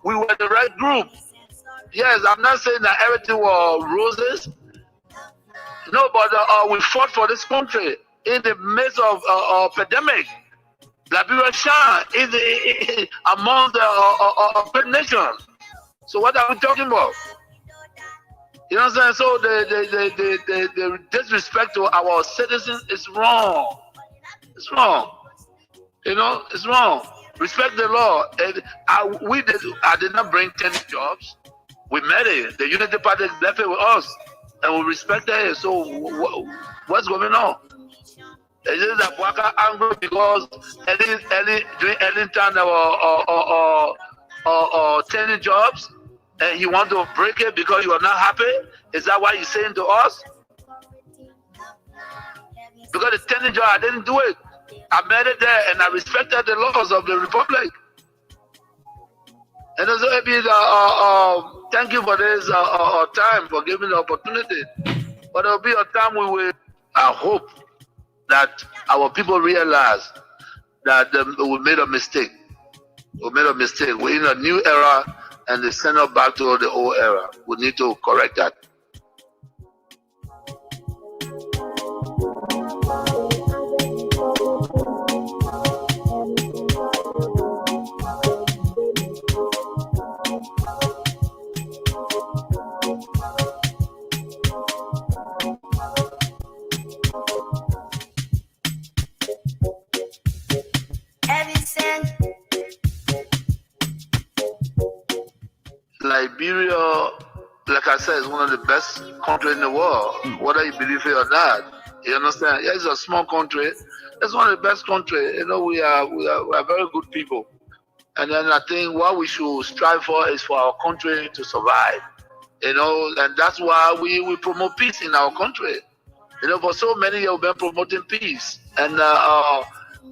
we were the right group. Yes, I'm not saying that everything was roses. No, but we fought for this country in the midst of pandemic. Liberia shine among the great nations. So what are we talking about? You know what I'm saying? So the disrespect to our citizens is wrong. It's wrong. You know, it's wrong. Respect the law. And I did not bring 10 jobs. We met it. The Unity Party left it with us, and we respected it. So what's going on? Is it that Waka angry because during any time there were 10 jobs, and you want to break it because you are not happy? Is that why you're saying to us? Because the 10 job, I didn't do it. I made it there, and I respected the laws of the republic. And also, thank you for this time, for giving the opportunity. But there will be a time I hope that our people realize that we made a mistake. We made a mistake. We're in a new era, and they send us back to the old era. We need to correct that. Liberia, like I said, is one of the best countries in the world, whether you believe it or not. You understand? Yeah, it's a small country. It's one of the best countries. You know, we are very good people. And then I think what we should strive for is for our country to survive. You know, and that's why we promote peace in our country. You know, for so many years we've been promoting peace. And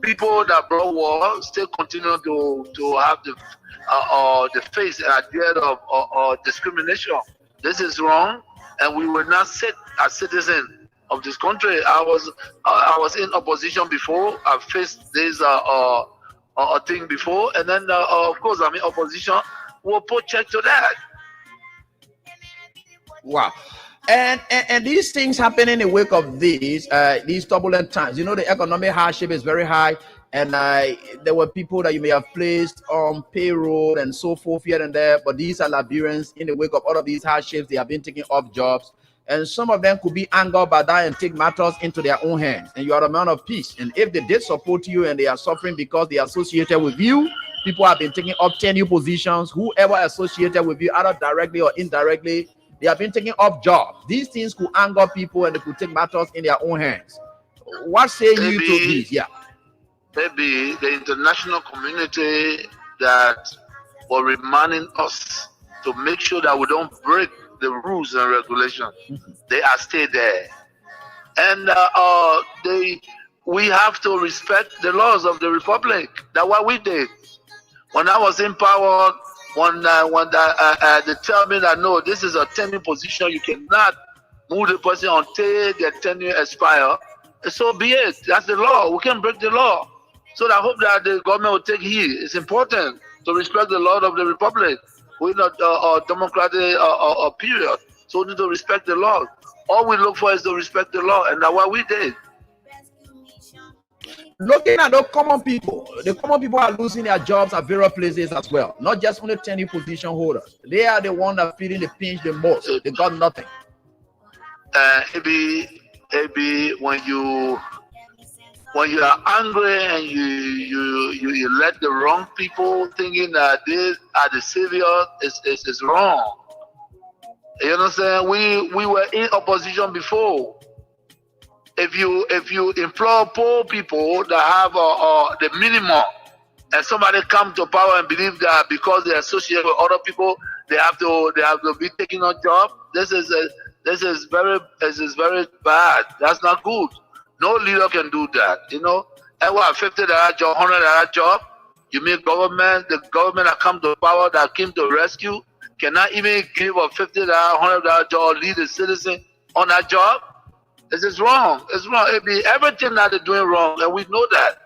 people that brought war still continue to have the face and idea of discrimination. This is wrong, and we will not sit as citizens of this country. I was in opposition before. I faced this thing before, and then of course I'm in opposition. We'll put check to that. Wow. And these things happen in the wake of these turbulent times. You know, the economic hardship is very high, and there were people that you may have placed on payroll and so forth here and there, but these are Liberians. In the wake of all of these hardships, they have been taking off jobs, and some of them could be angered by that and take matters into their own hands. And you are a man of peace, and if they did support you and they are suffering because they are associated with you, people have been taking up 10 new positions. Whoever associated with you, either directly or indirectly, they have been taking off jobs. These things could anger people and they could take matters in their own hands. What say you to this? Yeah. Maybe the international community that were reminding us to make sure that we don't break the rules and regulations. They are still there. And we have to respect the laws of the republic. That's what we did. When I was in power, when they tell me that no, this is a tenure position, you cannot move the person until their tenure expire. So be it. That's the law. We can't break the law. So I hope that the government will take heed. It's important to respect the law of the republic. We're not a democratic period, so we need to respect the law. All we look for is to respect the law, and that's what we did. Looking at the common people are losing their jobs at various places as well. Not just only tenure position holders. They are the ones that are feeling the pinch the most. They got nothing. Maybe when you are angry and you let the wrong people thinking that they are the savior, is wrong. You understand? We were in opposition before. If you employ poor people that have the minimum, and somebody come to power and believe that because they associate with other people, they have to be taking a job. This is very bad. That's not good. No leader can do that. You know, and what, $50 job, $100 job? You mean the government that come to power, that came to rescue, cannot even give a $50, $100 job, lead a citizen on that job? This is wrong. It's wrong. Everything that they're doing wrong, and we know that.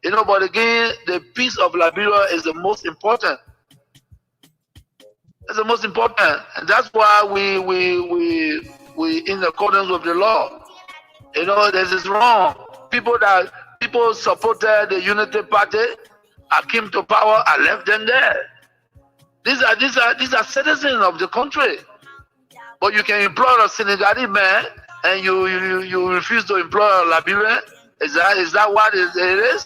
You know, but again, the peace of Liberia is the most important. That's the most important, and that's why we in accordance with the law. You know, this is wrong. People supported the Unity Party. I came to power. I left them there. These are citizens of the country. But you can employ a Senegalese man, and you refuse to employ a Liberian. Is that what it is?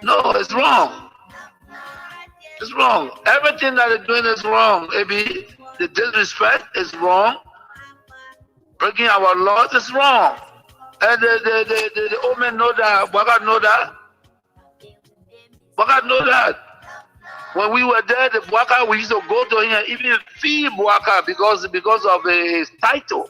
No, it's wrong. It's wrong. Everything that they're doing is wrong. Maybe the disrespect is wrong. Breaking our laws is wrong. And the old men know that. Baka know that. Baka know that. When we were there, the Baka, we used to go to him and even feed Baka because of his title.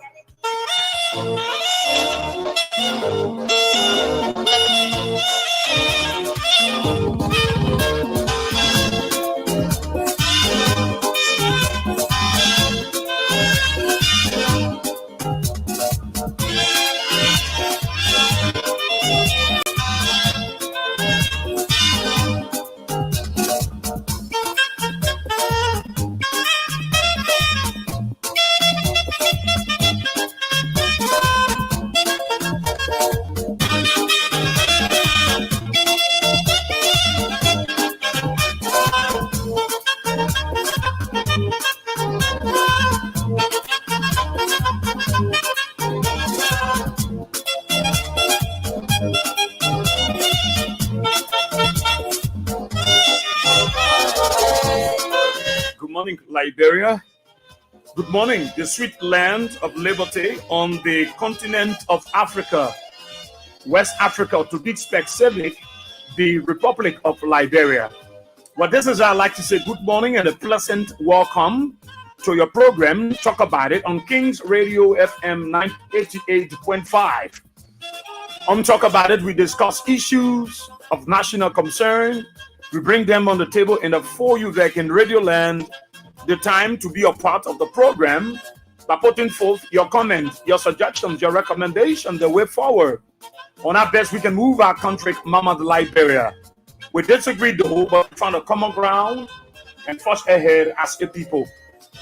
Liberia. Good morning, the sweet land of liberty on the continent of Africa, West Africa, to be specific, the Republic of Liberia. Well, this is, I'd like to say good morning and a pleasant welcome to your program, Talk About It, on King's Radio FM 988.5. On Talk About It, we discuss issues of national concern. We bring them on the table and for you that in Radio Land, the time to be a part of the program by putting forth your comments, your suggestions, your recommendations, the way forward. On our best, we can move our country, Mama Liberia. We disagree though, but we found a common ground and forge ahead as a people.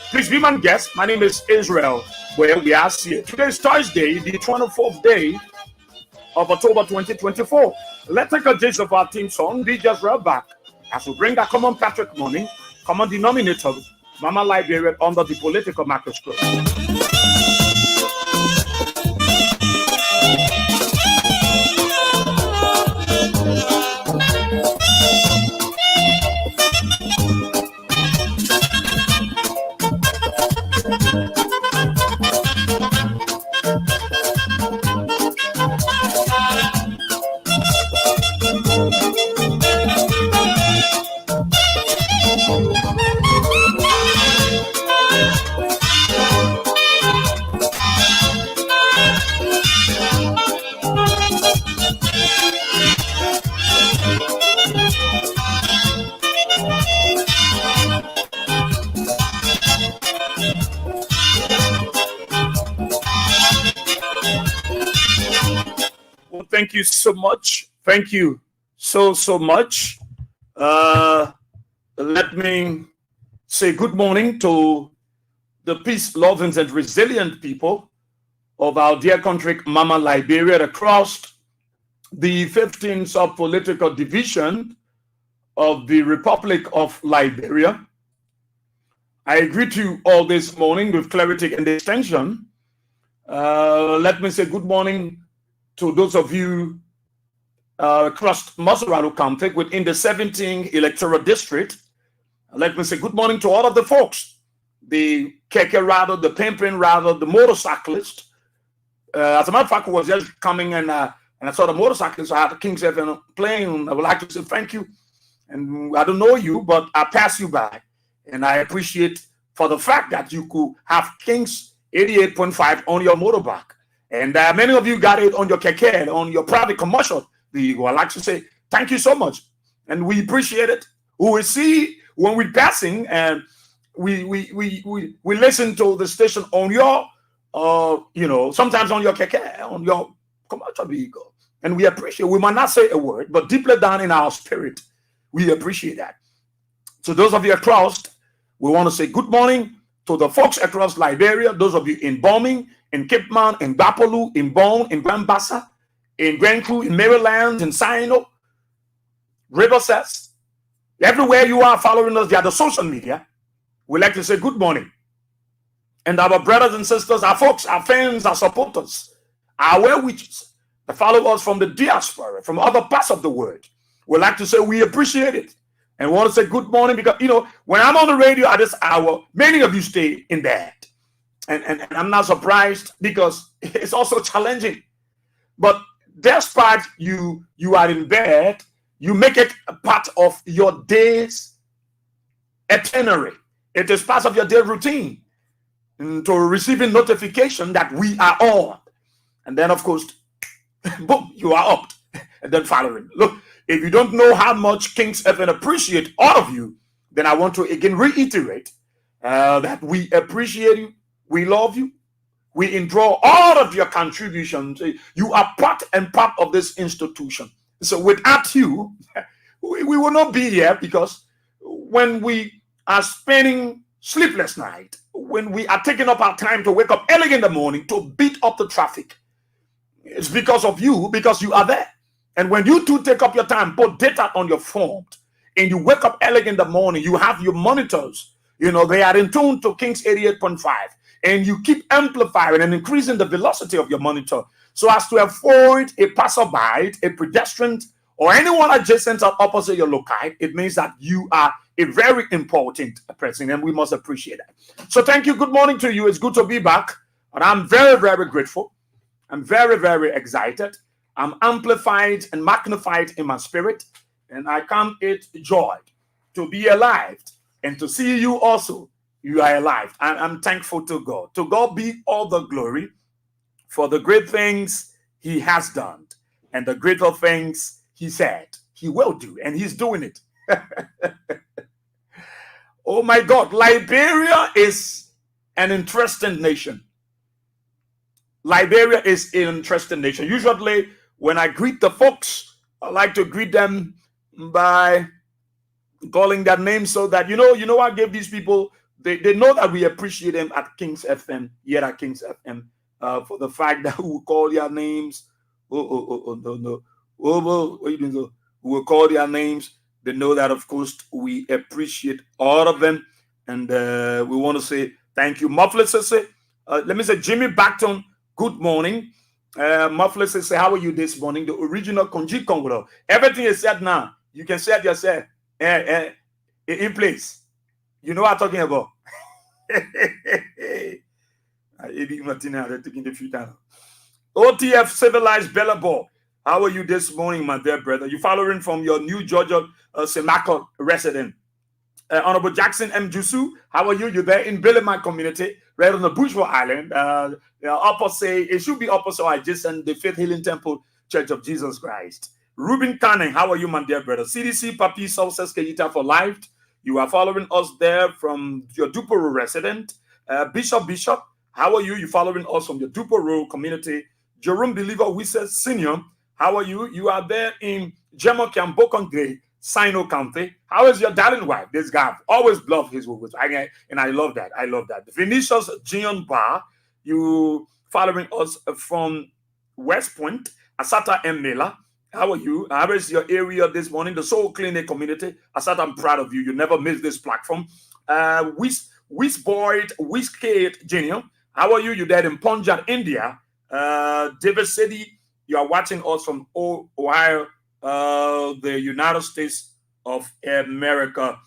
Please be my guest. My name is Israel, where we are here. Today is Thursday, the 24th day of October 2024. Let's take a gist of our theme song, Be Just Right Back, as we bring that common Patrick morning, common denominator, Mama Liberia under the political microscope. Thank you so much. Thank you so much. Let me say good morning to the peace-loving and resilient people of our dear country, Mama Liberia, across the 15 sub-political division of the Republic of Liberia. I agree to you all this morning with clarity and distinction. Let me say good morning to those of you across Maserati County within the 17th electoral district. Let me say good morning to all of the folks, the keke rider, the pimping rider, the motorcyclist. As a matter of fact, I was just coming and I saw the motorcyclist. I had the King's FM playing. I would like to say thank you. And I don't know you, but I pass you by. And I appreciate for the fact that you could have King's 88.5 on your motorbike. And many of you got it on your keke, on your private commercial vehicle. I'd like to say thank you so much. And we appreciate it. We will see when we're passing and we listen to the station on your, sometimes on your keke, on your commercial vehicle. And we appreciate, we might not say a word, but deeply down in our spirit, we appreciate that. So those of you across, we want to say good morning to the folks across Liberia, those of you in Bombing, in Cape Mount, in Bapolu, in Bone, in Bambassa, in Grenku, in Maryland, in Sino, Riverside, everywhere you are following us via the social media, we like to say good morning. And our brothers and sisters, our folks, our fans, our supporters, our well-wishers that follow us from the diaspora, from other parts of the world, we like to say we appreciate it. And we want to say good morning because, you know, when I'm on the radio at this hour, many of you stay in bed. And I'm not surprised because it's also challenging. But despite you are in bed, you make it a part of your day's itinerary. It is part of your day routine to receiving notification that we are on. And then, of course, boom, you are up and then following. Look, if you don't know how much King's FM appreciate all of you, then I want to again reiterate that we appreciate you, we love you, we enjoy all of your contributions. You are part and part of this institution. So without you, we will not be here, because when we are spending sleepless night, when we are taking up our time to wake up early in the morning to beat up the traffic, it's because of you, because you are there. And when you two take up your time, put data on your phone, and you wake up early in the morning, you have your monitors, you know, they are in tune to King's 88.5, and you keep amplifying and increasing the velocity of your monitor so as to avoid a passerby, a pedestrian, or anyone adjacent or opposite your loci. It means that you are a very important person, and we must appreciate that. So thank you. Good morning to you. It's good to be back, and I'm very, very grateful. I'm very, very excited. I'm amplified and magnified in my spirit, and I count it joy to be alive and to see you also. You are alive. I'm thankful to God. To God be all the glory for the great things he has done and the greater things he said he will do, and he's doing it. Oh my God, Liberia is an interesting nation. Liberia is an interesting nation. Usually, when I greet the folks, I like to greet them by calling their names so that, you know, I give these people, they know that we appreciate them at King's FM, here at King's FM, for the fact that we will call their names. No. What are you doing? So we will call their names. They know that, of course, we appreciate all of them. And we want to say thank you. Muffler says, let me say, Jimmy Backton, good morning. Muffler says, how are you this morning? The original Konji Kongolo. Everything is said now. You can say it yourself in place. You know what I'm talking about. OTF Civilized Bellabo. How are you this morning, my dear brother? You following from your New Georgia Semako resident. Honorable Jackson M. Jusu, how are you? You're there in Billima community, right on the Bushwa Island. Opposite, it should be opposite adjacent the Faith Healing Temple Church of Jesus Christ. Ruben Canning, how are you, my dear brother? CDC Papi Success Kejita for life. You are following us there from your Duporo resident. Bishop, how are you? You following us from your Duporo community. Jerome Believer Wisse Senior, how are you? You are there in Jemokiam Bokongre, Sino County. How is your darling wife? This guy always love his words, and I love that. I love that. Vinicius Gion Bar, you following us from West Point. Asata M. Miller, how are you? How is your area this morning? The Soul Clinic community. Asata, I'm proud of you. You never miss this platform. Whis Boyd, Whiskate Junior, how are you? You're there in Punjab, India. David City, you are watching us from Ohio, the United States of America.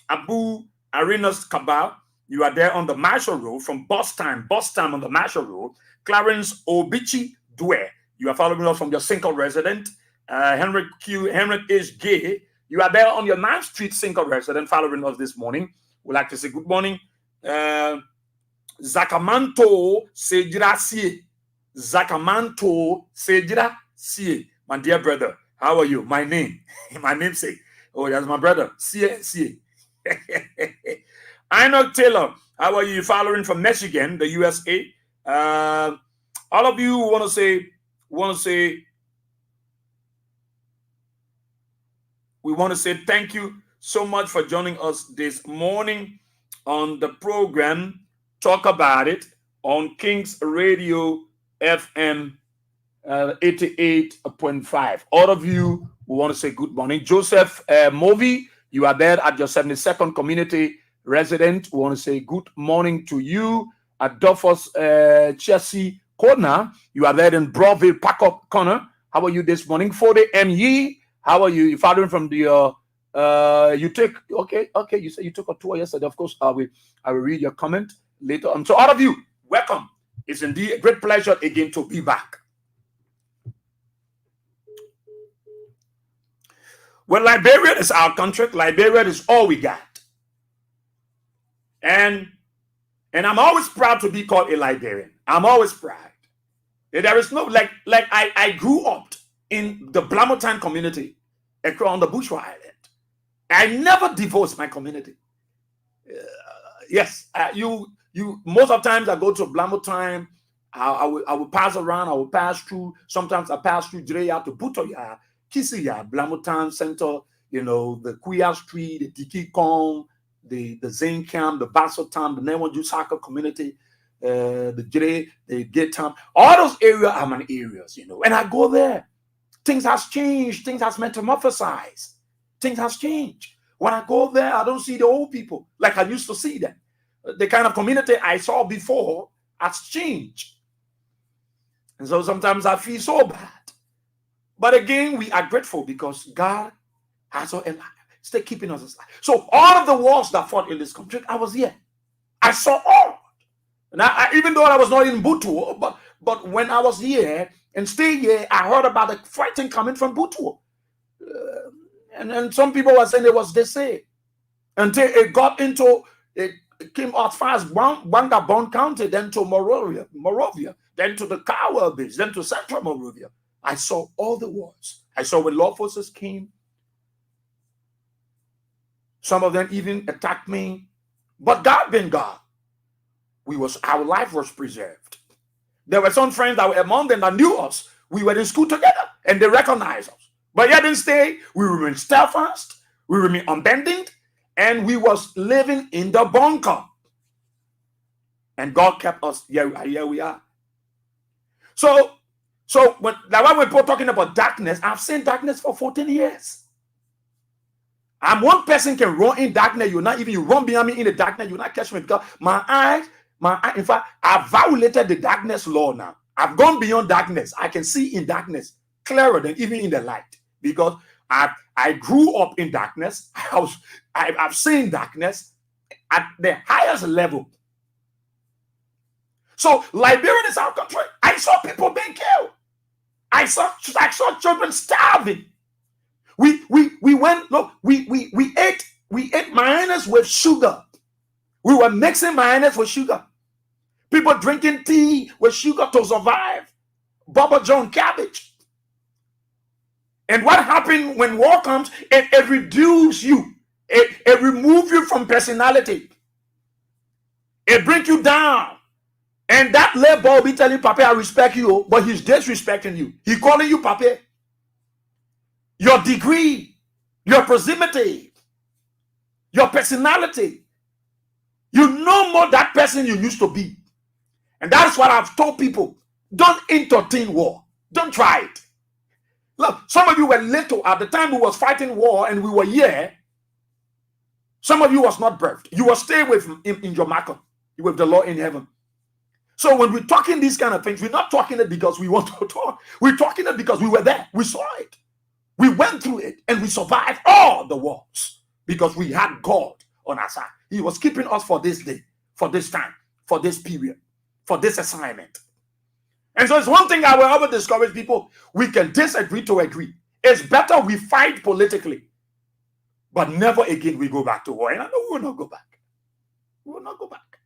Abu Arenas Kabal, you are there on the Marshall Road from Boston on the Marshall Road. Clarence Obichi Dwe, you are following us from your single resident. Henrik H. Gay, you are there on your 9th Street single resident following us this morning. We'd like to say good morning. Zakamanto Sejirasie. Zakamanto Sejirasie. My dear brother, how are you? My namesake. Oh, that's my brother. Sie. Enoch Taylor, how are you? Following from Michigan, the USA. All of you want to say, we want to say thank you so much for joining us this morning on the program Talk About It on King's Radio FM 88.5. All of you who want to say good morning. Joseph Movi, you are there at your 72nd community resident. We want to say good morning to you. At Duffus Chelsea Corner, you are there in Broadville Park Corner. How are you this morning? 40 ME, how are you? You're following from the you take okay. You said you took a tour yesterday. Of course, I will read your comment later on. So all of you, welcome. It's indeed a great pleasure again to be back. Well, Liberia is our country. Liberia is all we got. And I'm always proud to be called a Liberian. I'm always proud. There is no like I grew up in the Blamotan community on the Bushwa Island. I never divorced my community. Yes, you most of the times I go to Blamotan, I will pass around, I will pass through. Sometimes I pass through Drea to Butoya, Kisiya, Blamotan Center, the Kuya Street, the Diki Kong, the Zane Camp, the Basotam, the Newanju Saka community, the Jire, the Getam. All those areas are my areas, And I go there. Things has changed. Things has metamorphosized. Things has changed. When I go there, I don't see the old people like I used to see them. The kind of community I saw before has changed. And so sometimes I feel so bad. But again, we are grateful because God has still keeping us alive. So all of the wars that fought in this country, I was here. I saw all. Now, even though I was not in Butuo, but when I was here and stay here, I heard about the fighting coming from Butuo. And some people were saying it was they say. Until it got into, it came as far as Bangabon County, then to Morovia, then to the Kawa base, then to Central Morovia. I saw all the wars. I saw when law forces came. Some of them even attacked me. But God being God, our life was preserved. There were some friends that were among them that knew us. We were in school together and they recognized us. But yet didn't stay. We remained steadfast. We remained unbending. And we was living in the bunker. And God kept us. Here we are. So when people talking about darkness, I've seen darkness for 14 years. I'm one person can run in darkness. You run behind me in the darkness. You not catch me because my eye, in fact, I've violated the darkness law now. I've gone beyond darkness. I can see in darkness clearer than even in the light because I grew up in darkness. I've seen darkness at the highest level. So Liberia is our country. I saw people being killed. I saw children starving. We ate mayonnaise with sugar. We were mixing mayonnaise with sugar. People drinking tea with sugar to survive. Baba John cabbage. And what happened when war comes? It reduces you. It removes you from personality. It brings you down. And that labor will be telling Papa, I respect you, but he's disrespecting you. He's calling you Papa. Your degree, your proximity, your personality. You no more that person you used to be. And that's what I've told people. Don't entertain war. Don't try it. Look, some of you were little at the time we was fighting war and we were here. Some of you was not birthed. You were staying with him in Jamaica, with the Lord in heaven. So when we're talking these kind of things, we're not talking it because we want to talk. We're talking it because we were there. We saw it. We went through it and we survived all the wars because we had God on our side. He was keeping us for this day, for this time, for this period, for this assignment. And so it's one thing I will ever discourage people. We can disagree to agree. It's better we fight politically, but never again we go back to war. And I know we will not go back. We will not go back.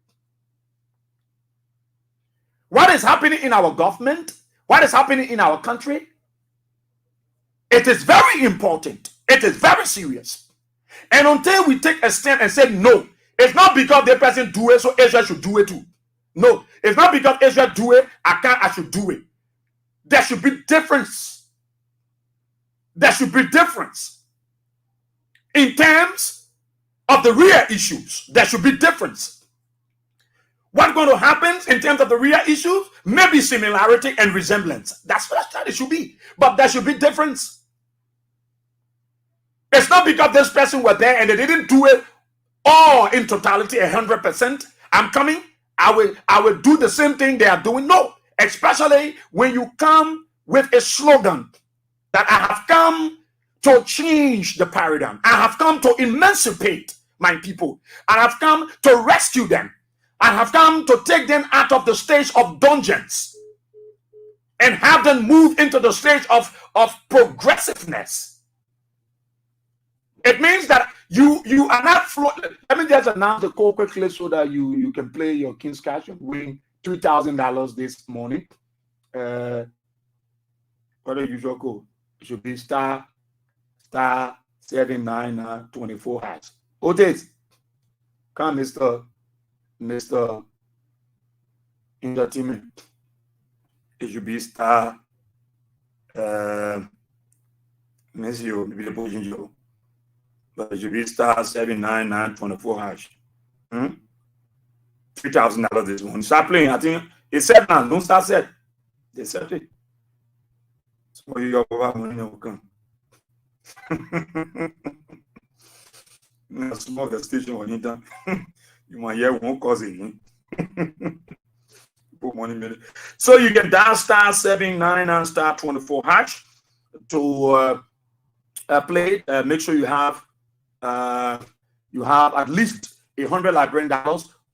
What is happening in our government? What is happening in our country? It is very important. It is very serious. And until we take a stand and say no, it's not because the person do it, so Israel should do it too. No, it's not because Israel do it, I should do it. There should be difference. There should be difference. In terms of the real issues, there should be difference. What's going to happen in terms of the real issues? Maybe similarity and resemblance. That's what it should be. But there should be difference. It's not because this person was there and they didn't do it all in totality, 100%. I'm coming. I will do the same thing they are doing. No, especially when you come with a slogan that I have come to change the paradigm. I have come to emancipate my people. I have come to rescue them. I have come to take them out of the stage of dungeons and have them move into the stage of progressiveness. It means that you are not floating. Let me just announce the call quickly so that you can play your King's Cash and win $3,000 this morning. What the usual code? It should be star 79924 hash. Otis, come, Mr. Entertainment. It should be star miss you, maybe the position you. But it should be star 79924 hash. $3,000 this one. Start playing. I think it's set now. Don't start set. They set it. So you got money will come. Small the station when you done. You might hear one cause it. Put money in it. So you can dial star 799 star 24 hash to play. Make sure you have at least $100 Liberian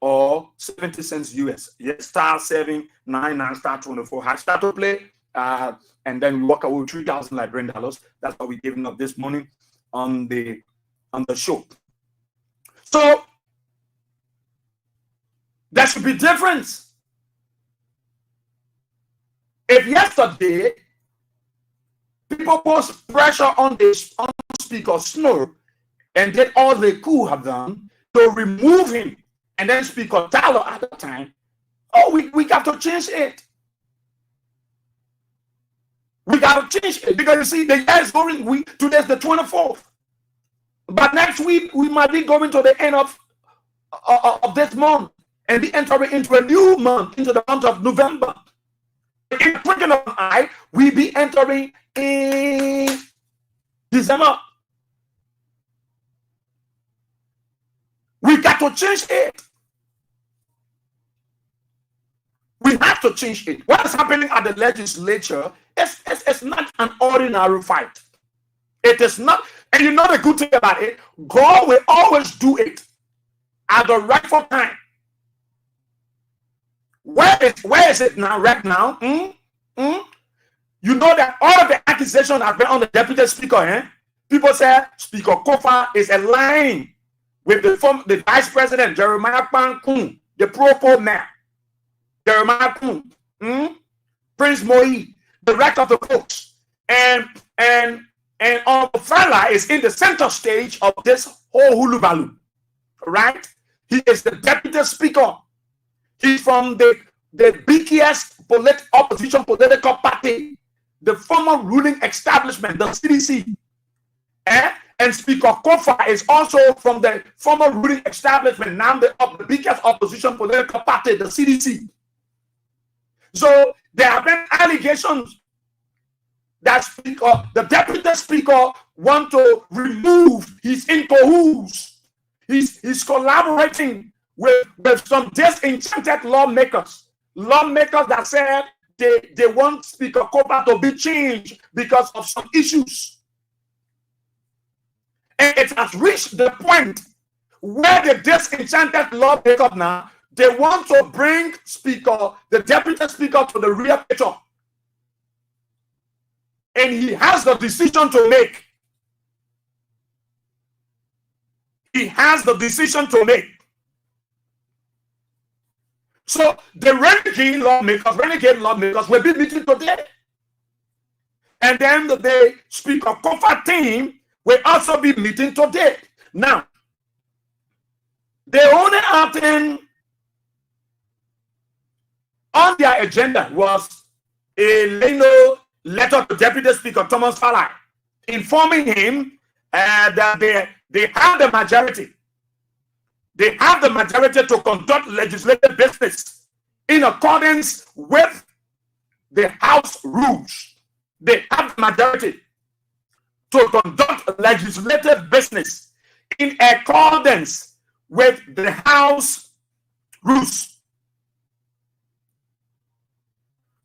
or 70 cents US. Yes, star 799 star 24 hash. Start to play. And then we walk away with $3,000 Liberian. That's what we're giving up this morning on the show. So there should be difference. If yesterday people put pressure on the Speaker Snow and did all they could have done to remove him, and then Speaker Tyler at the time, we got to change it. We got to change it because you see, the year is going. Today's the 24th, but next week we might be going to the end of this month and be entering into a new month, into the month of November. In the twinkling of an eye, we be entering in December. We got to change it. We have to change it. What is happening at the legislature it's not an ordinary fight. It is not, and you know the good thing about it, God will always do it at the rightful time. Where is it now, right now? You know that all of the accusations have been on the deputy speaker. People say Speaker Kofa is aligned with the vice president, Jeremiah Pankun, the pro mayor, Jeremiah Kun, Prince Moi, the rest of the folks. And Fala is in the center stage of this whole hulubalu, right? He is the deputy speaker. He's from the biggest opposition political party, the former ruling establishment, the CDC. And Speaker Kofa is also from the former ruling establishment, now the biggest opposition political party, the CDC. So there have been allegations that the deputy speaker want to remove. He's in cahoots. He's collaborating with some disenchanted lawmakers that said they want Speaker Kofa to be changed because of some issues. And it has reached the point where the disenchanted lawmakers now, they want to bring the deputy speaker to the rear picture. And he has the decision to make. He has the decision to make. So the renegade lawmakers will be meeting today. And then the Speaker Kofa team will also be meeting today. Now, the only thing on their agenda was a letter to Deputy Speaker Thomas Fala, informing him that they have the majority. They have the majority to conduct legislative business in accordance with the House rules. They have the majority to conduct legislative business in accordance with the House rules.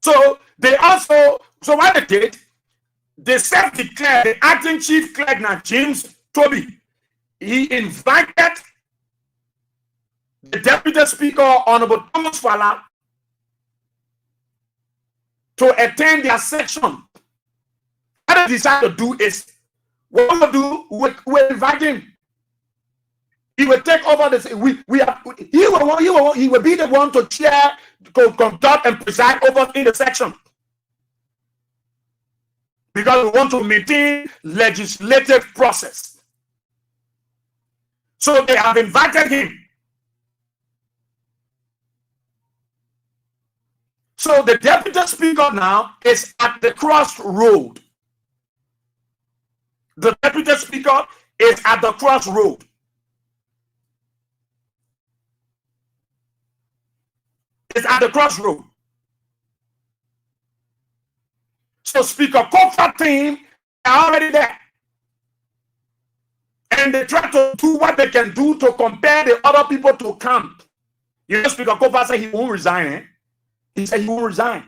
So they also, so what they did, they self-declared, the acting chief clerk now, James Toby, he invited the Deputy Speaker, Honorable Thomas Fala, to attend their section. What they decided to do is, what we'll do, we'll invite him. He will take over this. He will be the one to chair, to conduct and preside over in the section. Because we want to maintain legislative process. So they have invited him. So the Deputy Speaker now is at the crossroad. The Deputy Speaker is at the crossroad. It's at the crossroad. So Speaker Kofa's team are already there. And they try to do what they can do to compare the other people to camp. You know, Speaker Kofa said he won't resign, eh? He said he won't resign.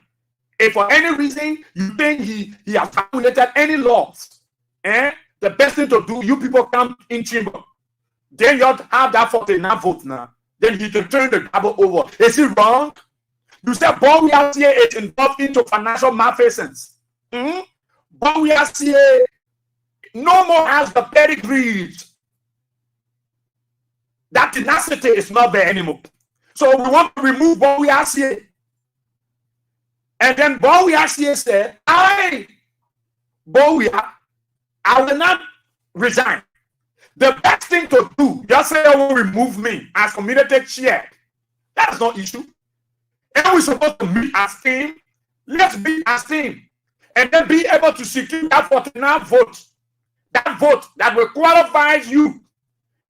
If for any reason you think he has violated any laws, the best thing to do, you people come in chamber. Then you have to have that 49 votes now. Then he can turn the gavel over. Is it wrong? You said Bawuyasie is involved into financial malfeasance. Bawuyasie no more has the pedigree. That tenacity is not there anymore. So we want to remove Bawuyasie. And then Bawuyasie said, I will not resign. The best thing to do, just say I will remove me as community chair. That is not issue. And we're supposed to meet as team. Let's be as team. And then be able to secure that 49 votes. That vote that will qualify you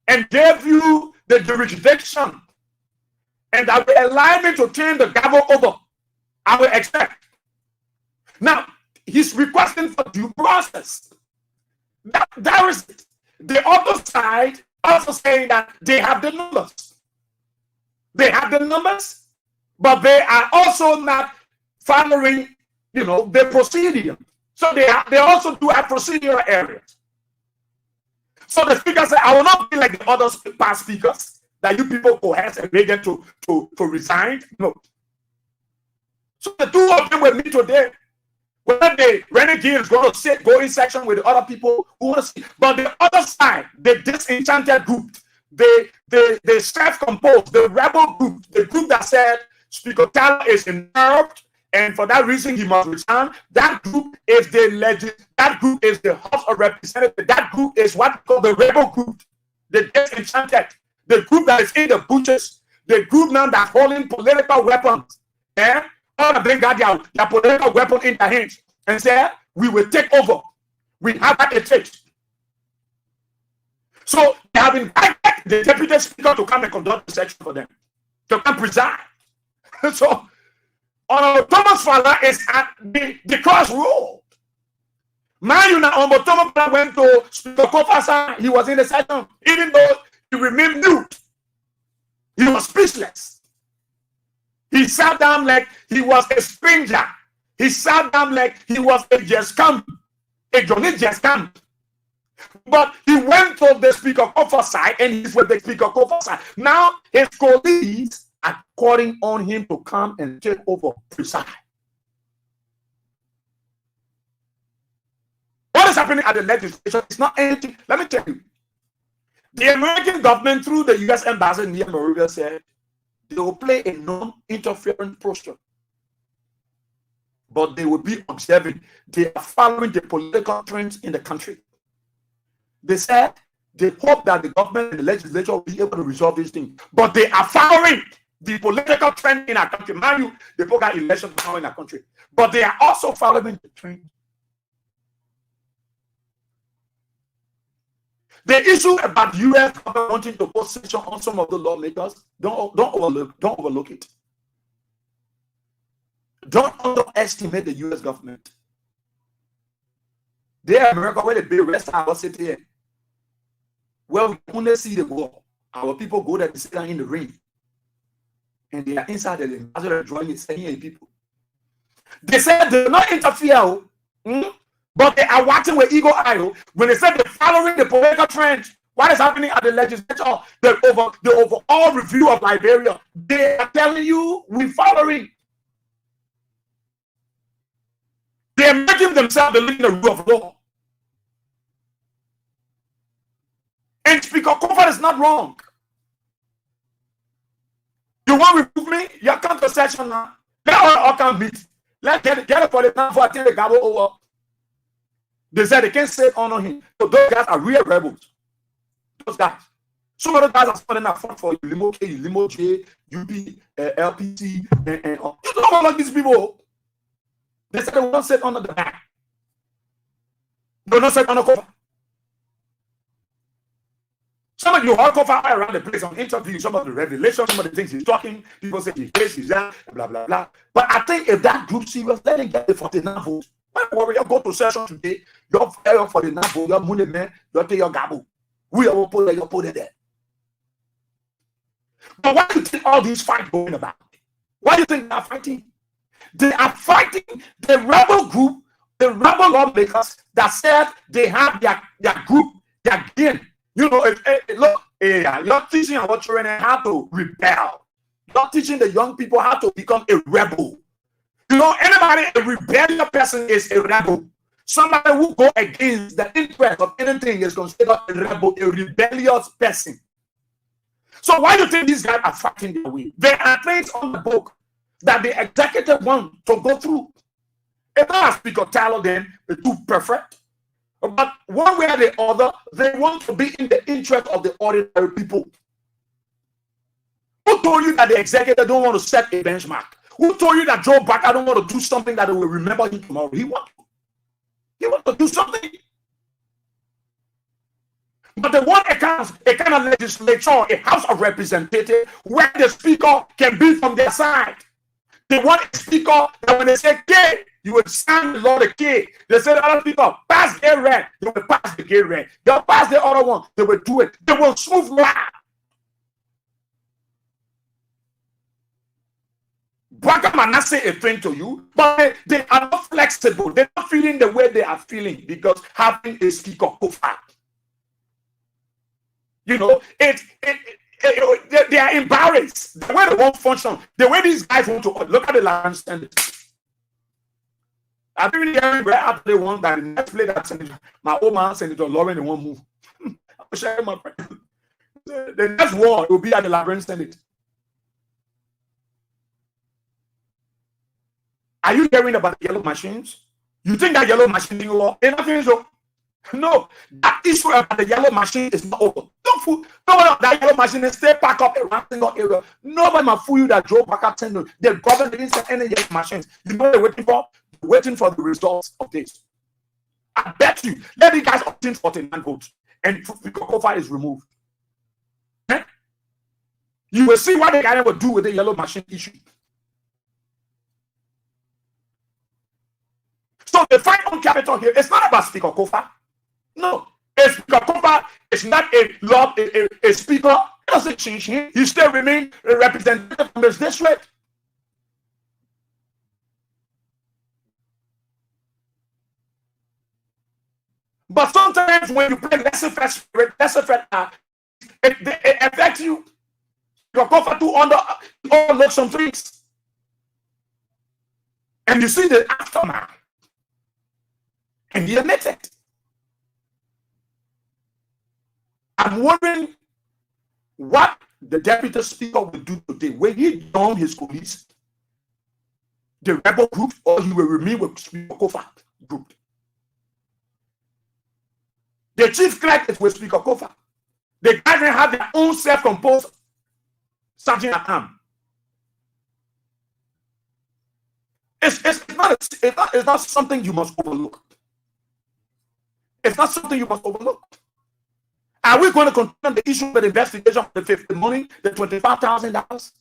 and give you the jurisdiction. And that will allow me to turn the gavel over. I will expect. Now, he's requesting for due process. That is it. The other side also saying that they have the numbers. They have the numbers, but they are also not following, the procedure. So they also do have procedural areas. So the speaker said, I will not be like the other past speakers that you people coerce and make them to resign. No. So the two of them will meet today. When the renegade is going to go in section with the other people who want to see. But the other side, the disenchanted group, the self-composed, the rebel group, the group that said Speaker Tyler is involved, and for that reason he must resign. That group is that group is the House of Representatives. That group is what we call the rebel group, the disenchanted, the group that is in the bushes, the group now that's holding political weapons. All of them got their political weapon in their hands and said, we will take over. We have what it takes. So they have invited the Deputy Speaker to come and conduct the section for them, to come preside. So Thomas Fala is at the crossroad. Man, Thomas Fala went to Speaker Kofa, he was in the session, even though he remained mute. He was speechless. He sat down like he was a stranger. He sat down like he was a just camp, a Johnny just camp. But he went to the Speaker Kofa side and he's with the Speaker Kofa side. Now his colleagues are calling on him to come and take over, preside. What is happening at the legislature is not anything. Let me tell you. The American government, through the U.S. Embassy near Monrovia, said they will play a non-interference posture. But they will be observing. They are following the political trends in the country. They said they hope that the government and the legislature will be able to resolve these things. But they are following the political trend in our country. Mind you, they put out elections now in our country. But they are also following the trend. The issue about U.S. government wanting to put sanction on some of the lawmakers, don't overlook it. Don't underestimate the U.S. government. They are America where they rest our city here. Well, we only see the war. Our people go there to sit down in the rain. And they are inside the ring. That's what they're drawing it, saying people. They said they will not interfere, but they are watching with eagle eye. When they said they're following the political trend, what is happening at the legislature, the overall review of Liberia, they are telling you we're following. They are making themselves the leading the rule of law. And Speaker Kofa is not wrong. You want to remove me? You come to session now. Let all come meet. Let's get it for the time for the Gabo over. They said they can't say honor him. So those guys are real rebels. Those guys. Some of the guys are standing up front for you, Limo K, Limo J, UP, LPC, and all. You don't want like these people. They said they will not sit under the back. They will not sit on the cover. Some of you all cover around the place on interview, some of the revelations, some of the things he's talking, people say he's this, he's that, blah, blah, blah. But I think if that group serious, let him get the 49 votes. Don't worry, you go to session today, you're fair for the vote, you're money man, you're your gabu. We are put it there. But why do you think all these fights going about? Why do you think they are fighting? They are fighting the rebel group, the rebel lawmakers that said they have their group, their game. You know, look, you're teaching our children how to rebel. You're teaching the young people how to become a rebel. You know, anybody, a rebellious person is a rebel. Somebody who go against the interest of anything is considered a rebel, a rebellious person. So why do you think these guys are fighting their way? There are things on the book that the executive want to go through. It's not a speaker tell them it's too perfect. But one way or the other, they want to be in the interest of the ordinary people. Who told you that the executive don't want to set a benchmark? Who told you that Joe Biden don't want to do something that they will remember him tomorrow? He wants to do something. But they want a kind of legislature, a House of Representatives, where the speaker can be from their side. They want a speaker that when they say K, you will sign the law the K. They say the other people pass their red, they will pass the gay red. They'll pass the other one, they will do it. They will smooth law. Baka might not say a thing to you, but they are not flexible. They're not feeling the way they are feeling because having a speaker Kofa. You know, they are embarrassed. The way they won't function, the way these guys want to look at the land standard. I've been hearing right after they won that the next play that Senator, my old man, Senator Lauren, they won't move. I'm sharing my friend. The next war will be at the Liberia Senate. Are you hearing about the yellow machines? You think that yellow machine is over? Nothing is over. No, that issue about the yellow machine is not over. Don't fool. No, that yellow machine is stay back up around single area. Nobody might fool you that Joe Baka sent them. The government didn't send any yellow machines. You know what they're waiting for? They're waiting for the results of this. I bet you. Let the guys obtain 49 votes and Kofa is removed. Eh? You will see what the guy will do with the yellow machine issue. So the fight on capital here, it's not about Speaker Kofa. No, a Speaker Kofa is not a speaker. It doesn't change him. He still remains a representative from his district. But sometimes when you play laissez-faire spirit, it affects you. Your Kofa to overlook some things. And you see the aftermath. And he admits it. I'm wondering what the deputy speaker will do today. Will he join his police, the rebel group, or he will remain with Speaker Kofa group? The chief clerk is with Speaker Kofa. The guys have their own self-composed sergeant at arm. It's not something you must overlook. It's not something you must overlook. Are we going to continue the issue of the investigation of the 50 money, the $25,000?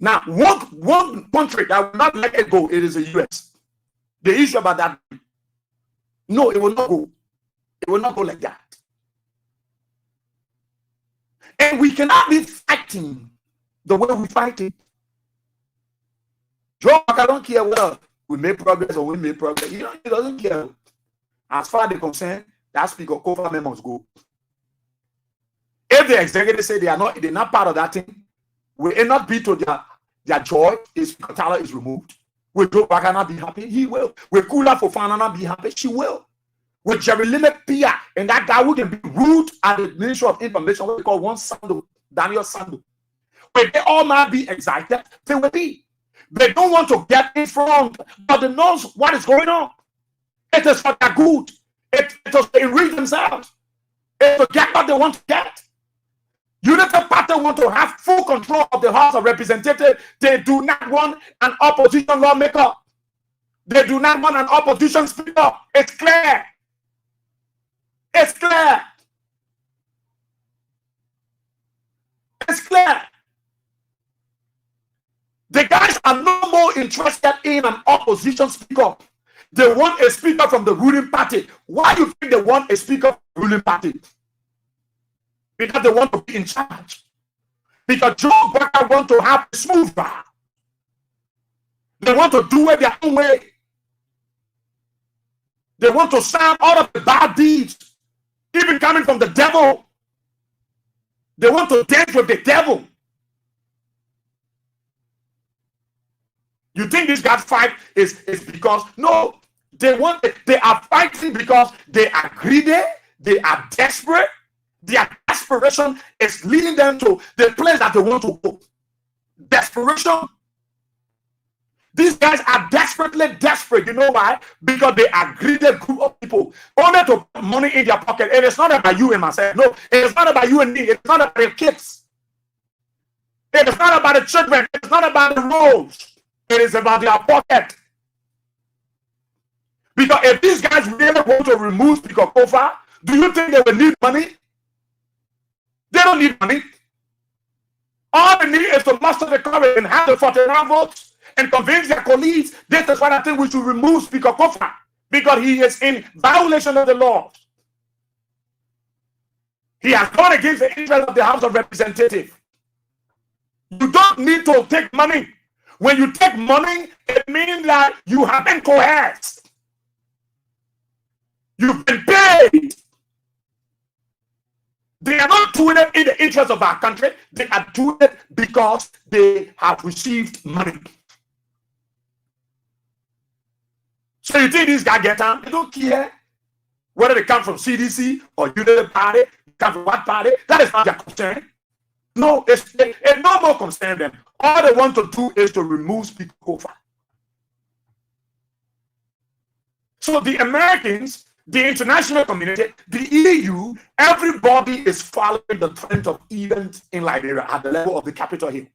Now, one country that will not let it go, it is the US. The issue about that, no, it will not go. It will not go like that. And we cannot be fighting the way we fight it. Joe, I don't care whether we make progress or we make progress. He doesn't care. As far as they're concerned, that speaker Kofa must go. If the executive say they're not part of that thing, will it not be to their joy if Speaker Tyler is removed? Will Joe Baka not be happy? He will. Will Kula Fofana not be happy? She will. With Jerry Limit Pia and that guy who can be rude at the Ministry of Information, what we call one Sandu, Daniel Sandu. When they all might be excited, they will be. They don't want to get in front, but they know what is going on. It is for their good. It is to enrich themselves. It is to get what they want to get. United Party want to have full control of the House of Representatives. They do not want an opposition lawmaker. They do not want an opposition speaker. It's clear. It's clear. It's clear. The guys are no more interested in an opposition speaker. They want a speaker from the ruling party. Why do you think they want a speaker from the ruling party? Because they want to be in charge. Because Joe Biden wants to have a smooth ride. They want to do it their own way. They want to sign all of the bad deeds, even coming from the devil. They want to dance with the devil. You think this guy's fight is because no, they are fighting because they are greedy, they are desperate. Their desperation is leading them to the place that they want to go. Desperation. These guys are desperately desperate. You know why? Because they are greedy group of people. Only to put money in their pocket. It is not about you and myself. No, it is not about you and me. It's not about your kids. It is not about the children. It's not about the roads. It is about their pocket. Because if these guys really want to remove Speaker Kofa, do you think they will need money? They don't need money. All they need is to muster the courage and have the 49 votes and convince their colleagues. This is what I think we should remove Speaker Kofa because he is in violation of the law. He has gone against the interest of the House of Representatives. You don't need to take money. When you take money, it means that you have been coerced. You've been paid. They are not doing it in the interest of our country. They are doing it because they have received money. So you think these guys get on? They don't care whether they come from CDC or United Party, come from what party. That is not their concern. No, it's no more concern them. All they want to do is to remove Speaker Kofa. So the Americans, the international community, the EU, everybody is following the trend of events in Liberia at the level of the Capitol Hill.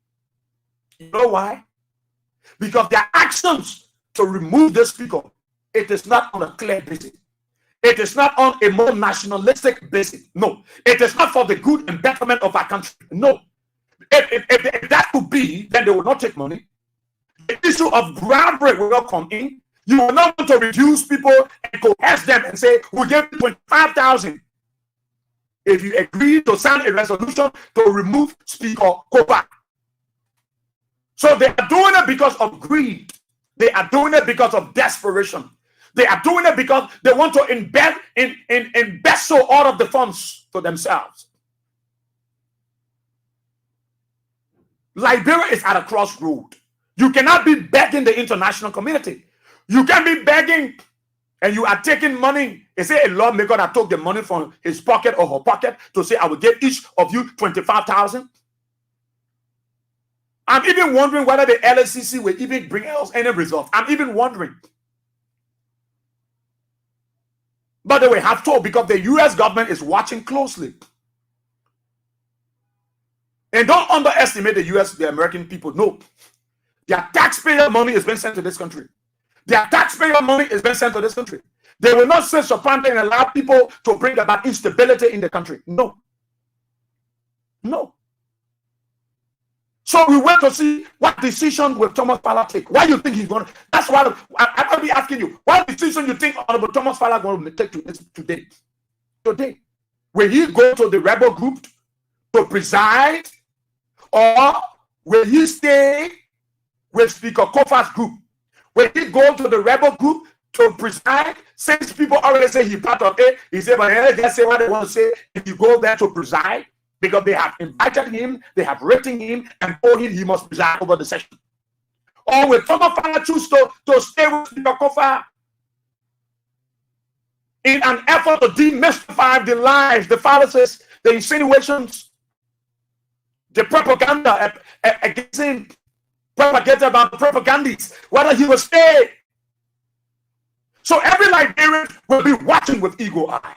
You know why? Because their actions to remove the speaker, it is not on a clear basis. It is not on a more nationalistic basis. No. It is not for the good and betterment of our country. No. If that could be, then they will not take money. The issue of bribery will not come in. You will not want to reduce people and coerce them and say, we'll give you 25,000 if you agree to sign a resolution to remove Speaker Kofa. So they are doing it because of greed. They are doing it because of desperation. They are doing it because they want to embezzle all of the funds to themselves. Liberia is at a crossroad. You cannot be begging the international community. You can be begging and you are taking money. Is it a lawmaker that took the money from his pocket or her pocket to say, I will give each of you 25,000? I'm even wondering whether the LSCC will even bring us any result. I'm even wondering. By the way, have to, because the US government is watching closely. And don't underestimate the American people. No. Their taxpayer money is being sent to this country. Their taxpayer money is being sent to this country. They will not sit upon and allow people to bring about instability in the country. No. No. So we went to see what decision will Thomas Fowler take. Why do you think he's going to? That's why I'm going to be asking you. What decision you think Honorable Thomas Fowler going to take today? Today. Will he go to the rebel group to preside? Or will he stay with Speaker Kofa's group? Will he go to the rebel group to preside? Since people already say he's part of it, he said, but they just say what they want to say. If you go there to preside, because they have invited him, they have written him, and told him he must preside over the session. Or will Thomas Fowler choose to stay with Speaker Kofa in an effort to demystify the lies, the fallacies, the insinuations, the propaganda against him, propagated about the propagandists, whether he will stay. So every Liberian will be watching with eagle eye.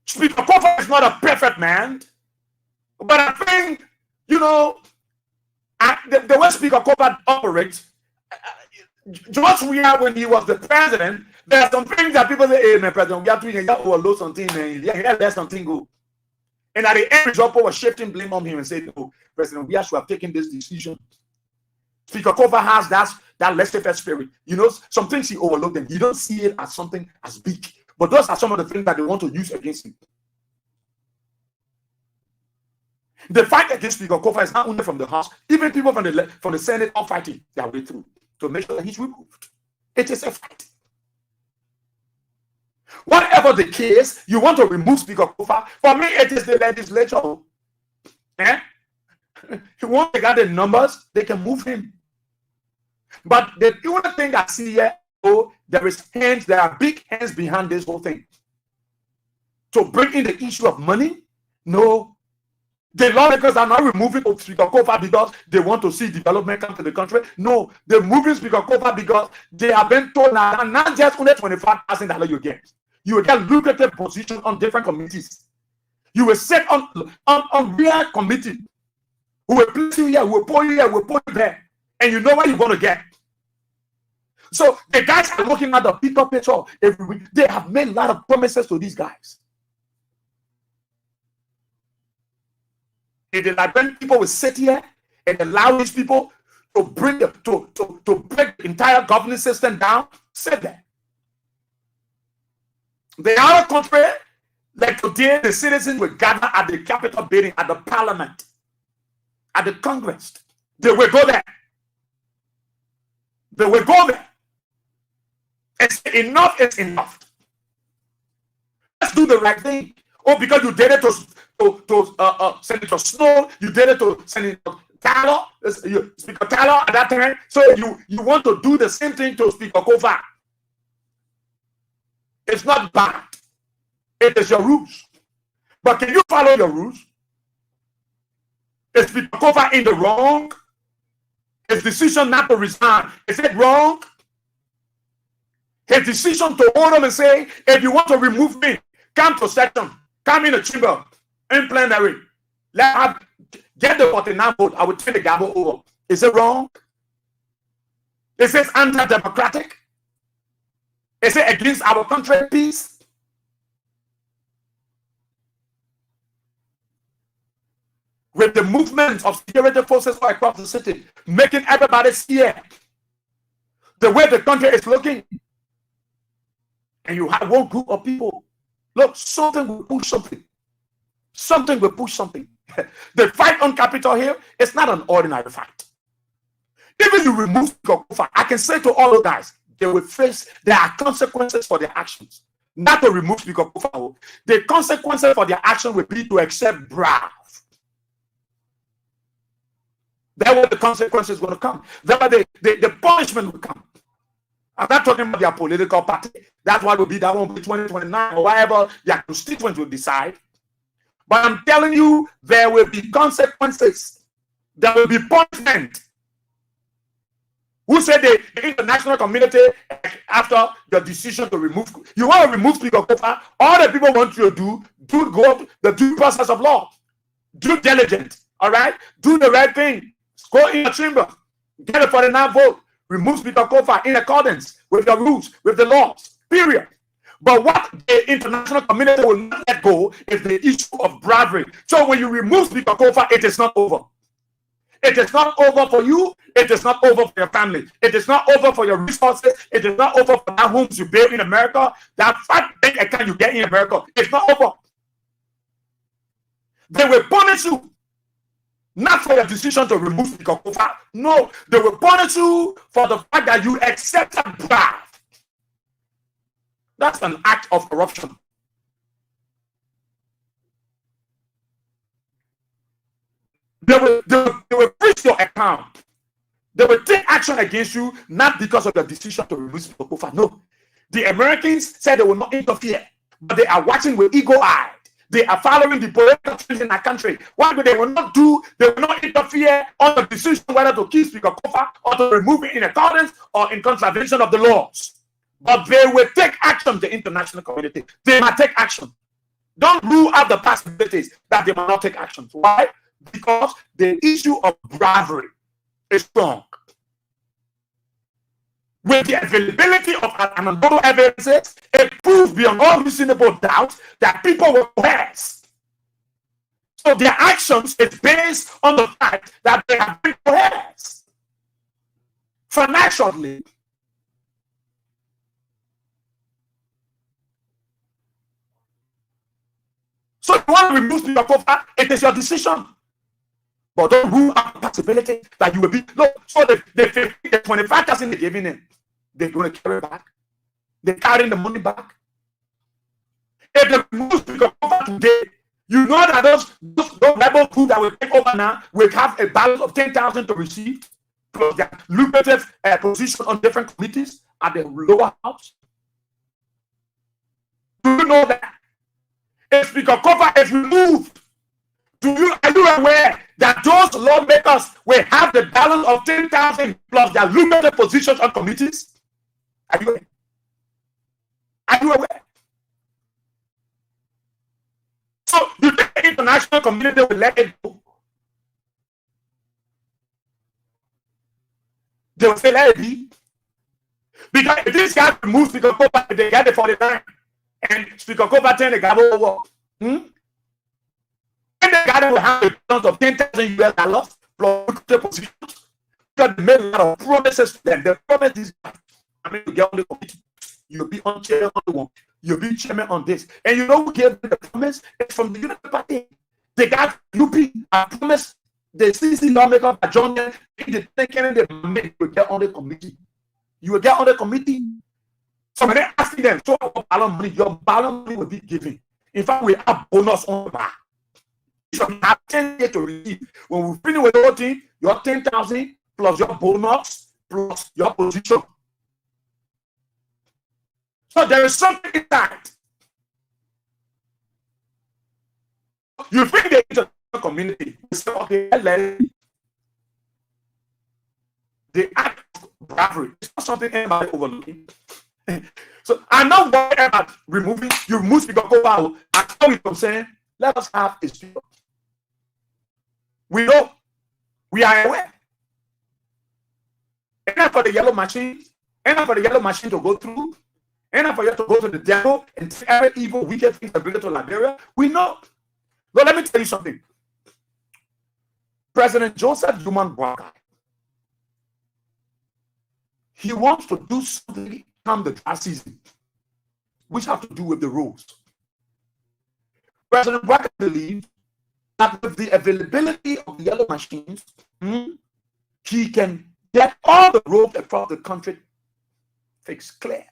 Speaker Kofa is not a perfect man, but I think, you know, the way Speaker Kofa operates, just when he was the president, there are some things that people say, hey, man, President, we have to overload something, man. Yeah, let something go. And at the end, Jopo was shifting blame on him and said, no, President, we have to have taken this decision. Speaker Kofa has that laissez-faire spirit. You know, some things he overlooked them. You don't see it as something as big. But those are some of the things that they want to use against him. The fight against Speaker Kofa is not only from the House. Even people from the Senate are fighting their way through to make sure that he's removed. It is a fight. Whatever the case, you want to remove Speaker Kofa. For me, it is the legislature. Once they got the numbers, they can move him. But the only thing I see here, there are big hands behind this whole thing. To bring in the issue of money, no. The lawmakers are not removing Speaker Kofa because they want to see development come to the country. No, they're moving Speaker Kofa because they have been told now, not just only $25,000 you get. You will get lucrative position on different committees. You will sit on real committee. Who will place you here, who will put you here, who will put you there. And you know what you're going to get. So the guys are looking at the pickup picture every week. They have made a lot of promises to these guys. If the Liberian people will sit here and allow these people to bring to break the entire governance system down, sit there. The other country, like today, the citizens will gather at the Capitol building, at the Parliament, at the Congress. They will go there. They will go there. And say, enough is enough. Let's do the right thing. Oh, because you did it to Senator Snow, you did it to Senator Tyler, Speaker Tyler at that time. So you want to do the same thing to Speaker Kofa. It's not bad. It is your rules. But can you follow your rules? Is Speaker Kofa in the wrong? His decision not to resign, is it wrong? His decision to hold him and say, if you want to remove me, come to section, come in the chamber, in plenary. Get the 49 vote. I will turn the gavel over. Is it wrong? Is it anti-democratic? Is it against our country peace? With the movement of security forces all across the city, making everybody scared. The way the country is looking. And you have one group of people. Look, something will push something. Something will push something. The fight on Capitol Hill is not an ordinary fight. Even you remove Kofa, I can say to all the guys, there are consequences for their actions. Not to remove Speaker Kofa. The consequences for their action will be to accept bribe. That's where the consequences going to come. That's where the punishment will come. I'm not talking about their political party. That's what will be, that won't be 2029 or whatever their constituents will decide. But I'm telling you, there will be consequences. There will be punishment. Who said the international community, after the decision to remove, you want to remove Speaker Kofa, all the people want you to do go the due process of law. Due diligence, all right? Do the right thing. Go in the chamber. Get a 49 vote. remove Speaker Kofa in accordance with the rules, with the laws, period. But what the international community will not let go is the issue of bribery. So when you remove Speaker Kofa, it is not over. It is not over for you. It is not over for your family. It is not over for your resources. It is not over for that homes you build in America, that fat bank account you get in America. It's not over. They will punish you, not for your decision to remove Speaker Kofa. No, they will punish you for the fact that you accepted bribe. That's an act of corruption. They will freeze your account. They will take action against you, not because of your decision to remove Speaker Kofa. No. The Americans said they will not interfere, but they are watching with eagle-eyed. They are following the political trends in our country. What they will not do, they will not interfere on the decision whether to keep Speaker Kofa or to remove it in accordance or in contravention of the laws. But they will take action, the international community. They might take action. Don't rule out the possibilities that they might not take action. Why? Because the issue of bribery is strong. With the availability of anecdotal evidences, it proves beyond all reasonable doubt that people were coerced. So their actions is based on the fact that they have been coerced financially. So if you want to remove Speaker Kofa, it is your decision. But don't rule out the possibility that you will be. No, so the 25,000 they're giving them, they're going to carry back. They're carrying the money back. If they remove Speaker Kofa today, you know that those rebel group that will take over now will have a balance of 10,000 to receive, plus their lucrative position on different committees at the lower house. Do you know that? If Speaker Kofa is removed, are you aware that those lawmakers will have the balance of 10,000 plus their lucrative positions on committees? Are you aware? Are you aware? So you think the international community will let it go? They will say let it be. Because if this guy removes Speaker Kofa, they get the 49. And Speaker Kofa turn the gavel over. And the guy will have a balance of 10,000 US dollars plus the positions. Because they made a lot of promises to them. They promised this guy, I mean, you get on the committee, you'll be on chair on the one, you'll be chairman on this. And you know who gave them the promise? It's from the Unity Party. They got UP. I promised the CC lawmaker by John the candidate you will get on the committee. You will get on the committee. So when they're asking them, so what money, your balance money will be given. In fact, we have bonus on the back. So you have 10 days to receive. When we finish with the whole thing, your 10,000 plus your bonus plus your position. So there is something in that. You think the international community is say, okay, the act of bribery. It's not something anybody overlooking. So I'm not worried about removing. You remove Speaker Kofa. As far as I'm saying, let us have a speaker. We know. We are aware. Enough for the yellow machine. Enough for the yellow machine to go through. Enough for you to go to the devil and take every evil, wicked thing that bring it to Liberia. We know. But let me tell you something. President Joseph Boakai, he wants to do something come the dry season, which have to do with the rules. President Boakai believes that with the availability of the yellow machines, he can get all the roads across the country fixed, cleared.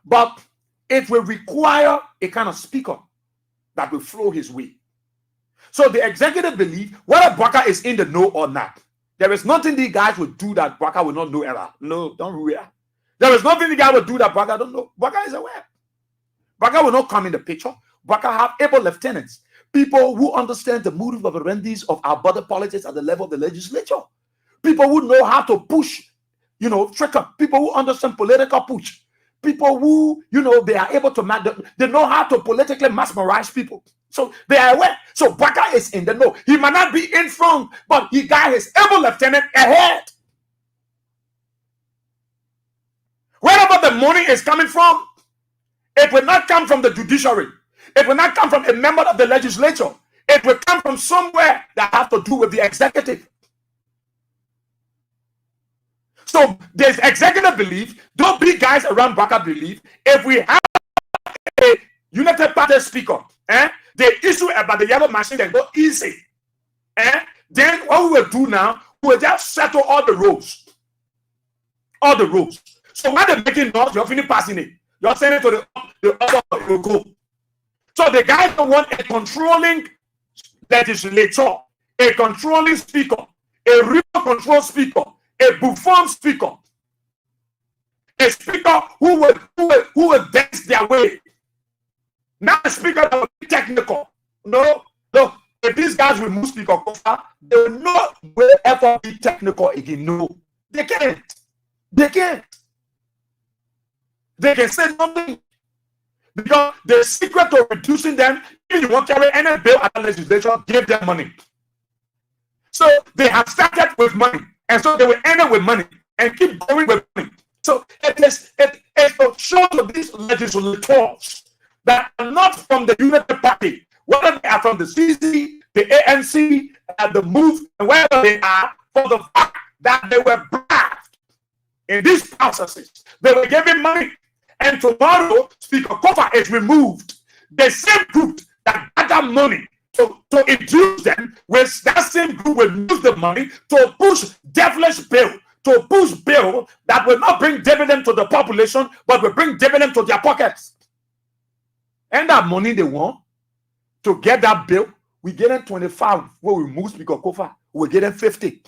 But it will require a kind of speaker that will flow his way. So the executive believe whether Boakai is in the know or not, there is nothing the guys will do that Boakai will not know ever. No, don't rule it. There is nothing the guy will do that Boakai don't know. Boakai is aware. Boakai will not come in the picture. Boakai have able lieutenants, people who understand the motive of the rendies of our border politics at the level of the legislature. People who know how to push, trick up. People who understand political push. People who, they are able to, they know how to politically mesmerize people. So they are aware. So Boakai is in the know. He might not be in front, but he got his able lieutenant ahead. the money is coming from? It will not come from the judiciary. It will not come from a member of the legislature. It will come from somewhere that has to do with the executive. So there's executive belief. Those big guys around Baka believe if we have a United Party speaker, the issue about the yellow machine that go easy. Then what we will do now, we will just settle all the roads. All the roads. So when they're making noise, you're finished passing it. You're sending it to the other will go. So the guys don't want a controlling legislature, a controlling speaker, a real control speaker, a buffoon speaker, a speaker who will dance their way. Not a speaker that will be technical. No. If these guys remove Speaker Kofa, they will not will ever be technical again. No, they can't. They can't. They can say nothing. Because the secret of reducing them, if you want to carry any bill at the legislature, give them money. So they have started with money, and so they will end up with money and keep going with money. So it will show to these legislators that are not from the United Party, whether they are from the CC, the ANC, the MOVE, and wherever they are, for the fact that they were bribed in these processes. They were given money. And tomorrow, Speaker Kofa is removed. The same group that gather money to induce them, with that same group will use the money to push devilish bill, to push bill that will not bring dividend to the population, but will bring dividend to their pockets. And that money they want to get that bill, we get them 25. When we remove Speaker Kofa, we get them 50.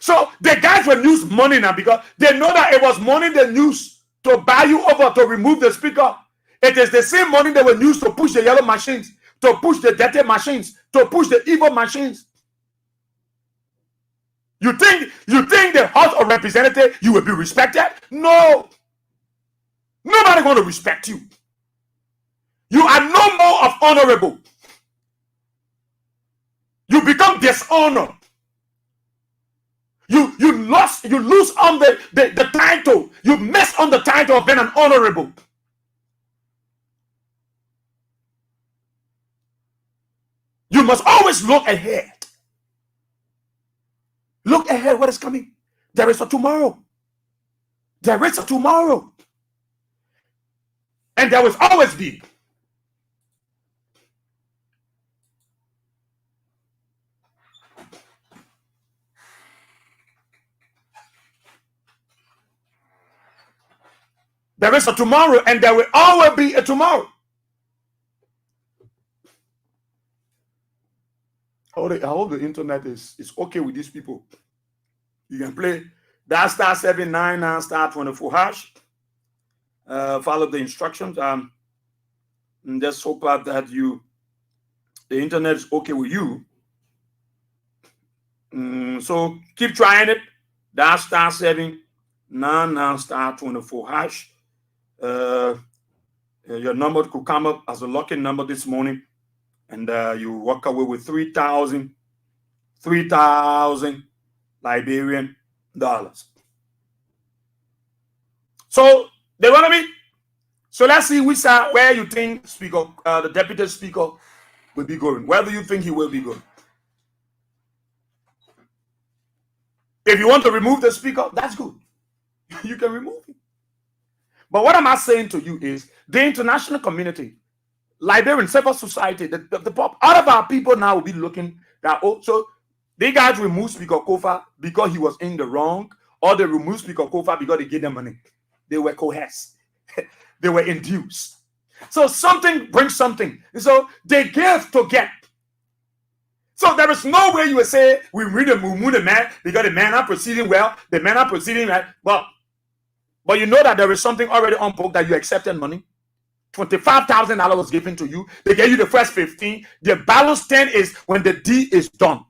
So the guys will use money now because they know that it was money they used to buy you over to remove the speaker. It is the same money they will use to push the yellow machines, to push the dirty machines, to push the evil machines. You think the House of Representatives you will be respected? No. Nobody going to respect you. You are no more of honorable. You become dishonored. You lose on the title. You miss on the title of being an honorable. You must always look ahead. Look ahead what is coming. There is a tomorrow. There is a tomorrow. And there will always be. There is a tomorrow, and there will always be a tomorrow. I hope the internet is okay with these people. You can play that *79 and *24 hash. Follow the instructions. And just hope that the internet is okay with you. So keep trying it. That *7 9 *24 hash. Your number could come up as a lucky number this morning, and you walk away with 3,000 Liberian dollars. So they want me. So let's see where you think the deputy speaker will be going. Where do you think he will be going? If you want to remove the speaker, that's good. You can remove him. But what am I saying to you is the international community, Liberian civil society, all of our people now will be looking that, so they guys remove Speaker Kofa because he was in the wrong, or they remove Speaker Kofa because they gave them money. They were coerced. They were induced. So something brings something. So they give to get. So there is no way you will say we remove the man because the man are proceeding well, the man are proceeding right. But you know that there is something already on book that you accepted money. $25,000 was given to you. They gave you the first 15. The balance 10 is when the deal is done.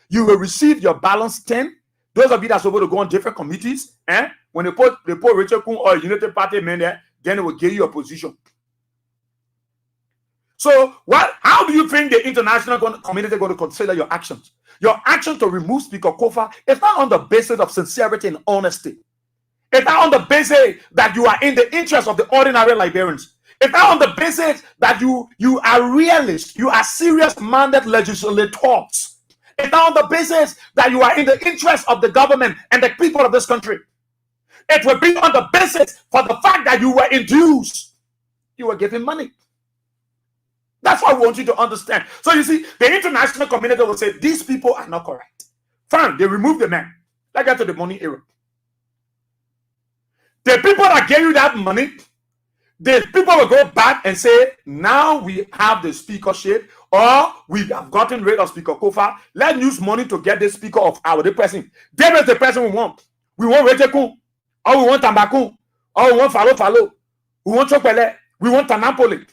You will receive your balance 10. Those of you that are supposed to go on different committees, when they put Richard Kun or a United Party man there, then it will give you a position. So how do you think the international community is going to consider your actions? Your action to remove Speaker Kofa is not on the basis of sincerity and honesty. It's not on the basis that you are in the interest of the ordinary Liberians. It's not on the basis that you are realist, you are serious-minded legislators. It's not on the basis that you are in the interest of the government and the people of this country. It will be on the basis for the fact that you were induced. You were given money. That's what I want you to understand. So you see, the international community will say, these people are not correct. Fine, they remove the man. Let's get to the money era. The people that gave you that money, the people will go back and say, now we have the speakership, or we have gotten rid of Speaker Kofa. Let's use money to get the speaker of our person. There is the person we want. We want Retekun, or we want Tambakun, or we want Falo, we want Chokpele, we want Tanapoli,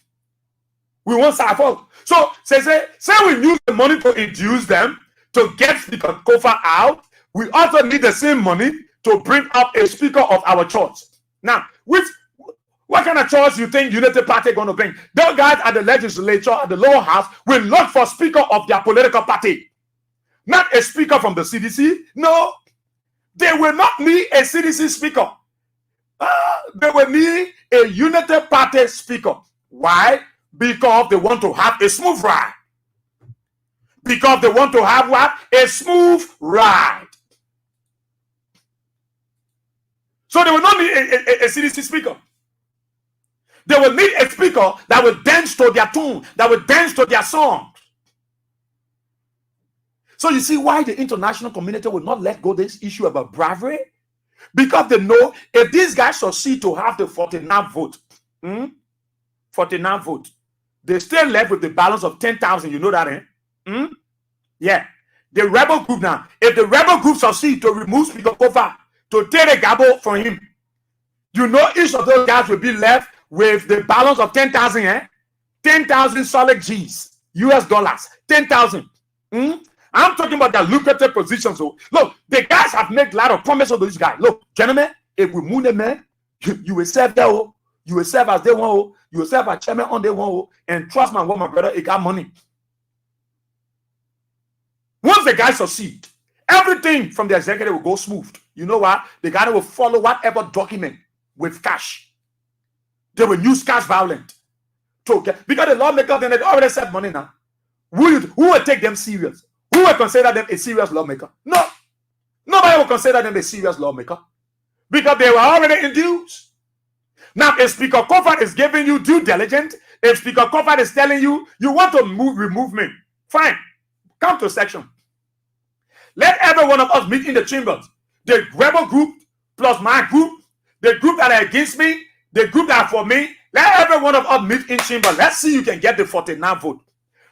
we want Safo. So say we use the money to induce them to get Speaker Kofa out. We also need the same money to bring up a speaker of our church. Now, what kind of church you think Unity Party going to bring? Those guys at the legislature, at the lower house, will look for speaker of their political party. Not a speaker from the CDC. No, they will not need a CDC speaker. They will need a Unity Party speaker. Why? Because they want to have a smooth ride. Because they want to have what? A smooth ride. So they will not need a CDC speaker. They will need a speaker that will dance to their tune, that will dance to their song. So you see why the international community will not let go this issue about bribery? Because they know if these guys succeed to have the 49 vote, 49 vote, they still left with the balance of 10,000. You know that, eh? Yeah. The rebel group now, if the rebel group succeed to remove Speaker Kofa, to take a gabo from him, you know each of those guys will be left with the balance of 10,000, 10,000 solid G's, US dollars, 10,000. I'm talking about the lucrative positions. So look, the guys have made a lot of promises to these guys. Look, gentlemen, if we move them, man, you will serve there, you will serve as they want, you will serve as chairman on their one, and trust my brother, it got money. Once the guys succeed, everything from the executive will go smooth. You know what? The guy will follow whatever document with cash. They will use cash violent. Because the lawmakers, they already set money now. Who will take them serious? Who will consider them a serious lawmaker? No. Nobody will consider them a serious lawmaker. Because they were already induced. Now, if Speaker Kofa is giving you due diligence, if Speaker Kofa is telling you, you want to remove me, fine. Come to section. Let every one of us meet in the chambers. The rebel group plus my group, the group that are against me, the group that are for me. Let every one of us meet in chamber. Let's see you can get the 49 vote.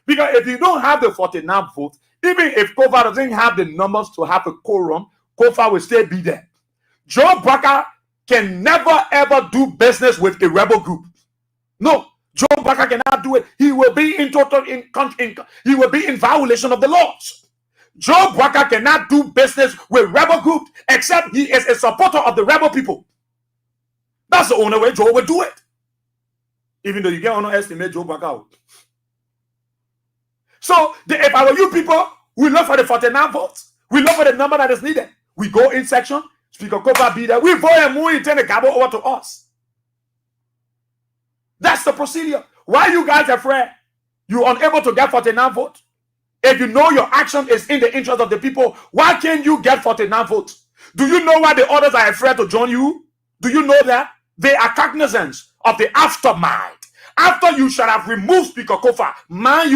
Because if you don't have the 49 vote, even if Kofa doesn't have the numbers to have a quorum, Kofa will still be there. Joe Barker can never ever do business with a rebel group. No, Joe Barker cannot do it. He will be he will be in violation of the laws. Joe Barker cannot do business with rebel groups except he is a supporter of the rebel people. That's the only way Joe will do it. Even though you can't underestimate Joe Barker. So if I were you people, we look for the 49 votes. We look for the number that is needed. We go in section. Speaker Kofa be there. We vote and we turn the cabo over to us. That's the procedure. Why you guys afraid? You unable to get 49 votes? If you know your action is in the interest of the people, why can't you get 49 votes? Do you know why the others are afraid to join you? Do you know that? They are cognizant of the aftermath. After you shall have removed Speaker Kofa, mind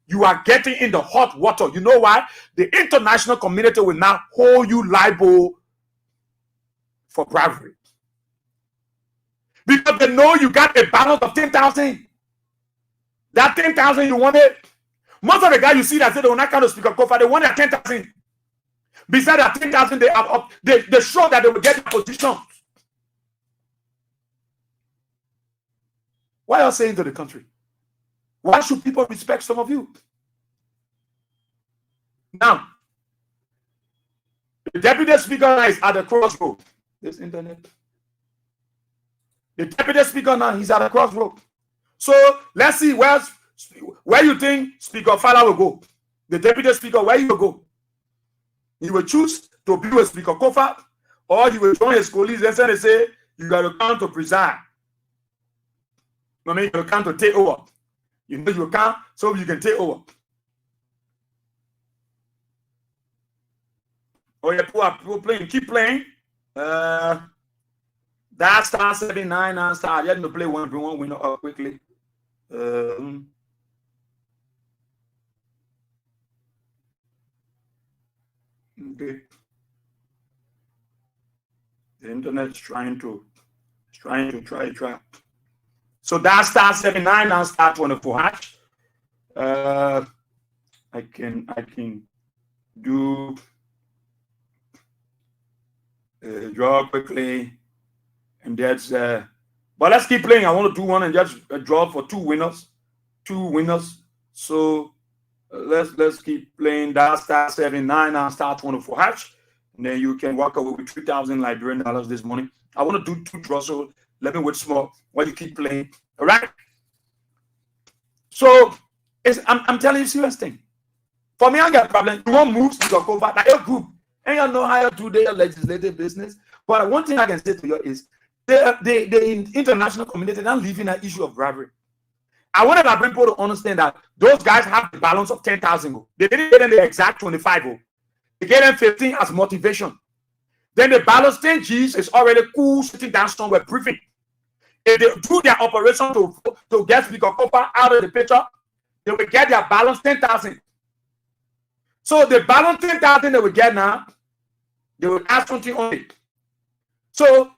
you are getting in the hot water. You know why? The international community will now hold you liable for bribery. Because they know you got a balance of 10,000. That 10,000 you wanted. Most of the guys you see that say they will not count the Speaker Kofa, they wanted 10,000. Besides that 10,000, they show that they will get the position. What are you saying to the country? Why should people respect some of you? Now, the deputy speaker is at the crossroad. This internet. The deputy speaker now, he's at the crossroad. So let's see where you think Speaker Fala will go. The deputy speaker, where you will go? He will choose to be with Speaker Kofa, or he will join his colleagues and they say, you got to come to preside. I mean, you come to take over. You know you come so you can take over. Oh, yeah, people playing, keep playing. That star 79 and star. You have to play one winner up quickly. Okay. The internet's trying to try. So that star 79 and star 24 hash. I can do draw quickly, and that's but let's keep playing. I want to do one and just draw for two winners. So let's keep playing that star 79 and star 24 hash, and then you can walk away with 3,000 Liberian dollars this morning. I want to do two draws, so let me wait small while you keep playing. All right. So I'm telling you serious thing. For me, I got a problem. You won't move to go back like your group, and you know how to do their legislative business. But one thing I can say to you is the international community not leaving an issue of bribery. I wanted to bring people to understand that those guys have the balance of 10,000. They didn't get in the exact 25. They get in 15 as motivation. Then the balance 10 G's is already cool, sitting down somewhere briefing. If they do their operation to get Speaker Copper out of the picture, they will get their balance 10,000. So the balance 10,000 they will get now, they will ask something on it. So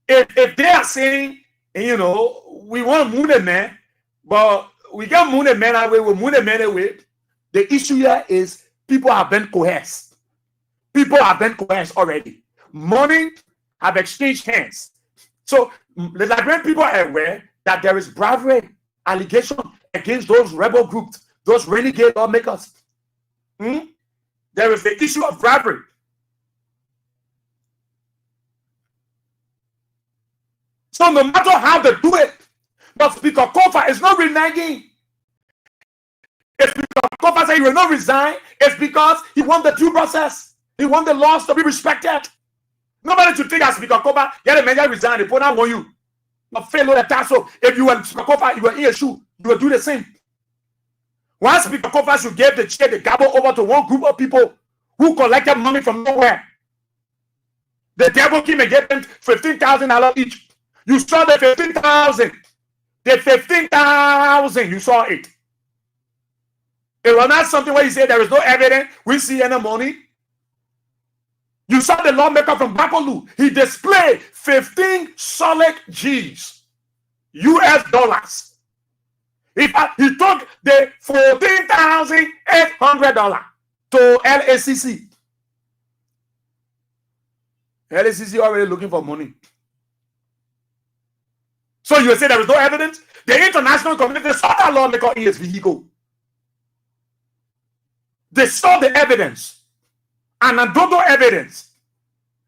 if they are saying, you know, we want to move the man, but we can move the man away, we move the man away. The issue here is people have been coerced. People have been coerced already. Money have exchanged hands. So the Liberian people are aware that there is bribery allegation against those rebel groups, those renegade lawmakers. There is the issue of bribery. So no matter how they do it, but Speaker Kofa is not reneging. If Speaker Kofa says he will not resign, it's because he wants the due process. He wants the laws to be respected. Nobody should think as Speaker Kofa, get a man resign, they put out on you. But fail the task. So if you were Speaker Kofa, you were in a shoe, you will do the same. Once Speaker Kofa should give the chair, the gavel over to one group of people who collected money from nowhere. The devil came and gave them $15,000 each. You saw the 15,000. The 15,000, you saw it. It was not something where you say there is no evidence. We see any money. You saw the lawmaker from Bapolu. He displayed 15 solid G's, US dollars. He took the $14,800 to LACC. LACC already looking for money. So you say there is no evidence? The international community saw that lawmaker in his vehicle. They saw the evidence. Anecdotal evidence.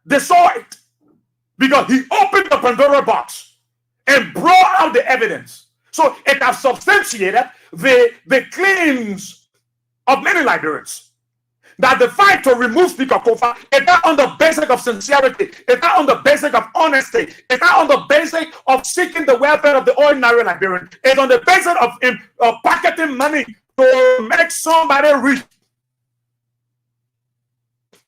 They saw it. Because he opened the Pandora box and brought out the evidence. So it has substantiated the claims of many Liberians that the fight to remove Speaker Kofa is not on the basis of sincerity, it's not on the basis of honesty, it's not on the basis of seeking the welfare of the ordinary Liberian. It's on the basis of pocketing money to make somebody rich.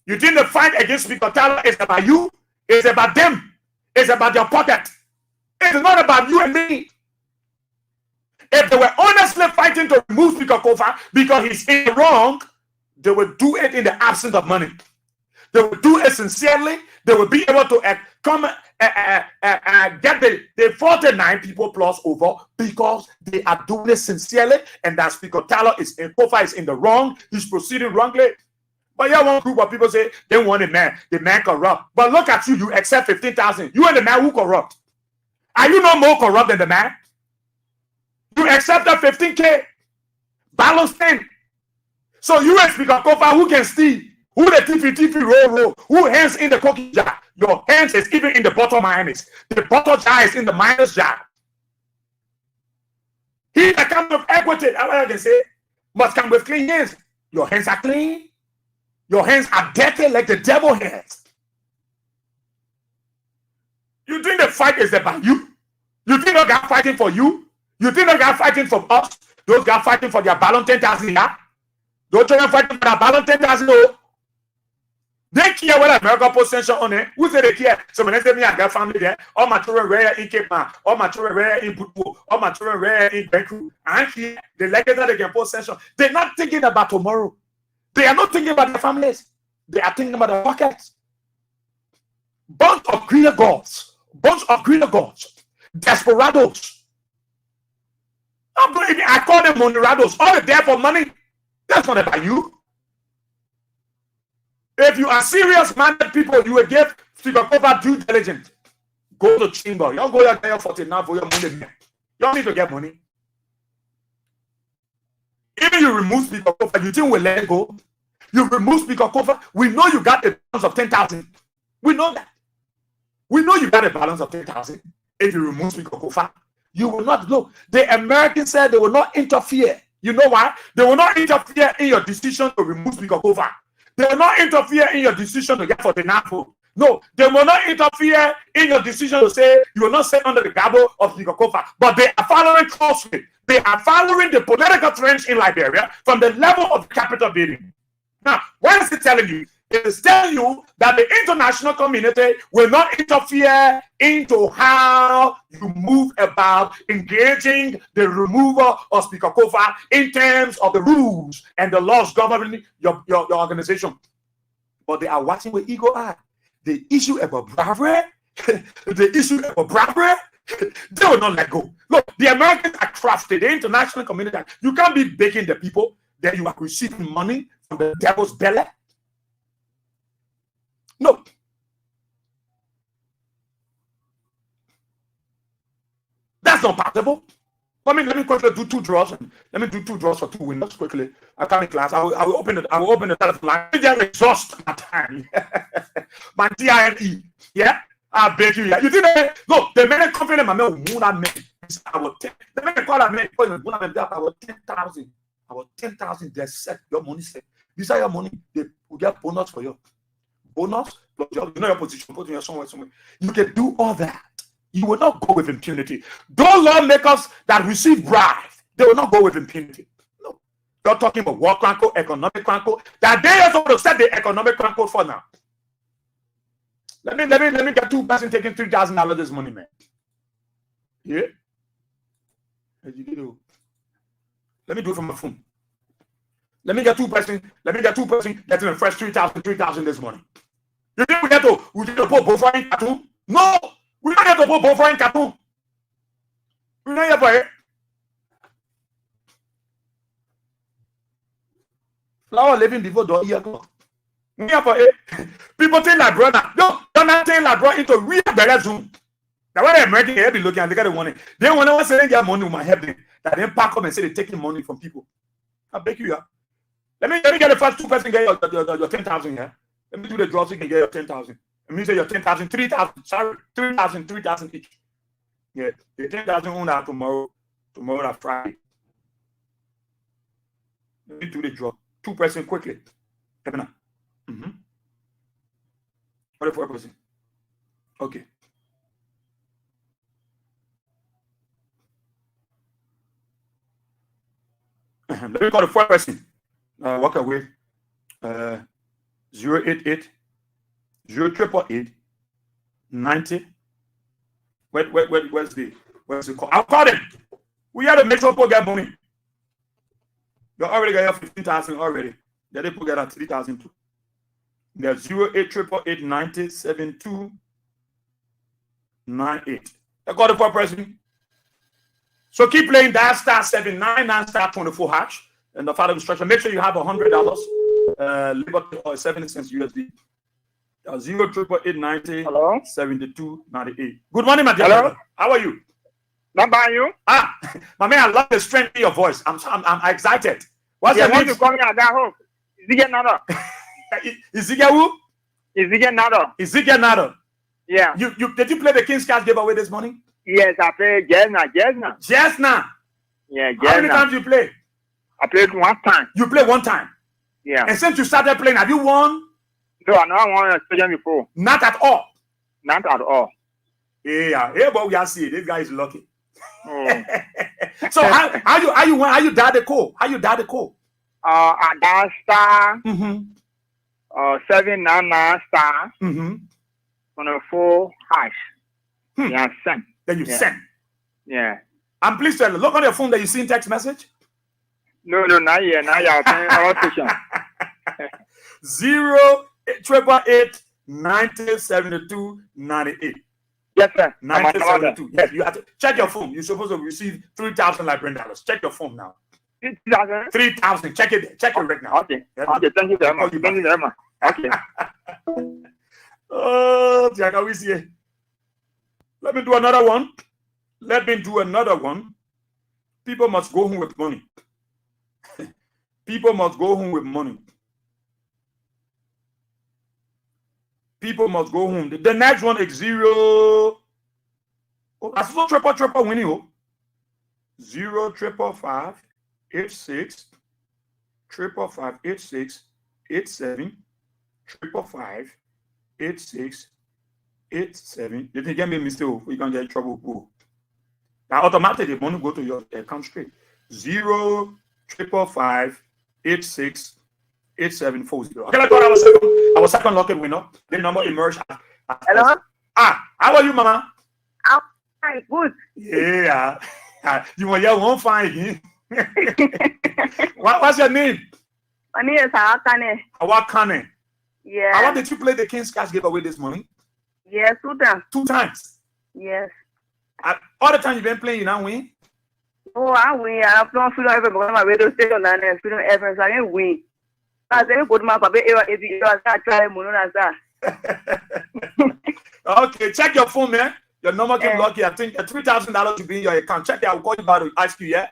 You think the fight against Speaker Tyler is about you? It's about them. It's about their pocket. It's not about you and me. If they were honestly fighting to remove Speaker Kofa because he's in the wrong, they would do it in the absence of money. They would do it sincerely. They would be able to come get the 49 people plus over because they are doing it sincerely, and that Speaker Tyler Kofa is in the wrong. He's proceeding wrongly. But yeah, one group of people say they want the man corrupt. But look at you, you accept 15,000. You and the man who corrupt. Are you no more corrupt than the man? You accept that 15K. Balance 10. So you and Speaker Kofa, who can steal? Who the TP roll? Who hands in the cookie jar? Your hands is even in the bottom minus. The bottom jar is in the minus jar. He that comes with equity, I can say, must come with clean hands. Your hands are clean. Your hands are dirty like the devil hands. You think the fight is about you? You think those guys fighting for you? You think those guys fighting for us? Those guys fighting for their ballon 10,000, yeah? Those children fighting for their ballon 10,000, oh. They care what America possession on it. Who say they care? So when they say me, I got family there. All my children rare in Cape Town. All my children rare in Butu. All my children rare in Beku. And here, the legacy that they can possession. They're not thinking about tomorrow. They are not thinking about their families. They are thinking about their pockets. Bunch of greener gods. Desperados. I call them monerados. All they're there for money. That's not about you. If you are serious-minded people, you will give over due diligence. Go to chamber. You don't go there for now for your money. You don't need to get money. Even you remove speaker cover, you think we'll let it go? You remove speaker cover, we know you got a balance of 10,000. We know that. We know you got a balance of 10,000. If you remove speaker cover, you will not go. The Americans said they will not interfere. You know why? They will not interfere in your decision to remove speaker cover. They will not interfere in your decision to get for the NAFO. No, they will not interfere in your decision to say you will not sit under the gabble of Speaker Kofa. But they are following closely. They are following the political trends in Liberia from the level of the Capitol building. Now, what is it telling you? It is telling you that the international community will not interfere into how you move about engaging the removal of Speaker Kofa in terms of the rules and the laws governing your organization. But they are watching with eagle eye. The issue about bribery, they will not let go. Look, the Americans are crafted, the international community. You can't be begging the people that you are receiving money from the devil's belly. No. That's not possible. Let me quickly do 2 draws. Let me do 2 draws for 2 winners quickly. I come in class. I will open the telephone line. Just exhaust my time. My TINE. Yeah? I beg you. Yeah. You think that? Look, the man confident my man will I will take. The man call that man I will 10,000. I will 10,000. They set your money set. Beside your money, they will get bonus for you. Bonus, you know your position, put you somewhere. You can do all that. You will not go with impunity. Those lawmakers that receive bribes, they will not go with impunity. No. You're talking about war crime code, economic crime code. That they are supposed to set the economic crime code for now. Let me get 2 person taking $3,000 this money, man. Yeah? Let me do it from my phone. Let me get 2 person getting a fresh 3,000 this morning. You think we get to put both in cartoon? No, we don't have to put both in cartoon. We don't have to it. Flower living before the year go. We have to it. People think like brother. No, don't think like brother into real better zoom. That's why the American here be looking and they got the money. They want to say they get money with my help them. That then pack up and say they're taking money from people. I beg you, yeah. Let me get the first 2 person get your 10,000 here. Let me do the draw so you can get your 10,000. Let me say your 10,000, 3,000. Sorry, 3,000 each. Yeah, the 10,000 on that tomorrow at Friday. Let me do the draw. 2 person quickly. Mm-hmm. What the 4 person? Okay. Let me call the 4 person. Walk away. 088 0888 90. Where's the call? I'll call them. We had to make sure people get money. You already got 15,000 already. They put get 3,000 too. There's 08888 90 7298. I got the 4 person. So keep playing that *799 *24#. And the further instruction, make sure you have $100. Liberty or 70 cents USD. 08888 Hello? 7298. Good morning, my dear. Hello? Brother. How are you? Not by you. My man, I love the strength in your voice. I'm excited. What's your name? You call me at that home. Ezekiel Nado. Ezekiel who? Ezekiel Nado. Ezekiel Nado. Yeah. You did you play the King's Cash giveaway this morning? Yes, I played Jesna. Jesna. Yeah, Jesna. How many times you play? I played 1 time. You play 1 time. Yeah. And since you started playing, have you won? No, I never won a station before. Not at all. Not at all. Yeah, but we are seeing this guy is lucky. Oh. So how you dial the code? How you dial the code? I dial star Mm-hmm. 799 star Mm-hmm. 24 hash. Yeah, send. Then you send. Yeah. I'm pleased to look on your phone that you seen text message. No, not yet. Now you're paying all station. 0-888-9072-98. Yes, sir. 9072. Yes, you have to check your phone. You're supposed to receive 3,000 Liberian dollars. Check your phone now. 3,000. 3,000. Check it. Check it right now. Okay. Okay. Thank you very much. Thank you very much. Okay. Oh, Jack, we see it. Let me do another one. People must go home with money. People must go home with money. People must go home. The next one is 0. Oh, that's not triple winning. Oh. 0-555-86 555-86 87 555-86 87. You can get me mistake. You can get in trouble. Go. Now automatically the money go to your account straight. 0-555-86 8740. Okay, let's go our second lucky winner. The number emerged. Hello? How are you, Mama? I'm fine, good. Yeah. You want your one fine. What's your name? My name is Awakane. Awakane. Yeah. How did you play the King's Cash giveaway this morning? Yes, 2 times. 2 times. Yes. All the time you've been playing, you now win. Oh, I win. I don't feel like my radio station and then feel ever. So I didn't win. I said, good man, Papa, if you try Mununa. Okay, check your phone, man. Your number came lucky. I think $3,000 to be in your account. Check it. I'll call you back to ask you, yeah?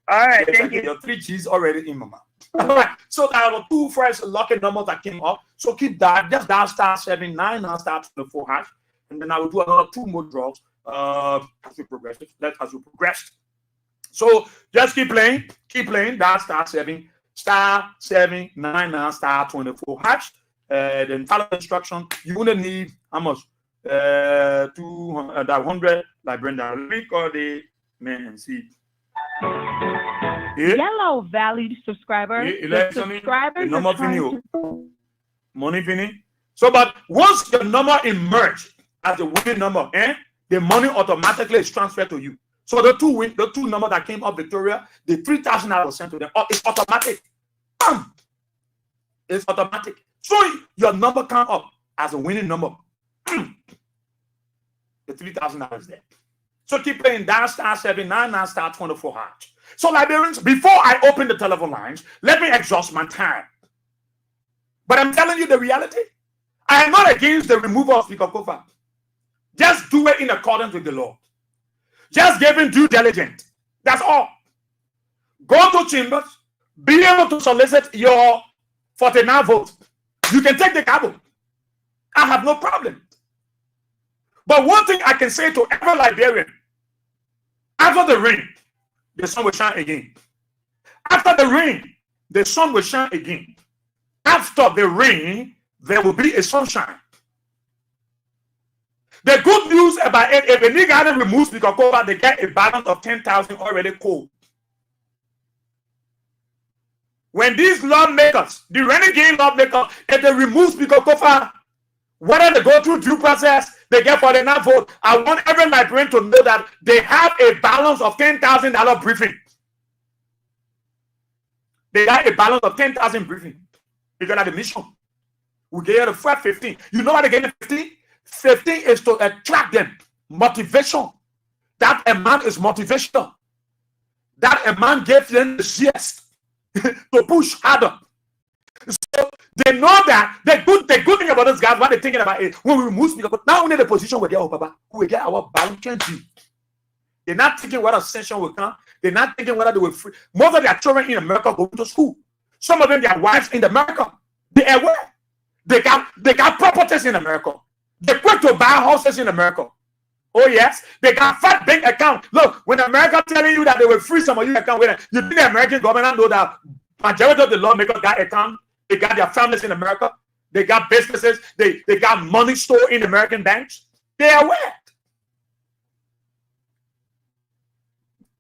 All right, Yeah, thank you. Your 3 G's already in, Mama. All right. So there are 2 first lucky numbers that came up. So keep that. Just dial star 79 now start 24 hash. And then I will do another 2 more draws as we progress. So just keep playing. Dial star 7 9 now star 24 hash. Then follow the instruction. You wouldn't need how much? 200 Liberian dollars. Record the man and see. Yeah. Yellow valued subscriber. The subscribers number are trying money fini. So, but once your number emerged as a winning number, the money automatically is transferred to you. So the two numbers that came up Victoria, the 3,000 that was sent to them, it's automatic. It's automatic. So your number come up as a winning number. The 3,000 is there. So keep playing down star 79 star 24 hash. So Liberians, before I open the telephone lines, let me exhaust my time. But I'm telling you the reality. I am not against the removal of Speaker Kofa. Just do it in accordance with the law. Just give him due diligence. That's all. Go to chambers, be able to solicit your 49 votes. You can take the gavel. I have no problem. But one thing I can say to every Liberian, after the rain, the sun will shine again. After the rain, the sun will shine again. After the rain, there will be a sunshine. The good news about it, if a nigga removes Speaker Kofa, they get a balance of 10,000 already cold. When these lawmakers, the renegade lawmakers, if they remove Speaker Kofa, whether they go through due process, they get 49 votes. I want every Liberian to know that they have a balance of $10,000 briefing. They got a balance of 10,000 briefing. Because of the mission. We get the 15. You know what they get 15? 15 is to attract them. Motivation. That amount is motivational. That amount gives them the zest to push harder. So they know that the good thing about those guys, what they're thinking about is when we remove Speaker, now only the position we get our Papa, we get our balance. They're not thinking what ascension will come. They're not thinking whether they will free. Most of their children in America go to school. Some of them, their wives in America. They are aware. They got properties in America. They're quick to buy houses in America. Oh yes, they got fat bank account. Look, when America telling you that they will free some of your account, you think the American government know that majority of the lawmakers got account, they got their families in America, they got businesses, they got money stored in American banks. They are aware.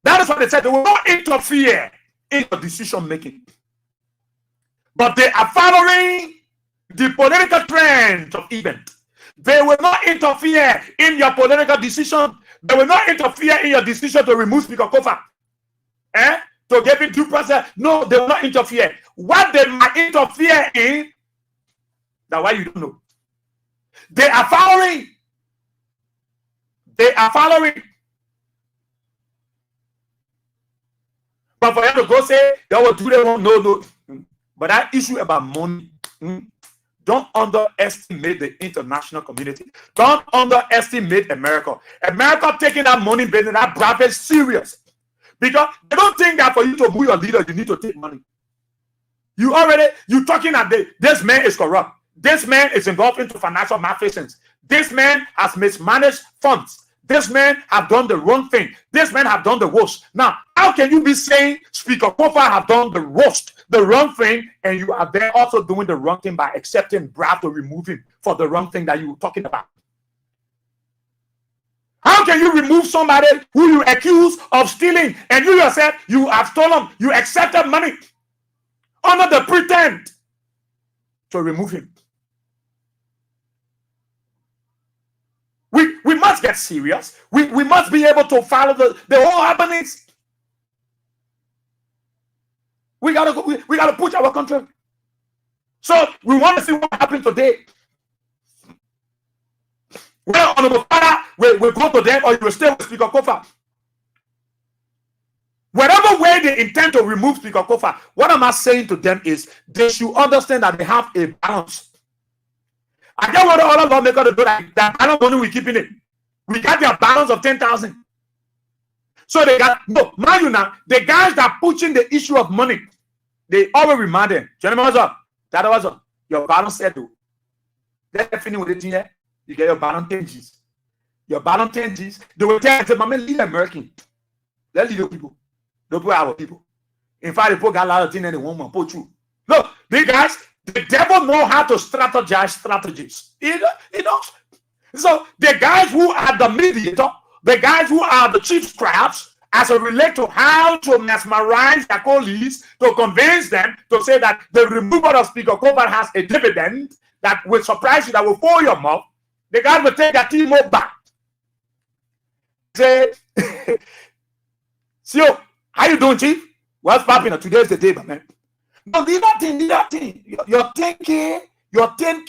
That is what they said. They will not interfere in your decision making. But they are following the political trend of event. They will not interfere in your political decision. They will not interfere in your decision to remove Speaker Kofa. To give it due process. No, they will not interfere. What they might interfere in, that's why you don't know. They are following. They are following. But for them to go say, they will do their own, no. But that issue about money, don't underestimate the international community. Don't underestimate America. America taking that money, business, that bribery serious. Because they don't think that for you to move your leader, you need to take money. You talking that this man is corrupt. This man is involved into financial malfeasance. This man has mismanaged funds. This man have done the wrong thing. This man have done the worst. Now, how can you be saying Speaker Kofa have done the worst, the wrong thing, and you are there also doing the wrong thing by accepting bribe to remove him for the wrong thing that you were talking about? How can you remove somebody who you accuse of stealing, and you yourself, you have stolen, you accepted money under the pretense to remove him? We must get serious. We must be able to follow the whole happenings. We gotta push our country. So we want to see what happened today. Well, Honorable Father, we go to them, or you will stay with Speaker Kofa. Whatever way they intend to remove Speaker Kofa, what am I saying to them is they should understand that they have a balance. I don't want the other lawmakers to do that balance money, we're keeping it. We got their balance of 10,000. So they got, no, mind you now, the guys that pushing the issue of money, they always remind them, that was your balance settled. Let's finish with it here. You get your balance 10 G's. Your balance 10 G's. They will tell you, man, leave American. Let's leave your people. Don't put our people. In fact, the people got a lot of things and they won't put you. Look, these guys, the devil know how to strategize strategies. You know? So the guys who are the mediator, the guys who are the chief scribes, as it relates to how to mesmerize their colleagues, to convince them to say that the removal of Speaker Kofa has a dividend that will surprise you, that will fool your mouth, the guys will take their team back. Say, so, how you doing, Chief? What's popping? Today's the day, man. No, leave that thing. Your 10K, your 10,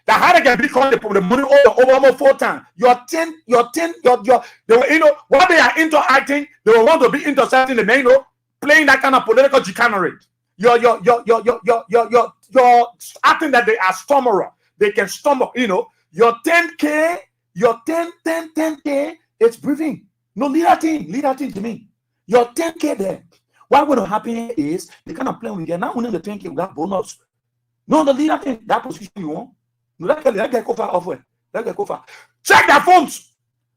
the harder can be called the money over 4 times. Your 10, they were, while they are interacting, they will want to be intercepting the main, playing that kind of political chicanery. You're acting that they are stummerer. They can stumble, your 10K, your 10K, it's breathing. No, leave that thing to me. Your 10K there. What will happen is the kind of plan we get now. Only the 10K we got bonus. No, the leader thing, that position you want. No, that get Kofa off way. That get Kofa. Check their phones.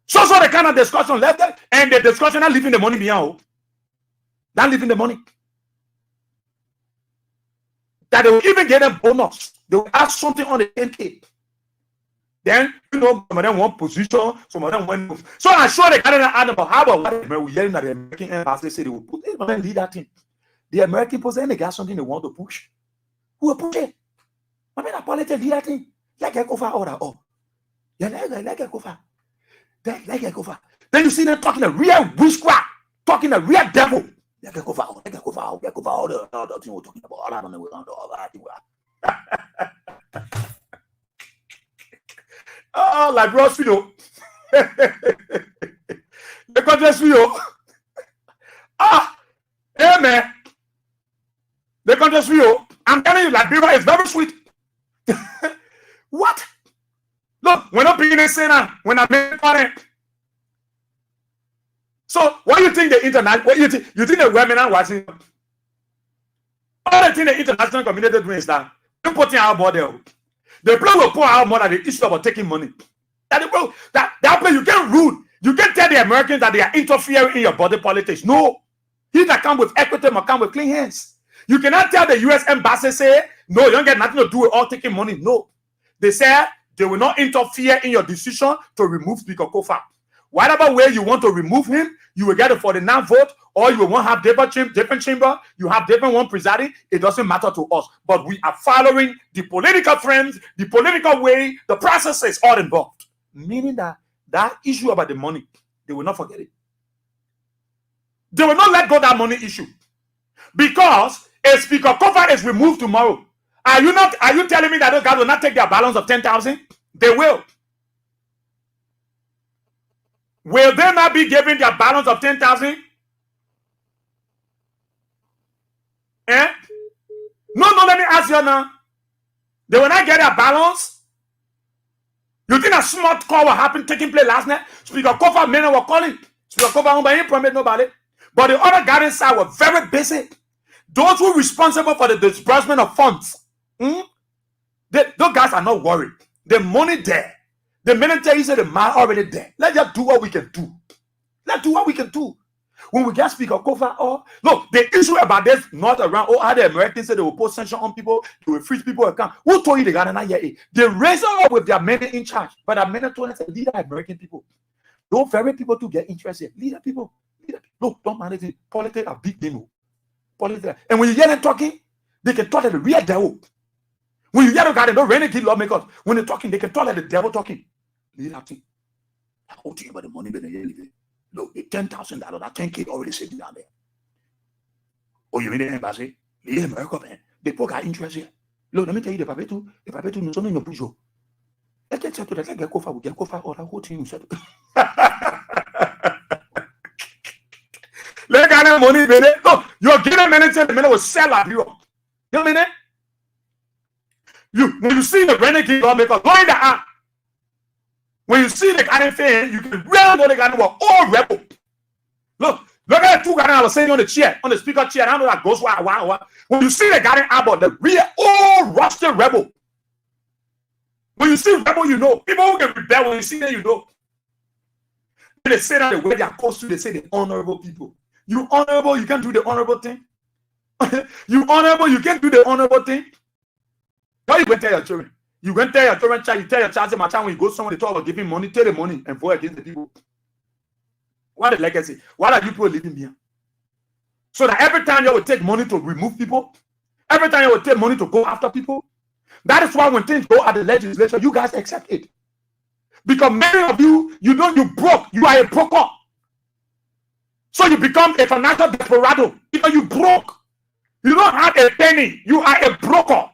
So the kind of discussion left there, and the discussion not leaving the money behind. Not leaving the money. That they will even get a bonus. They will ask something on the 10K. Then, some of them want position, some of them want. So I'm sure they can't add about how about what we're hearing that the American embassy say they will put. They lead that thing. The American president, they got something they want to push. Who will push it? I mean, politics lead that thing. Like a Kofa order. Oh, yeah, like a Kofa. Like a Kofa. Then you see them talking a real witchcraft, talking a real devil. Like a Kofa, like a Kofa, like a Kofa, all the thing we're talking about. I don't know all that. Oh, like Ross Fido. The contest Fido. Hey man. The contest Fido. I'm telling you, Liberia is very sweet. What? Look, we're not being a sinner when I make money. So, what do you think the internet? What you think the women are watching? All the thing the international community doing is that they're putting our body. The plan will pour out more than the issue about taking money. That plan, you can't rule. You can't tell the Americans that they are interfering in your body politics. No. He that come with equity must come with clean hands. You cannot tell the U.S. embassy, say, no, you don't get nothing to do with all taking money. No. They say they will not interfere in your decision to remove Speaker Kofa. Whatever way you want to remove him, you will get a 49 vote, or you will want to have different chamber, you have different one presiding. It doesn't matter to us. But we are following the political friends, the political way, the process is all involved. Meaning that issue about the money, they will not forget it. They will not let go that money issue. Because a Speaker Kofa is removed tomorrow. Are you telling me that those guys will not take their balance of 10,000? They will. Will they not be given their balance of 10,000? Eh? No, let me ask you now. They will not get their balance? You think a smart call was taking place last night? Speaker Kofa men were calling. Speaker Kofa didn't promise nobody. But the other guardians side were very busy. Those who are responsible for the disbursement of funds, those guys are not worried. The money there. The military said the man already there. Let's just do what we can do. Let's do what we can do. When we get Speaker Kofa, look, the issue about this not around, how the Americans said they will put sanction on people, they will freeze people account. Who told you they got an idea? They raise up with their men in charge. But the men told us, lead the American people. Don't very people to get interested. Lead the people. Look, don't manage it. Politics are big thing. Politics. And when you hear them talking, they can talk like the real devil. When you hear them, don't renegade lawmakers. When they're talking, they can talk like the devil talking. Lead that thing. How do you about the money when they leave it? Look, the $10,000, that 10K already sitting down there. Oh, you mean the embassy? Lead America, man. They put our interest here. Look, let me tell you, the papetu, no son in your pujo. Let's get to that. Let's get Kofa, we get Kofa, or the whole team settle. Let get money, baby. Look, you're getting manager, the man will sell at you. You know what I mean? When you see the renegade lawmaker, go in the app. When you see the kind of thing, you can really know the guy were all rebel. Look at the two guys I was saying on the chair, on the speaker chair. I know that goes wow. When you see the guy in Abbott, the real all rusted rebel. When you see rebel, you know. People who can rebel, when you see them, you know. When they say that the way they are close to, they say the honorable people. You honorable, you can't do the honorable thing. You honorable, you can't do the honorable thing. How you going to tell your children? You go and tell your children, you tell your child, my child, when you go somewhere, they talk about giving money, take the money and vote against the people. What the legacy? What are you people living here? So that every time you will take money to remove people, every time you will take money to go after people, that is why when things go at the legislature, you guys accept it. Because many of you, you broke. You are a broker. So you become a financial desperado. Because you broke. You don't have a penny. You are a broker.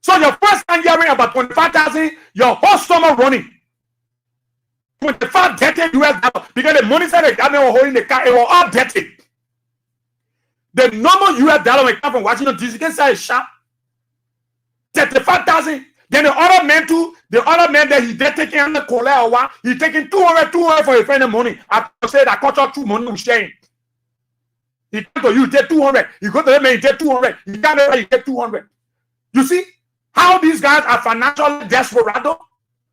So your first time hearing about 25,000, your whole summer running. 25 dirty US dollars. Because the money said the government was holding the car, it was all dirty. The normal US dollar when it comes from Washington DC, can say sharp. 35,000. Then the other man that he did taking on the cola, he taking 200 for his friend money. I said I cut off 2 money with sharing. He come to you, take 200. You go to them and he take 200. You got there, you take 200. You see how these guys are financial desperados?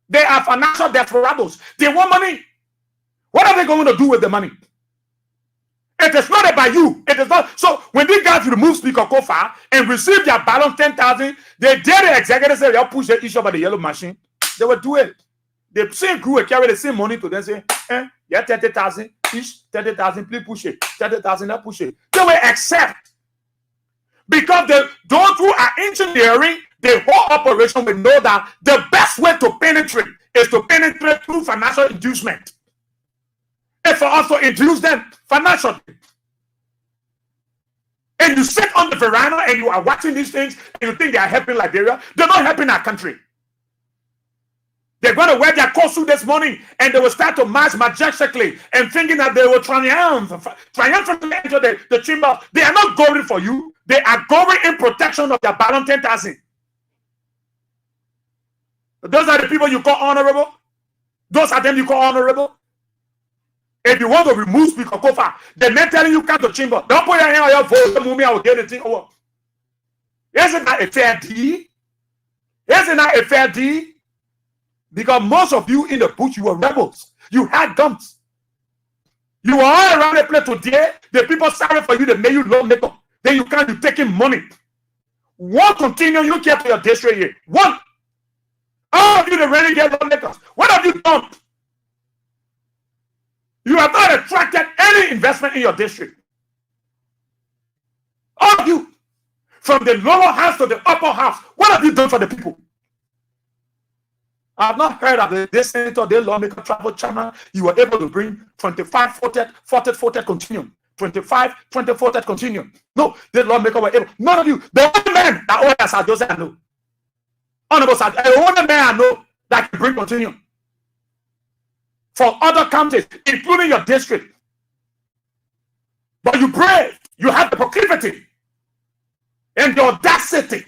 They are financial desperados. They want money. What are they going to do with the money? It is not about you. It is not. So when these guys remove Speaker Kofa and receive their balance 10,000, they did the executive say they'll push the issue about the yellow machine. They will do it. The same crew will carry the same money to them, say, yeah, 30,000 each, 30,000, please push it. 30,000, let's push it. They will accept. Because those who are engineering the whole operation will know that the best way to penetrate is to penetrate through financial inducement. And for us to induce them financially. And you sit on the veranda and you are watching these things and you think they are helping Liberia. They're not helping our country. They're going to wear their costume this morning and they will start to march majestically and thinking that they will triumphantly enter the chamber. They are not going for you. They are going in protection of their balance 10,000. Those are the people you call honorable. Those are them you call honorable. If you want to remove Speaker Kofa, the men telling you come to chamber. Don't put your hand on your vote. Move me, I will get the thing over. Isn't that a fair deal? Isn't that a fair deal? Because most of you in the bush, you were rebels. You had guns. You were all around the place today. The people sorry for you, they made you lawmaker. Then you can't be taking money. One continue, you get to your district here. One. All of you, the renegade lawmakers. What have you done? You have not attracted any investment in your district. All of you, from the lower house to the upper house, what have you done for the people? I have not heard of this senator, the lawmaker travel channel. You were able to bring 25 40 continuum. 25, 20, 40 continuum. No, the lawmaker were able. None of you. The only man that owned Sir Joseph I know. Honorable Sir, the only man I know that can bring continuum. For other counties, including your district. But you brave. You have the proclivity and the audacity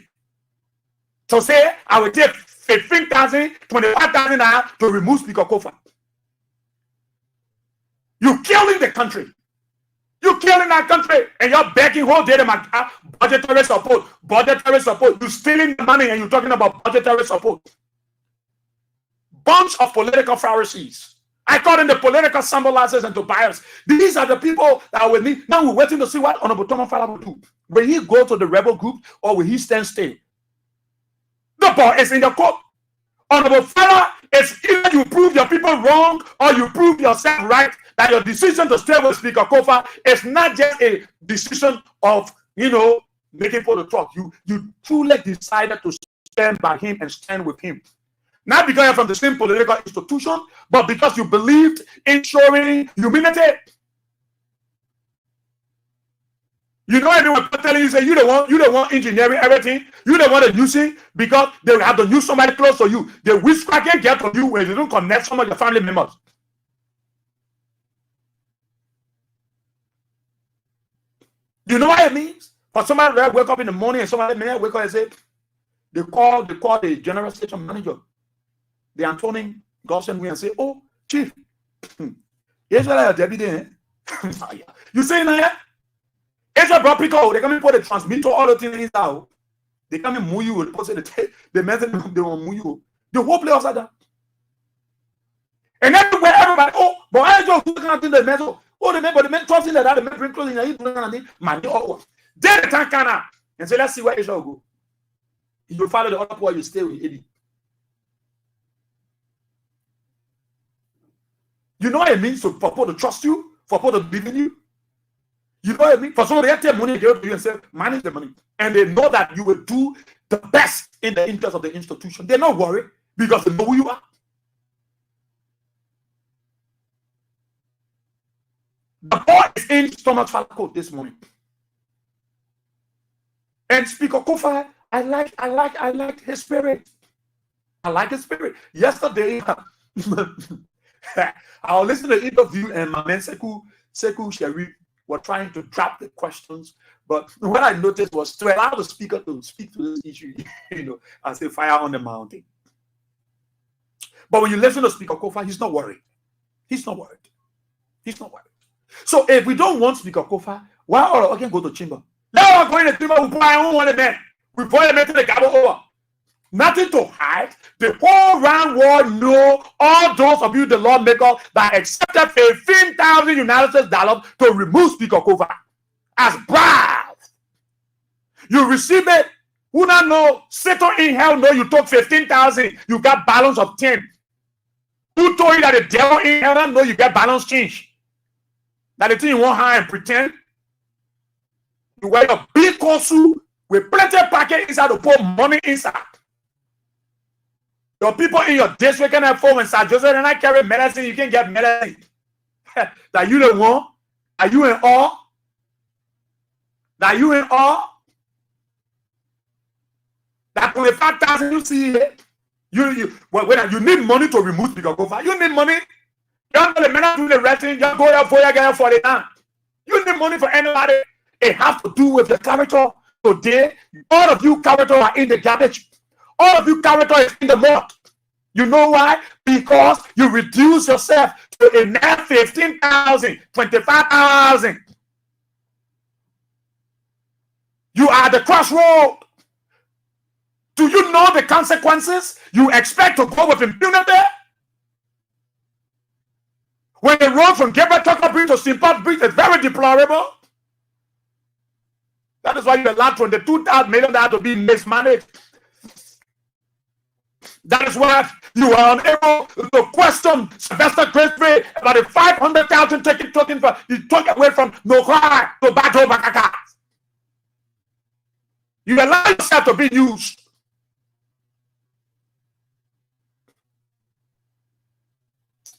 to say, I will take 15,000, 25,000 naira to remove Speaker Kofa. You're killing the country. You're killing our country, and you're begging whole day about budgetary support. Budgetary support. You're stealing the money, and you're talking about budgetary support. Bunch of political Pharisees. I call them the political symbolizers and Tobias. These are the people that are with me. Now we're waiting to see what Honorable Thomas Fala will do. Will he go to the rebel group, or will he stand still? The ball is in the court. Honorable Fala, it's either you prove your people wrong or you prove yourself right. That your decision to stay with Speaker Kofa is not just a decision of, making for the truck. You truly decided to stand by him and stand with him. Not because you're from the same political institution, but because you believed in showing humility. You know, everyone telling you, say you don't want engineering everything. You don't want to use it because they have to use somebody close to you. They wish I can get to you when they don't connect some of your family members. You know what it means? For somebody that wake up in the morning and somebody may wake up and say, they call the general station manager, the Antonin Goshen, and say, oh, chief, here's what I have every You say that? It's a brought people, they come and put the transmitter, all the things out. They come and move you, they message they will move you. The whole place upside down. And everywhere, everybody, oh, but I just looking at the metal. Oh, the men trusting that the men bring clothes in the money, oh, then the tank can out and say, let's see where it shall go. You follow the other boy, you stay with Eddie. You know what it means for people to trust you, for people to believe in you? You know what I mean? For somebody to take money, they go to you and say, manage the money. And they know that you will do the best in the interest of the institution. They're not worried because they know who you are. The boy is in Thomas Falco this morning. And Speaker Kofa, I like his spirit. I like his spirit. Yesterday, I was listening to the interview and my man Sekou Sherry were trying to drop the questions, but what I noticed was to allow the speaker to speak to this issue, as a fire on the mountain. But when you listen to Speaker Kofa, he's not worried. He's not worried. He's not worried. So if we don't want Speaker Kofa, why all can go to chamber? Now we're going to chamber, we put our own one man. We put them into the gabble over. Nothing to hide. The whole round world know, all those of you, the lawmaker, that accepted $15,000 to remove Speaker Kofa as bribe. You receive it. Who not know? Satan in hell know you took 15,000. You got balance of 10. Who told you that the devil in hell know you got balance change? That the thing you want high and pretend? You wear a big suit with plenty of packet inside to put money inside. Your people in your district can have phone and Sir Joseph and I carry medicine, you can get medicine. That you don't want? Are you in awe? That you in awe? That 25,000 you see here, you need money to remove Speaker Kofa. You need money. You don't know the men do the writing, you go there for you get 49. You need money for anybody. It has to do with the character today. All of you character are in the garbage. All of you character is in the mud. You know why? Because you reduce yourself to a net 15,000, 25,000. You are at the crossroad. Do you know the consequences? You expect to go with impunity? When the road from Gabriel Tucker Bridge to Simpot Bridge is very deplorable. That is why you allowed $22 million to be mismanaged. That is why you are unable to question Sylvester Gracefrey about the 500,000 taken away from Nokra to Bato Bakaka. You allow yourself to be used.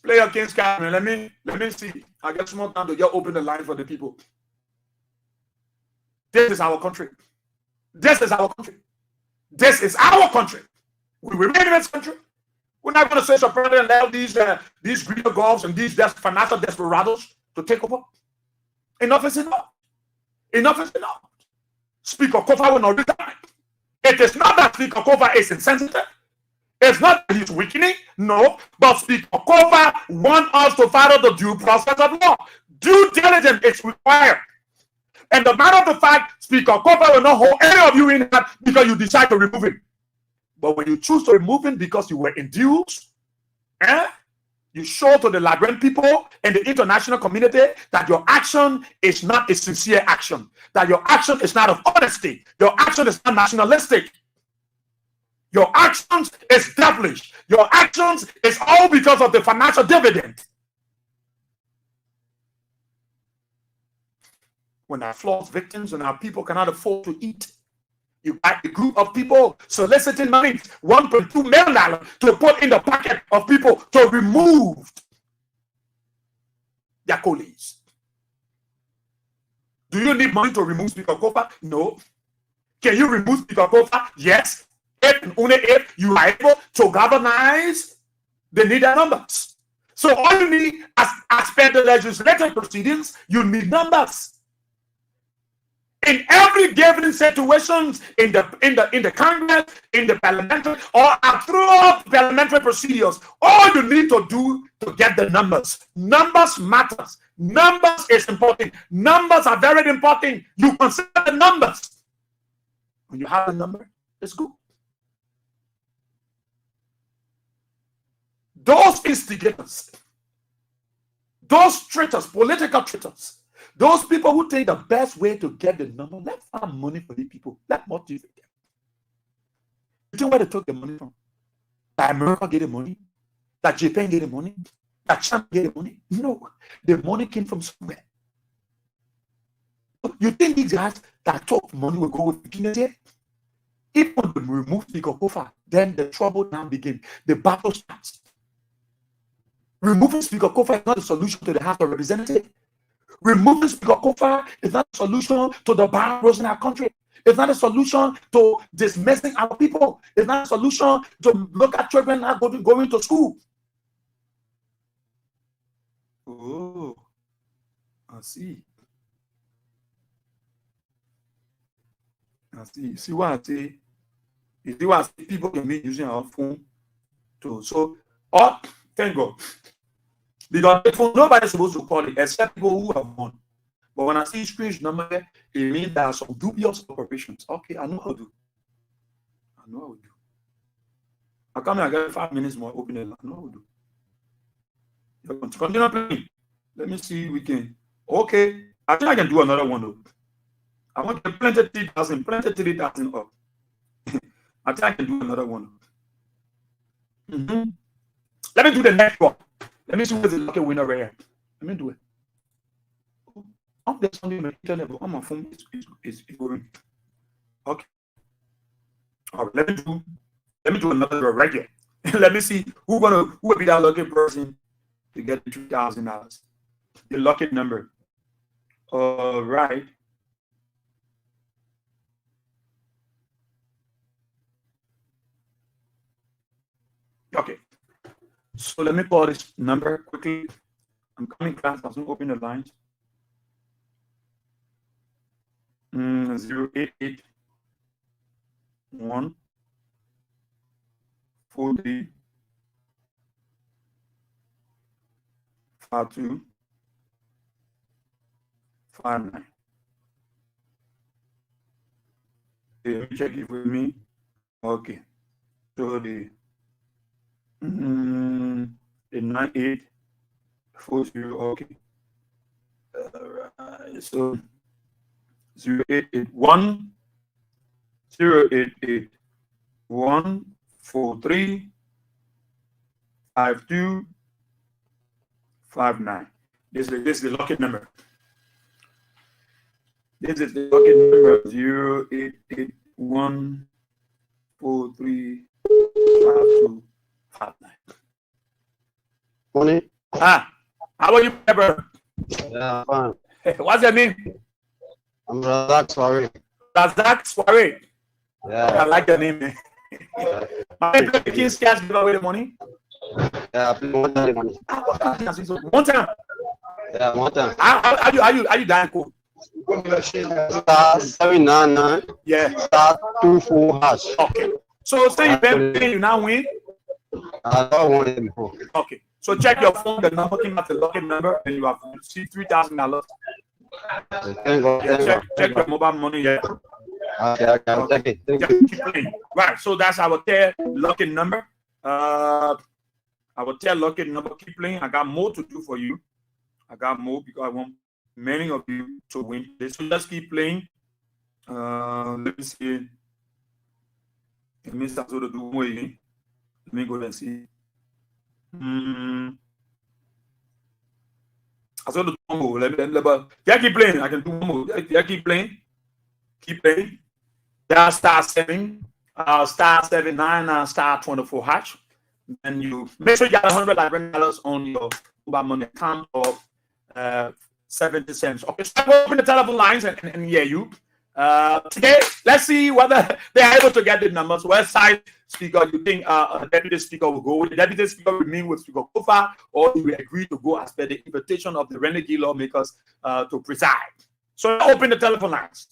Play against Cameron. Let me see. I get some more time to just open the line for the people. This is our country. This is our country. This is our country. We remain in this country. We're not going to say surrender and allow these greater gods and these financial desperados to take over. Enough is enough. Enough is enough. Speaker Kofa will not resign. It is not that Speaker Kofa is insensitive. It's not that he's weakening. No. But Speaker Kofa wants us to follow the due process of law. Due diligence is required. And the matter of the fact, Speaker Kofa will not hold any of you in that because you decide to remove him. But when you choose to remove him because you were induced, you show to the Liberian people and the international community that your action is not a sincere action, that your action is not of honesty, your action is not nationalistic, your actions is devilish, your actions is all because of the financial dividend. When our flawed victims and our people cannot afford to eat, you got a group of people soliciting money, $1.2 million to put in the pocket of people to remove their colleagues. Do you need money to remove Speaker Kofa? No. Can you remove Speaker Kofa? Yes. If and only if you are able to galvanize the needed numbers. So all you need as per the legislative proceedings, you need numbers. In every given situations in the Congress, in the parliamentary, or throughout parliamentary procedures, all you need to do to get the numbers. Numbers matters. Numbers is important. Numbers are very important. You consider the numbers. When you have a number, it's good. Those instigators, those traitors, political traitors, those people who think the best way to get the number, let's find money for these people. Let's motivate them. You think where they took the money from? That America get the money? That Japan get the money? That China get the money? No. The money came from somewhere. You think these guys that talk money will go with beginners here? If we remove Speaker Kofa, then the trouble now begins. The battle starts. Removing Speaker Kofa is not a solution to the House of Representatives. Removing Speaker Kofa is not a solution to the barbarism in our country. It's not a solution to dismissing our people. It's not a solution to look at children not going to school. Oh, I see. I see. You see what I say? You see what I see? People can be using our phone to thank God. Because nobody's supposed to call it except people who have won. But when I see strange number, it means there are some dubious operations. Okay, I know how to do. I know how to do. I come here, I get 5 minutes more, open it. I know how to do. You're going to continue playing. Let me see if we can. Okay, I think I can do another one though. I want to plenty 3,000 up. I think I can do another one. Let me do the next one. Let me see who's the lucky winner right here. Let me do it. Oh, there's something on my phone. It's going. Okay. All right. Let me do another right here. Let me see who will be that lucky person to get $2,000. The lucky number. All right. Okay. So let me call this number quickly. I'm coming fast. I was going to open the lines. 088 1 40 52 59. Okay, let me check it with me. Okay. So the 9840. Okay. Alright. So 0881 088 143 5259. This is the lucky number. This is the lucky number 08814352559. Morning. How are you, Pepper? Yeah, fine. What's your name? I'm Razak Swari. Razak Swari. Yeah. I like the name. My good King's Cash give away the money. Yeah, I play one time the money. One time. Yeah, one time. Are you dying cool? Star 799. Yeah. Star 24 hash. Okay. So say you been playing, you now win. I don't want it before. Okay. So check your phone. The number came out the lucky number, and you have received $3,000. Thank God. Yeah, check your mobile money. Yeah. Okay. Thank you. Keep playing. Right. So that's our third lucky number. Our third lucky number. Keep playing. I got more to do for you. I got more because I want many of you to win this. So just keep playing. Let me see. Let me start to do more again. Let me go and see. I saw the one more. Yeah, keep playing. I can do one more. Yeah, keep playing. Keep playing. That's star 7, star 79, star 24 hash. And you make sure you got $100 on your mobile money account of 70 cents. Okay, so I'm open the telephone lines and hear you. Today, let's see whether they are able to get the numbers. What side speaker you think a deputy speaker will go with? The deputy speaker will remain with Speaker Kofa, or you will agree to go as per the invitation of the renegade lawmakers to preside. So open the telephone lines.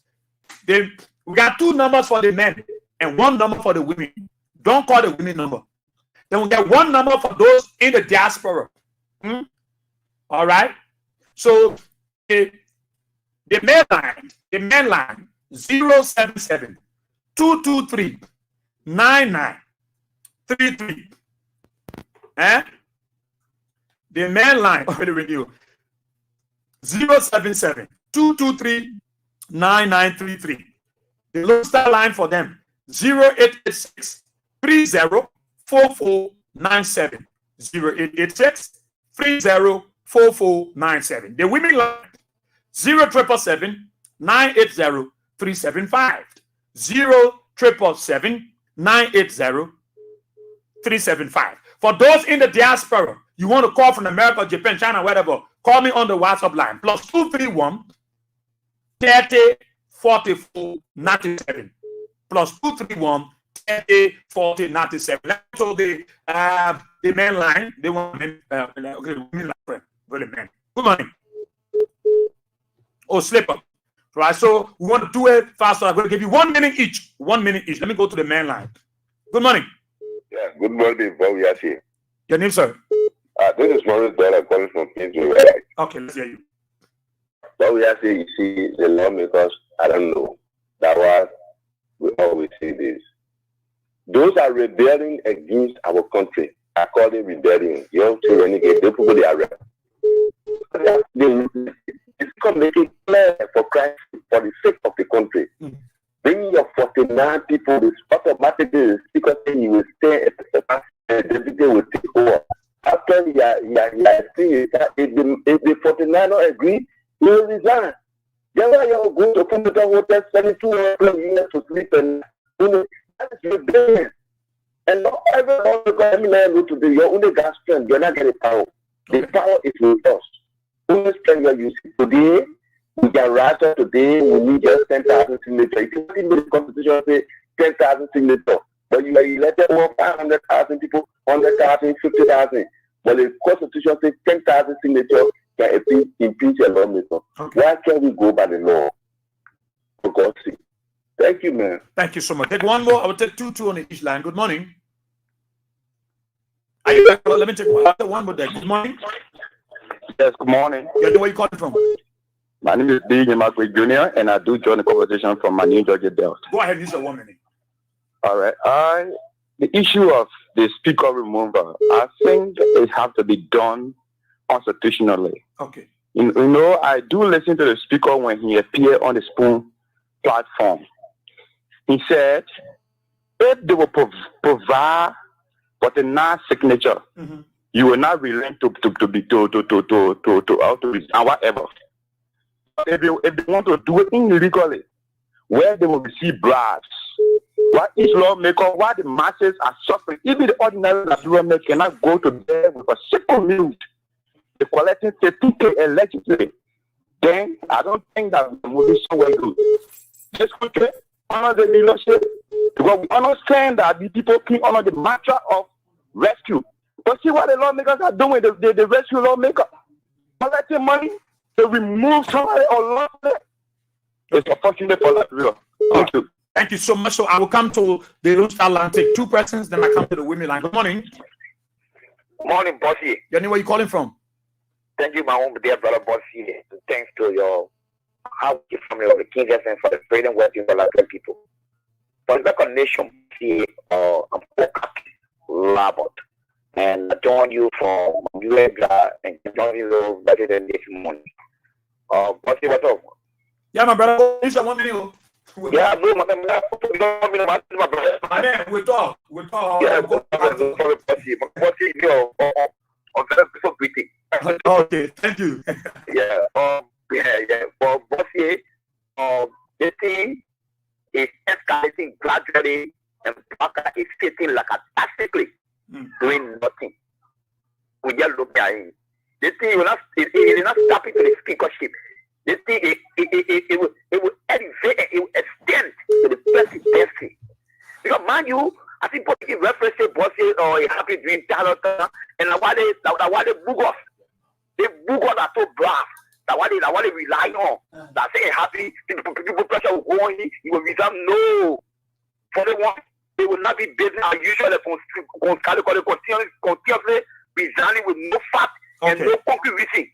We got 2 numbers for the men and 1 number for the women. Don't call the women number. Then we get 1 number for those in the diaspora. All right. So the main line 077 223 9933. The main line of the radio 077 223 9933. The low star line for them 0886 304497. 0886 304497. The women line 0777 980 375. 0777 980 375. For those in the diaspora, you want to call from America, Japan, China, whatever, call me on the WhatsApp line +231 30 44 97. +231 30 40 97. So the main line, they want men, really men. Good morning. Oh, slipper. Right, so we want to do it faster. I'm going to give you 1 minute each. 1 minute each. Let me go to the main line. Good morning. Yeah, good morning, Bob Yashi. Your name, sir? This is Maurice Dollar calling from Israel. Okay, let's hear you. Bob Yashi, you see, the lawmakers, I don't know. That was, we always say this. Those are rebelling against our country. I call it rebellion. Young children, they people they are it's come making clear for Christ, for the sake of the country. Bring your 49 people, this automatically because he will stay at the and the deputy will take over. After if the 49 don't agree, he will resign. Then why you go to put the hotel 72 years to sleep and that is rebellion. And not everyone go to the your only gas strength, you're not getting power. The power is with us. Only strength you see today, we can rise up today, we need just 10,000 signatures. If you think the constitution say 10,000 signatures, but you are elected over 500,000 people, 100,000, 50,000. But the constitution says 10,000 signatures can impeach a lawmaker. Why can't we go by the law? For God's sake. Thank you, man. Thank you so much. Take 1 more. I will take two on each line. Good morning. Are you back? Let me take 1 more. Good morning. Yes, good morning. Where are you calling from? My name is D. Mark Jr., and I do join the conversation from my New Georgia Delta. Go ahead, use your 1 minute. All right. The issue of the speaker removal, I think it has to be done constitutionally. Okay. You know, I do listen to the speaker when he appeared on the Spoon platform. He said, if they will provide for the non-signature, you will not relent to resign, whatever. If they want to do it illegally, where they will receive bribes, what each lawmaker, why the masses are suffering, even the ordinary lawmaker cannot go to bed with a simple meal. They're collecting 50K allegedly. Then I don't think that we're moving somewhere good. Just quickly honor the leadership, because we understand that the people can honor the mantra of rescue. But see what the lawmakers are doing, the rescue lawmaker, collecting money to remove somebody or lost it. It's unfortunate for Liberia. Thank you. Thank you so much. So I will come to the Roost Atlantic, 2 persons, then I come to the women line. Good morning. Morning, Bossy. Yanni, where are you calling from? Thank you, my own dear brother Bossy. Thanks to your family of the King and for the freedom work you for people. For the recognition, I'm Labot. And I join you for Liberia and join you better than this morning. Bossy, what's up? Yeah, my brother. This is 1 minute. Yeah, bro, my brother. We talk. Yeah, Bossy, so greeting. Okay, thank you. Yeah. For Bossy, the thing is escalating gradually, and Baka is sitting like a tactically doing nothing. We just look at him. This thing will not stop it to the speakership. This thing it will elevate and it will extend to the presidency. Because mind you, I think people reference to Bossy or a happy dream talent, and why they book us. They book us are so brass. That what they rely on. That say happy people pressure will go on, you will resign. No. For the one, they will not be business as usual. They continuously resigning with no fact and no concrete reason.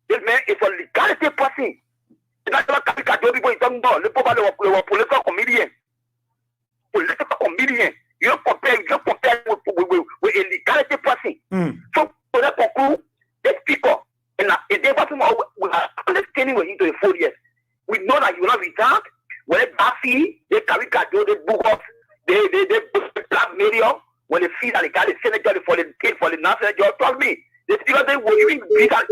This man is a legality person. That's what people is talking about. The political comedian. Political comedian. You don't compare with a legality person. So for that conclude, the speaker. And they we are understanding we're into the 4 years. We know that you will not resign. When they Buffy, they carry Kado, they book us, they black media. When they see that they got the senator for the national job, trust me, the speaker they will even get our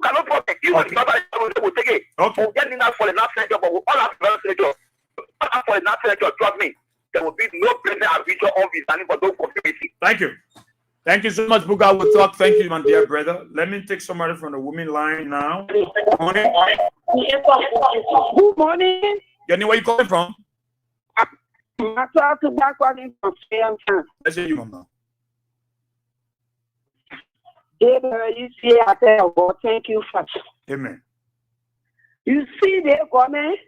cannot protect you. They will take it. We'll get enough for the national job, but we'll all have the national job. For the national job, trust me, there will be no president as usual on resigning for those conspiracy. Thank you. Thank you so much, Buga. We'll talk. Thank you, my dear brother. Let me take somebody from the women line now. Good morning. Good morning. Yanni, where you calling from? I'm talking back calling from Fairtown. Let's hear you, Mama. You see, I tell you, thank you for. Amen. You see, the government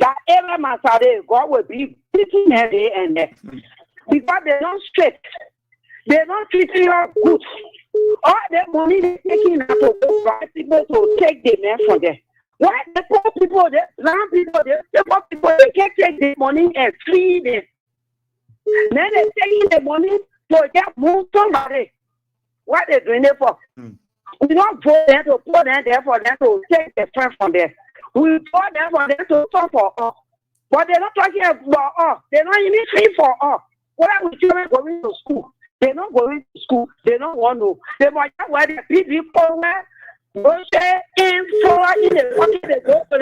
that every matter God will be beating her day and there because they don't straight. They don't treat you good. All the money they're taking out of the people to take the men from them. Why the poor people, the blind people, the poor people, they can't take the money and free them. Then they're taking the money to just move somebody. What they're doing it for? We don't vote them to put them there for them to take the friend from them. We vote them for them to talk for us. But they're not talking about us. They're not even free for us. What are we children going to school? They're not going to school. They don't want to. They might have where the people go share in the country. They go to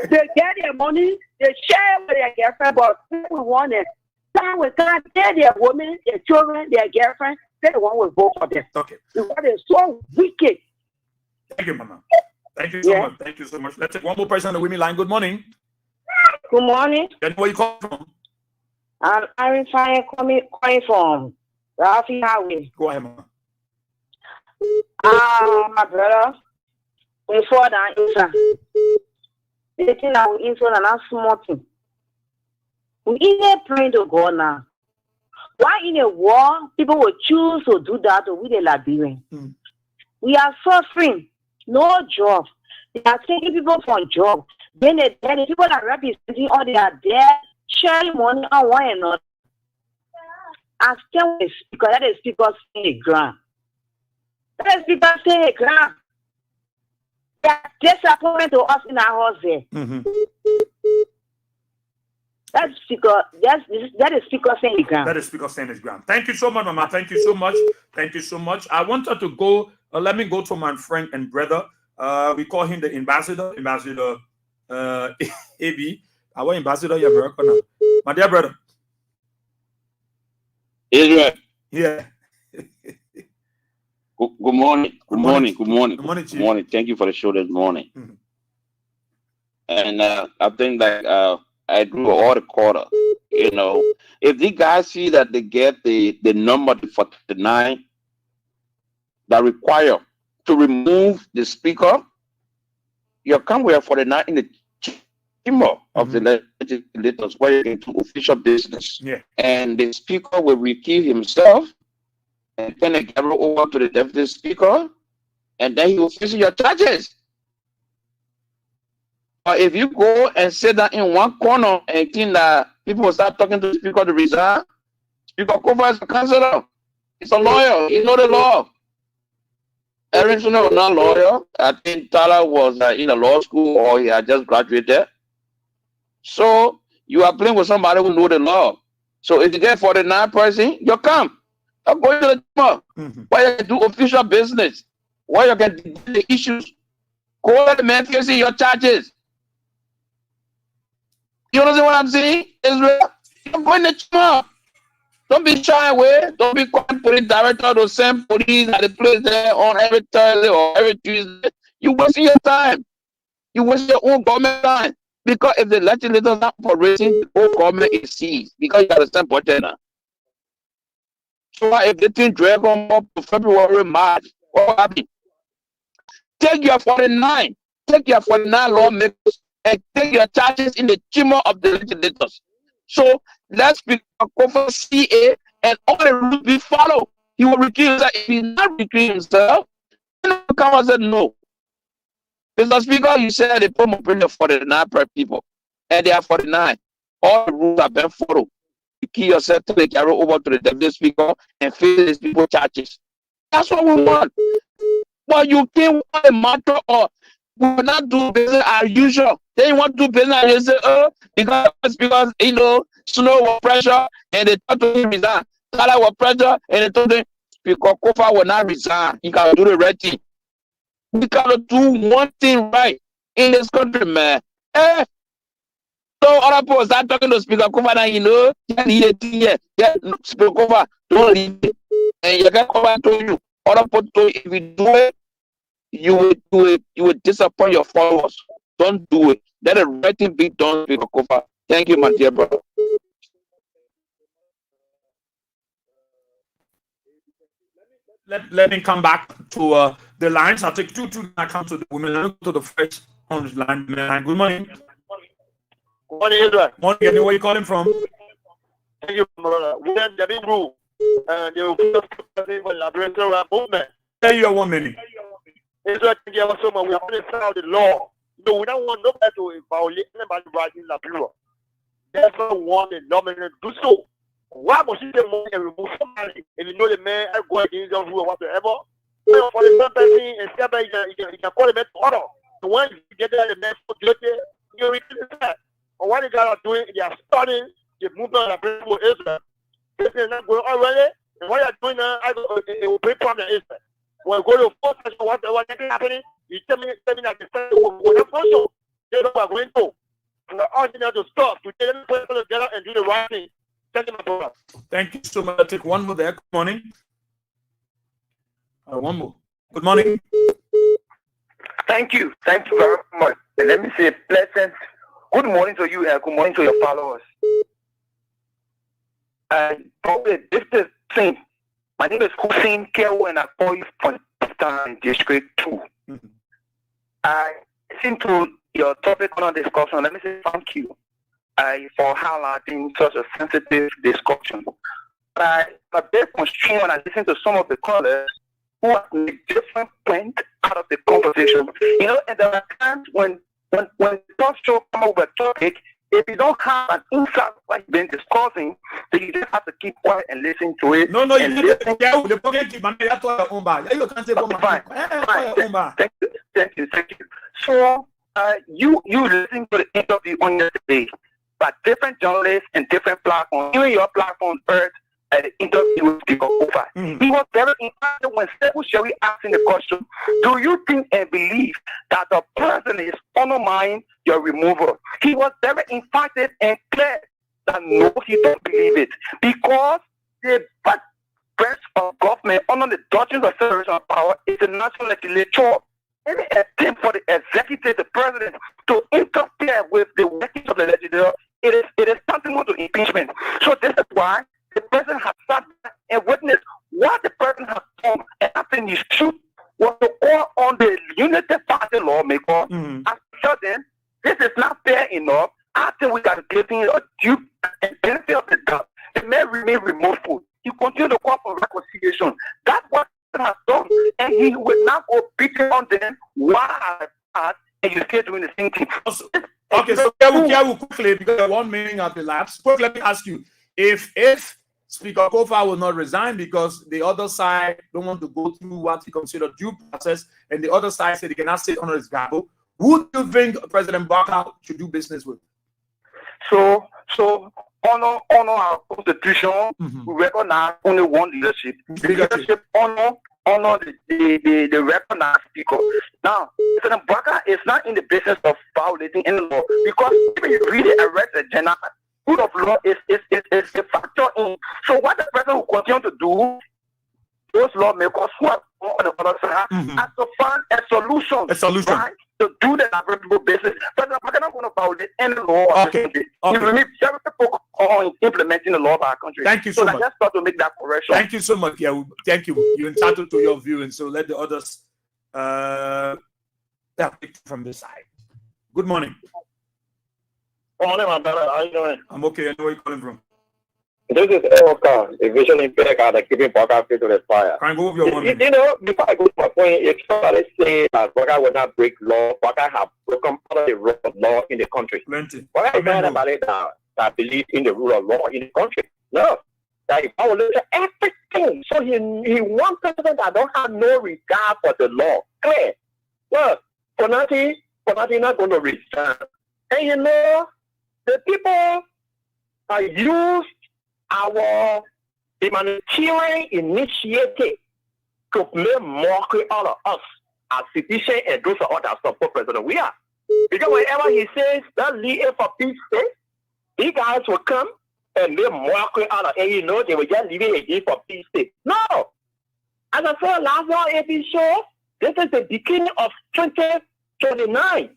they get their money. They share with their girlfriend, but we want it. Time we can't get their women, their children, their girlfriend. They're the one will vote for them. Okay. Because they're so wicked. Thank you, Mama. Thank you so much. Thank you so much. Let's take one more person on the women line. Good morning. Good morning. Then where you calling from? I'm calling from Rafi Highway. Go ahead, Mama. My brother, before that, the thing that we info and not smoking. We either praying to God now. Why in a war people will choose to do that with the Liberian? We are suffering, no job. They are taking people from job. Then the people are representing all they are there. Sharing money on one another. I tell the speaker, that is speaker saying a ground. That is speaker saying a ground. They are disappointed to us in our house there. That is speaker saying the ground. That is speaker saying his ground. Thank you so much, Mama. Thank you so much. Thank you so much. I wanted to go. Let me go to my friend and brother. We call him the ambassador. Ambassador AB. Our ambassador, you're American now. My dear brother. Israel. Yeah. Good morning. Good morning. Good morning. Good morning. Good morning. Thank you for the show this morning. Mm-hmm. And I think that I agree with all the quarter. You know, if the guys see that they get the number 49 that require to remove the speaker, you come with 49 in the chamber of the legislators where you can do official business. Yeah. And the speaker will recuse himself and turn the camera over to the deputy speaker, and then he will face your charges. But if you go and sit down in one corner and think that people will start talking to the speaker to resign, Speaker Kofa is a counselor. He's a lawyer. He knows the law. Erickson was not a lawyer. I think Tyler was in a law school or he had just graduated. So you are playing with somebody who knows the law. So if you get 49 person, you come. I'm going to the chamber where you can do official business, where you can deal the issues. Go let the man facing your charges. You understand what I'm saying? Israel, you're going to chamber. Don't be shy away. Don't be quiet police director to send police at the place there on every Thursday or every Tuesday. You wasting your time. You waste your own government time. Because if the legislators are not operating, the whole government is seized. Because you got to send budget now. So if the thing drag on up to February, March, what happened? Take your 49. Take your 49 lawmakers and take your charges in the chamber of the legislators. So let's go for CA and all the rules be followed. He will recuse himself. If he's not recuse himself, then the Council said no. Mr. Speaker, you said they put more 49 per people, and they are 49. All the rules have been followed. You kill yourself, take the carry over to the deputy speaker and face these people charges. That's what we want. But you can't want a matter or we will not do business as usual. Then you want to do business and you say, because you know, Snow was pressure and they told him resign. Tyler was pressure and they told him Speaker Kofa will not resign. He can do the right thing. We gotta do one thing right in this country, man. So other people start talking to Speaker Kofa now, you know, Speaker Kofa, don't leave it. And you can come back to you. Other people told you, if you do it, you will disappoint your followers. Don't do it. Let the right thing be done, Speaker Kofa. Thank you, my dear brother. Let me come back to the lines. I'll take two. I come to the women. I'll go to the first on the line. Good morning. Good morning, Israel. Morning. Where are you calling from? Thank you, brother. We are the big group. And the Liberia movement. Tell you one minute. Israel, thank you so much. We are on the side of the law. No, we don't want nobody to violate anybody's right in Liberia. Never want the lawman to do so. Why must you take money and remove somebody if you know the man is going against your rule or whatever? So for the first person, and you can call the man to order. So when you get there, the man is guilty, you return that. But what they are doing, they are starting the movement of the Israel. This is not going already. And what they are doing now, it will bring problem to Israel. When we go to fourth session, whatever is happening, you tell me that the first will not function. They know what we're going to. And the argument to stop, to tell them to together and do the right thing. Thank you, my brother. Thank you so much. I'll take one more there. Good morning. One more. Good morning. Thank you. Thank you very much. And let me say pleasant good morning to you and good morning to your followers. And probably this is thing. My name is Hussein Kewo and I call you from Pakistan District 2. I listen to your topic on discussion. Let me say thank you for highlighting such a sensitive discussion. I'm a bit constrained when I listen to some of the callers who have made different points out of the conversation. You know, and there are times when talk show come up with a topic, if you don't have an insight what you've been discussing, then you just have to keep quiet and listen to it. No, you can't Thank you. So you listen to the interview on yesterday. but different journalists and different platforms, even your platform, Earth, interview with Speaker Kofa. He was very impacted when Sekou Sherry asked in the question, do you think and believe that the president is undermining your removal? He was very impacted and clear that no, he don't believe it. Because the branch of government under the doctrine of separation of power is the national legislature. Any attempt for the executive, the president, to interfere with the workings of the legislature, it is tantamount to impeachment. So this is why the president has sat and witnessed what the president has done. And I think his truth was to call on the United Party lawmaker and tell them this is not fair enough. I think we got to give him a due and benefit of the doubt. The man remain remorseful. He continued to call for reconciliation. That's what he has done. And he will not go beating on them. Why? And you're still doing the same thing. Okay, so here we quickly, because 1 minute has elapsed. Quick, let me ask you, if Speaker Kofa will not resign because the other side don't want to go through what he considered due process, and the other side said he cannot sit under his gavel, who do you think President Barker should do business with? So honor our constitution. We recognize only one leadership. Leadership honor the recognized speaker. Now, President Barker is not in the business of violating any law, because if you read the arrest agenda, rule of law is a factor in. So what the president will continue to do, those lawmakers who are on the other side, has to find a solution. Right? To do the applicable business. President Barker not going to violate any law. Okay. He will be very focused on implementing the law of our country. Thank you so much. Let's start to make that correction. Thank you so much. Yeah, thank you. You're entitled to your view, and so let the others pick from this side. Good morning. Good morning, my brother. How you doing? I'm okay. I know where you're calling from. This is Erica, the vision impaired guy that keeping Barker fit to the fire. Can I go over your 1 minute? You know, before I go to my point, if somebody say that Barker will not break law, Barker have broken part of the rule of law in the country. Plenty. What is anybody that believes in the rule of law in the country? No. That he violated everything. So he wants president that don't have no regard for the law. Clear. Well, Konati not going to resign. And you know, the people use our humanitarian initiative to make mockery out of us as citizens and those of us that support President we are. Because whenever he says that leave for peace sake, these guys will come and make mockery out of it. And you know, they will just leave it again for peace sake. No! As I said last episode, this is the beginning of 2029.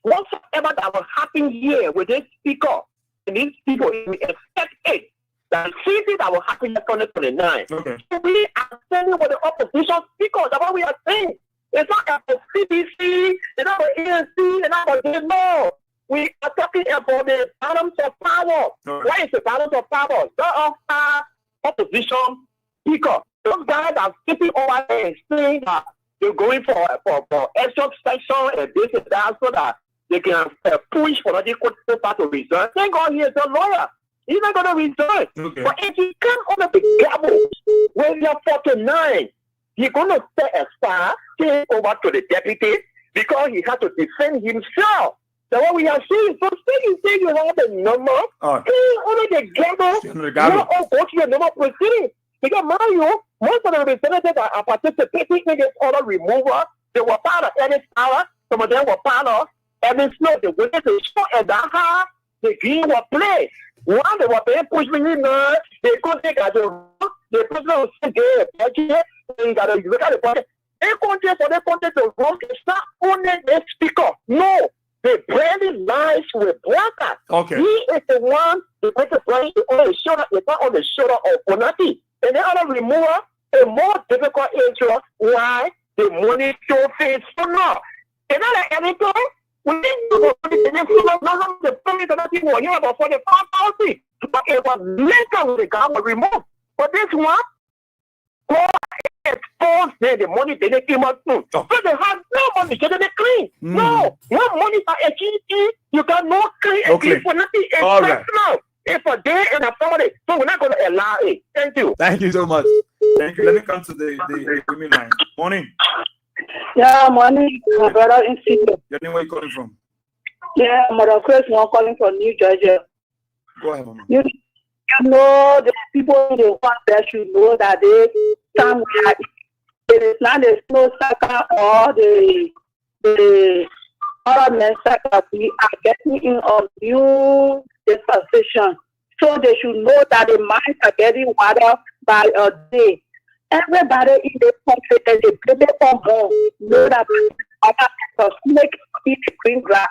Whatsoever that will happen here with this speaker and these people, we expect it. The same thing that will happen in 2029. Okay. So we are standing with the opposition speakers. That's what we are saying. It's not about the CBC, it's not about ANC, it's not about the no. We are talking about the balance of power. Right. What is the balance of power? The opposition speaker. Those guys are sitting over there and saying that they're going for extra section and this and that so that they can push for the Kofa to resign. Thank God he is a lawyer. He's not going to resign. Okay. But if he comes under the gavel when you're 49, he's going to stay aside, take over to the deputy because he has to defend himself. So what we are saying, so say you have the number, stay under the gavel, you all go to your normal proceedings. Because Mario, most of the representatives are participating in this order removal. They were part of any power, some of them were part of any slow. They went to show and that the game was played. One, they were paying push me in there. They couldn't take a they couldn't sit there. They got to look at the point. They couldn't for their content to wrong. It's not only the speaker. No. They barely lies with Blacker. Okay. He is the one to put the blame on the shoulder. It's not on the shoulder of Konati. And then other remover, a more difficult issue why the money show face for now. And not anything. We didn't do the family that people here about 45,000. But it was later when the government removed. But this one, God exposed the money they came out to. So they have no money, so they clean. No money for a GT. You cannot clean a clean for nothing. It's personal. It's a day and a family. So we're not going to allow it. Thank you. Thank you so much. Thank you. Let me come to the women line. Morning. Yeah, morning, my brother in Sydney. Your name, where you calling from? Yeah, Mother Chris, I'm calling from New Georgia. Go ahead, Mama. You know, the people in the one that should know that they somewhere it is not the snow sucker or the other men sucker. We are getting in a new dispensation. So they should know that the mines are getting water by a day. Everybody in the country and the people from home know that water is a snake eat green grass.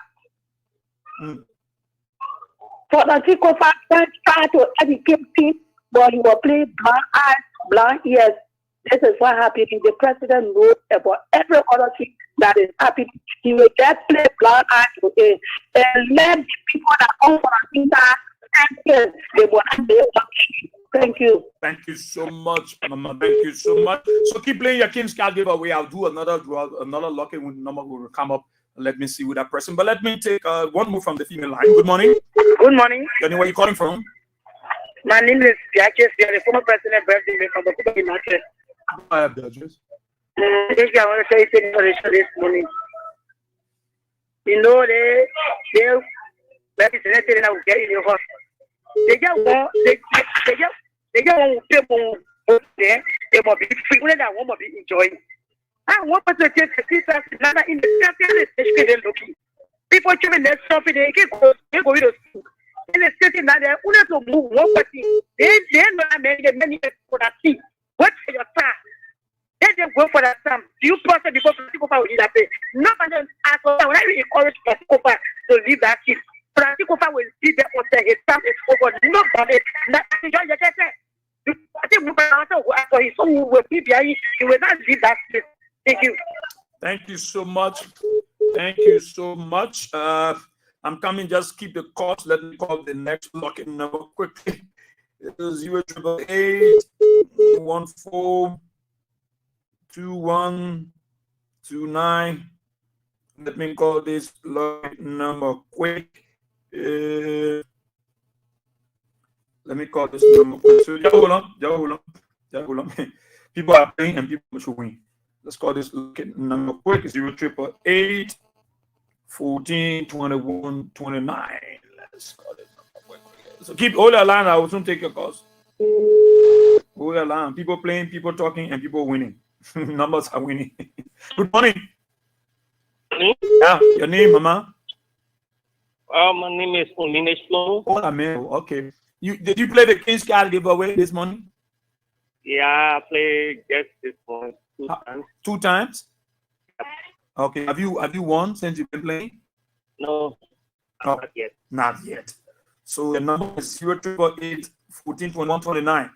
For the Tikofa try to educate people, but you will play blind eyes, blind ears. This is what happened. The president knows about every other thing that is happening. He will just play blind eyes to it and let the people that come from the inside they will not be able to. Thank you. Thank you so much, Mama. Thank you so much. So keep playing your King's card giveaway. I'll do another lucky number will come up. Let me see with that person. But let me take one more from the female line. Good morning. Good morning. Where are you calling from? My name is Taik'S, the former president Bribery from the Liberia. I have the address. I want to say something this morning. You know, they represented now get in your house. They just want people there. They must be free. That one must be enjoying. I want to take the sisters another in the country. People children that something they go to school. In the city now they want to move one party. They know many for that thing. What for your time? Let them go for that time. Do you process before people will need that pay? Nobody ask when I encourage people to leave that shit. People will see them until his time is over. Nobody not enjoy your get it. I think we can also after his own will be behind. He will not leave that shit. Thank you. Thank you so much. Thank you so much. I'm coming. Just keep the course. Let me call the next lucky number quickly. 0888 14 2129. Let me call this lucky number quick. Let me call this number quick. So hold on. People are playing and people should win. Let's call this number quick. 0888 14 21 29. Let's call it number quick. So hold the line. I will soon take your calls. Hold the line. People playing, people talking, and people winning. Numbers are winning. Good morning. Yeah, your name, Mama? My name is Flo. Oh, okay. Did you play the King's card giveaway this morning? Yeah, I played just this morning 2 times. 2 times? Okay. Have you won since you've been playing? No, not yet. Not yet. So the number is 0888 14 21 29.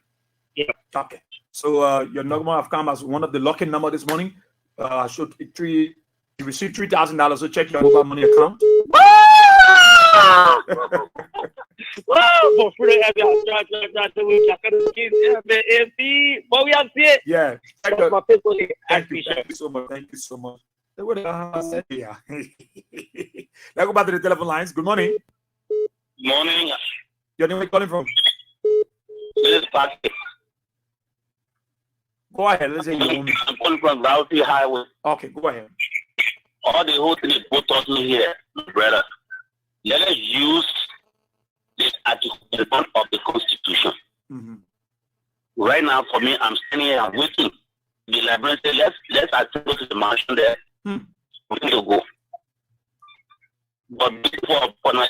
Yeah. Okay. So your number have come as one of the lucky number this morning. You received $3,000. So check your mobile money account. Yeah. Thank you so much. Thank you so much. Yeah. Let's go back to the telephone lines. Good morning. Morning. Your name, where you calling from? This is Patrick. Go ahead. Let's say I'm calling from Route Highway. Okay, go ahead. All the whole thing is put on me here, brother. Let us use this article of the Constitution. Right now, for me, I'm standing here, I'm waiting. The librarian said, let's assemble to the mansion there. We need to go. But for the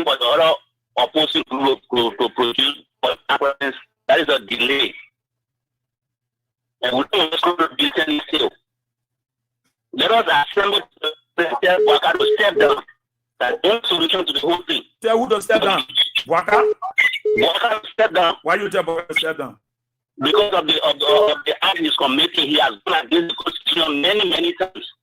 other opposing group to produce, that is a delay. And we don't want to be standing still. Let us assemble to step down. That's the solution to the whole thing. Tell who to step down? Waka? Waka step down. Why you tell Waka to step down? Because of the act he's committing, he has gone against the Constitution many times.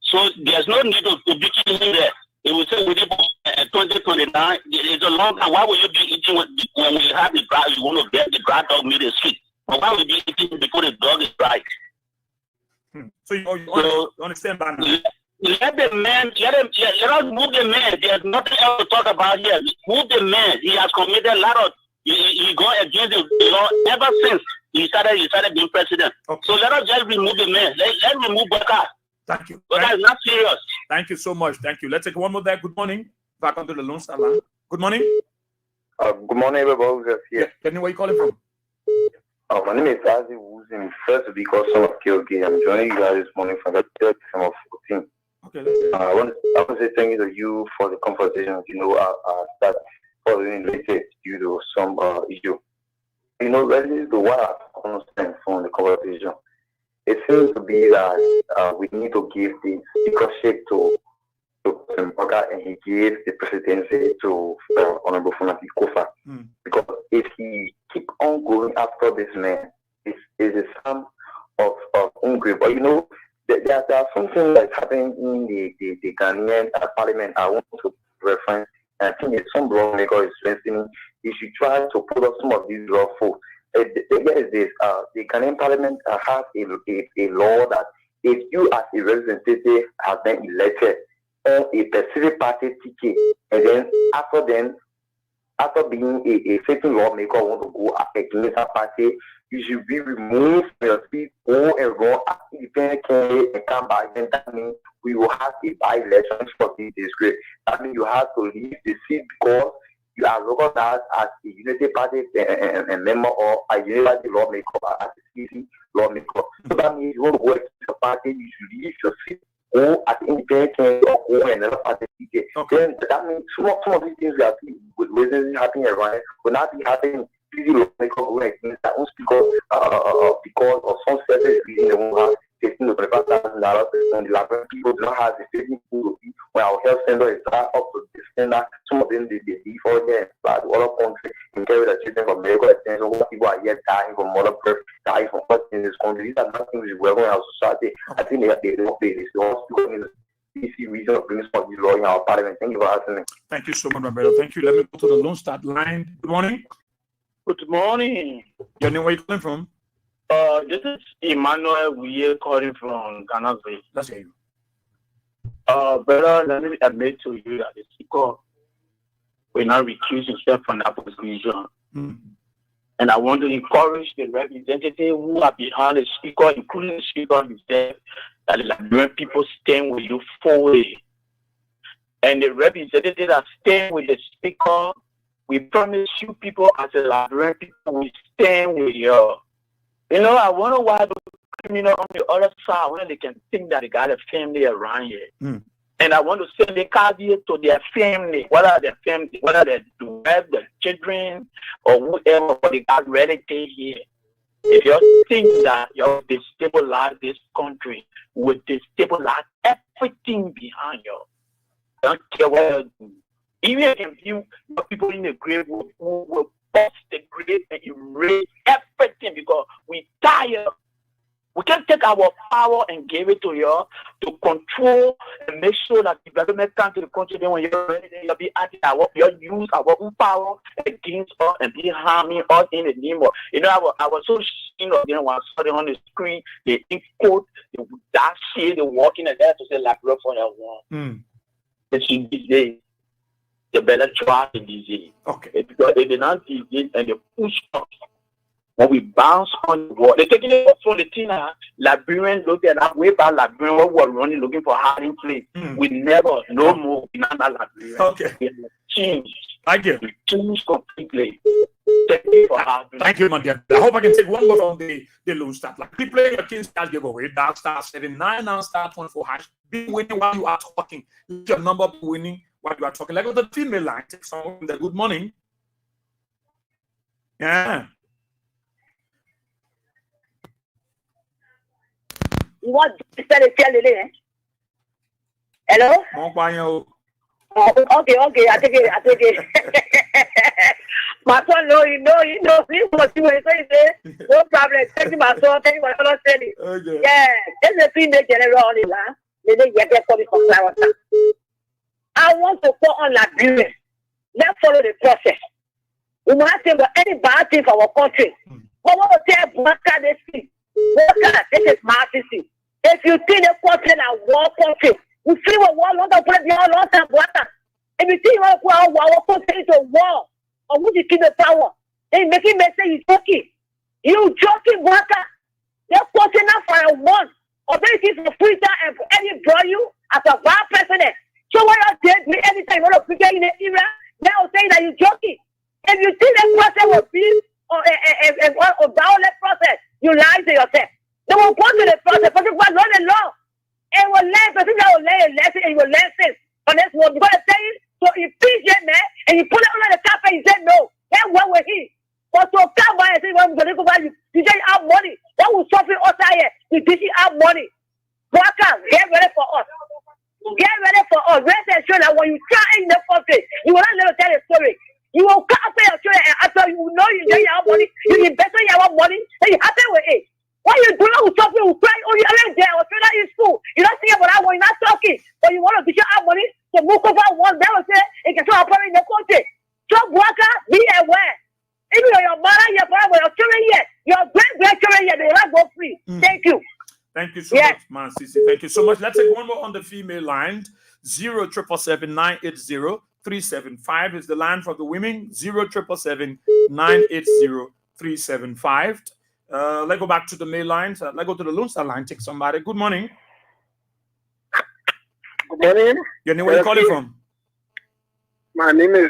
So there's no need to be eating there. It will say within 2029, it's a long time. Why will you be eating when we have the dry? You want to get the dry dog meat is sweet. But why will you be eating before the dog is dry? So you understand that now? Let the man, let us move the man. There's nothing else to talk about here. Move the man. He has committed a lot of, he gone against the law ever since he started being president. Okay. So let us just remove the man. Let's remove Baka. Thank you. Baka is not serious. Thank you so much. Thank you. Let's take one more there. Good morning. Back onto the Lone Star line. Good morning. Good morning, everybody who's here. Tell me where you calling from. My name is Azi Wuzin. First, because of KOK, I'm joining you guys this morning from the 3rd of 14. Okay. I want to say thank you to you for the conversation. That following later due to some issue. Really the what I understand from the conversation, it seems to be that we need to give the speakership to President Boga, and he gave the presidency to Honorable Funaki Kofa. Because if he keep on going after this man, it is a sign of hungry. But there are something that's happening in the Ghanaian parliament. I want to reference. I think it's some lawmaker is listening. You should try to put up some of these law folks. There is this. The Ghanaian parliament has a law that if you as a representative have been elected on a specific party ticket, and then after being a certain lawmaker want to go against a party, you should be removed from your seat, go and run as independent candidate and come back. Then that means we will have a by-election for this disgrace. That means you have to leave the seat because you are recognized as a unity party and member or a unity lawmaker, as a CC lawmaker. So that means you want to go against the party, you should leave your seat, go as independent candidate or go another party ticket. Then that means some of these things we are seeing with happening around will not be happening. Lawmaker going against that own speaker because of some service reason they won't have $15,000 and the Liberian people do not have the saving pool when our health center is not up to this standard. Some of them they leave for here and fly to other countries and carry the children from medical attention. What people are yet dying from mother birth, dying from birth in this country. These are not things we welcome in our society. I think they don't pay this. They want to easy reason of bringing some of these law in our parliament. Thank you for asking. Thank you so much, my brother. Thank you. Let me go to the Lone Star line. Good morning. Good morning. Your name, where you calling from? This is Emmanuel. We are calling from Ghana. Let's hear you. Brother, let me admit to you that the speaker will not recuse himself from that position. And I want to encourage the representatives who are behind the speaker, including the speaker himself, that the Liberian people stand with you fully. And the representatives that stand with the speaker, we promise you people as a Liberian people, we stand with you. I wonder why the criminal on the other side, when they can think that they got a family around here. And I want to send the card here to their family, whether they have the children or whoever, but they got relatives here. If you think that you destabilize this country, will destabilize everything behind you. Don't care what you do. Even if you people in the grave who will bust the grave and erase everything because we tired. We can take our power and give it to you to control and make sure that development comes to the country. Then when you're ready, then you'll be you'll use our own power against us and be harming us in the name of. I was so seen of them when I saw them on the screen. They encode that shit. They walking in there to say like rough on that one. It's in these days. They better try the disease. Okay. Because they did not disease and they push us. When we bounce on the wall, they're taking it from the thing. Liberians look at that way back. Liberians we were running looking for hiding place. We never, no more. We're not Liberians. Okay. We have changed. Thank you. We changed completely. Thank you for having. Thank you, my dear. I hope I can take one more on the Lone Star. Like, be playing your King Stars giveaway. Dark Star 79 now star 24 hash. Be winning while you are talking. Let your number be winning while you are talking. Like on the female line, take someone the good morning. Yeah. What is that? Hello? Okay, I take it. My son, no, he was doing it. No problem. Thank you, my son. Thank you, my son. Okay. Yeah, there's a female general on it. I want to go on Liberia. Let's follow the process. We must think about any bad thing for our country. But what we tell Blanca this thing? This is my city. If you think the country is war country, we feel a war long time, long time, water. If you think our country is a war, or would you keep the power? Then make it say you joking. You joking, water. Your country not for a war. Or this is for freedom and for any draw you as a bad president. So what you did me anytime you want to figure in the era, now saying that you joking. If you think that process will be a violent process, you lie to yourself. They will go to the process, but you will know the law. And will learn, but you will learn a lesson and you will learn things on this one. Because I tell you, so you feed him, man, and you put it under the carpet, you say no. That's what we're here. But to come by and say, well, we're going to go buy you say you have money. That will suffer us out here. You think you have money. Workers, get ready for us. Get ready for us. Rest assured that when you try in the country, you will not let us tell a story. You will come after your children and after you know you have money, you invest in your money, and you happy with it. What you do not something will cry, oh, you're in there, or you're in school. You don't think about that when you're not talking, but you want to teach your money to move over one day or say, it can show up in the country. So, worker, be aware. Even your mother, your brother, your children here, your great-grandchildren here, they will not go free. Thank you. Thank you so much, man, Sisi. Thank you so much. Let's take one more on the female line. 0777980-375 is the line for the women. 0777980-375. Let's go back to the male lines. Let's go to the Lone Star line. Take somebody. Good morning. Good morning. Your name, where you calling from? My name is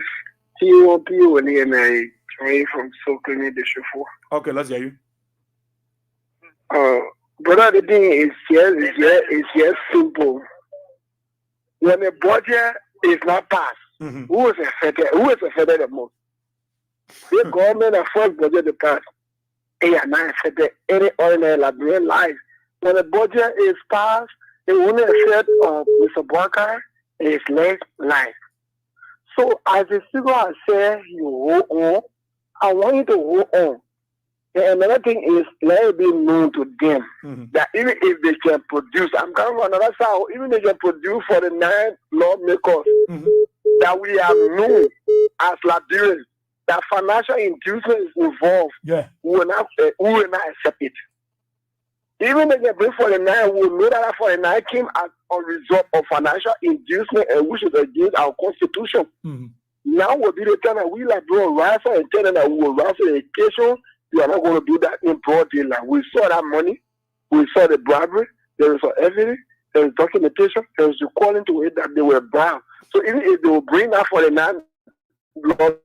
T.O.P. and I join from Sokoni District 4. Okay, let's hear you. Brother, the thing is just simple. When a budget is not passed, who is affected the most? The government has first budget to pass. They are not affected any ordinary Liberian life. When the budget is passed, it won't affect Mr. Bwaka his next life. So as the figure has said, you hold on. I want you to hold on. And another thing is, let it be known to them that even if they can produce, I'm coming from another side, even if they can produce for the 9 lawmakers that we have known as Liberians, that financial inducement is involved, we will not accept it. Even if they bring 49, we will know that 49 came as a result of financial inducement and which is against our constitution. Now will be the time that we like doing rifle and tell them that we will rifle education. We are not going to do that in broad daylight. We saw that money. We saw the bribery. There is evidence. There is documentation. There is recalling to it that they were bound. So even if they will bring that 49, because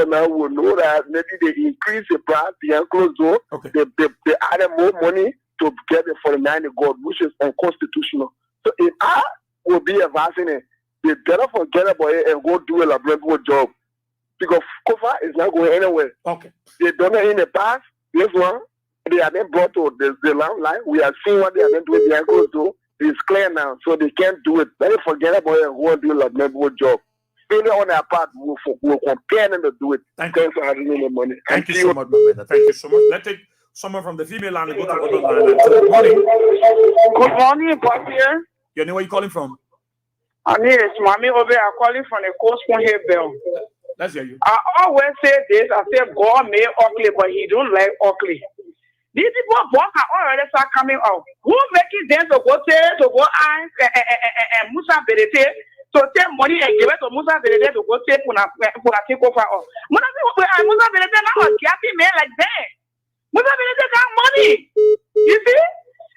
now we will know that maybe they increase the price behind closed door. They added more money to get the 49 God, which is unconstitutional. So if I will be advising it, they better forget about it and go do a laboratory job. Because COFA is not going anywhere. They done it in the past. This one, they have been brought to the line. We have seen what they have been doing behind closed door. It's clear now, so they can't do it. Let them forget about it and go and do a laboratory job. Failure on their part, we'll compare them to do it. Thank you for having the money. Thank you so much, my brother. Thank you so much. Let's take someone from the female line and go to the other line. Good morning. Good morning, Papi. Your name, where you calling from? My name is Mami Obe. I'm calling from the Coast Point here, Bell. Let's hear you. I always say this. I say God made ugly, but He don't like ugly. These people are already start coming out. Who making them to go and Musa Berete to take money and give it to Musa Berete to go take for a takeover? Musa Berete now a gappy man like that. Musa Berete got money. You see?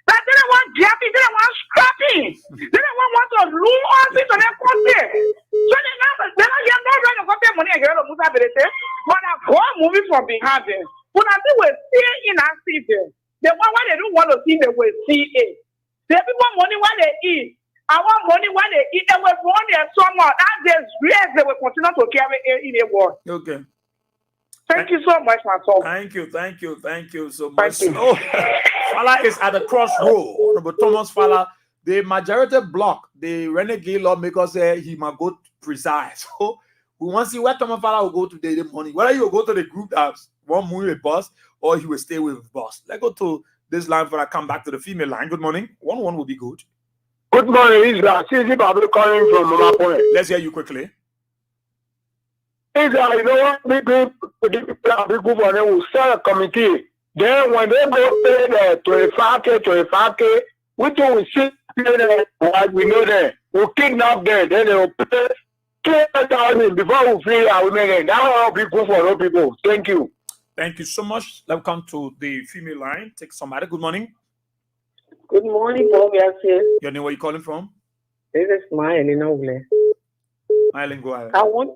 That they don't want gappy, they don't want scrapping. They don't want to lose all this on their country. So they not have no right to go take money and give it to Musa Berete. But I go moving from behind them. But I think we'll see in our season. The one why they don't want to see, they will see it. The people money when they eat. I want money when they eat. They will run their summer. That there's grace they will continue to carry in the world. Okay. Thank you so much, my son. Thank you so much. Oh, Fala is at the crossroad. Honorable Thomas Fala, the majority block, the renegade lawmaker say he might go preside. So we want to see where Thomas Fala will go today in the morning. Whether he will go to the group that won't move with boss or he will stay with boss. Let's go to this line before I come back to the female line. Good morning. 1-1 will be good. Good morning, Israel. Sisi Babu calling from Mama Point. Let's hear you quickly. Israel, you know what? People will start a committee. Then when they go pay the 25K, which will see what we know there, we'll kidnap them. Then they will pay 2,000 before we free our women. That will be good for all people. Thank you. Thank you so much. Let's come to the female line. Take somebody. Good morning. Good morning, Bob. Your name, where you calling from? This is Maya Linoble. Maya, go ahead. I want,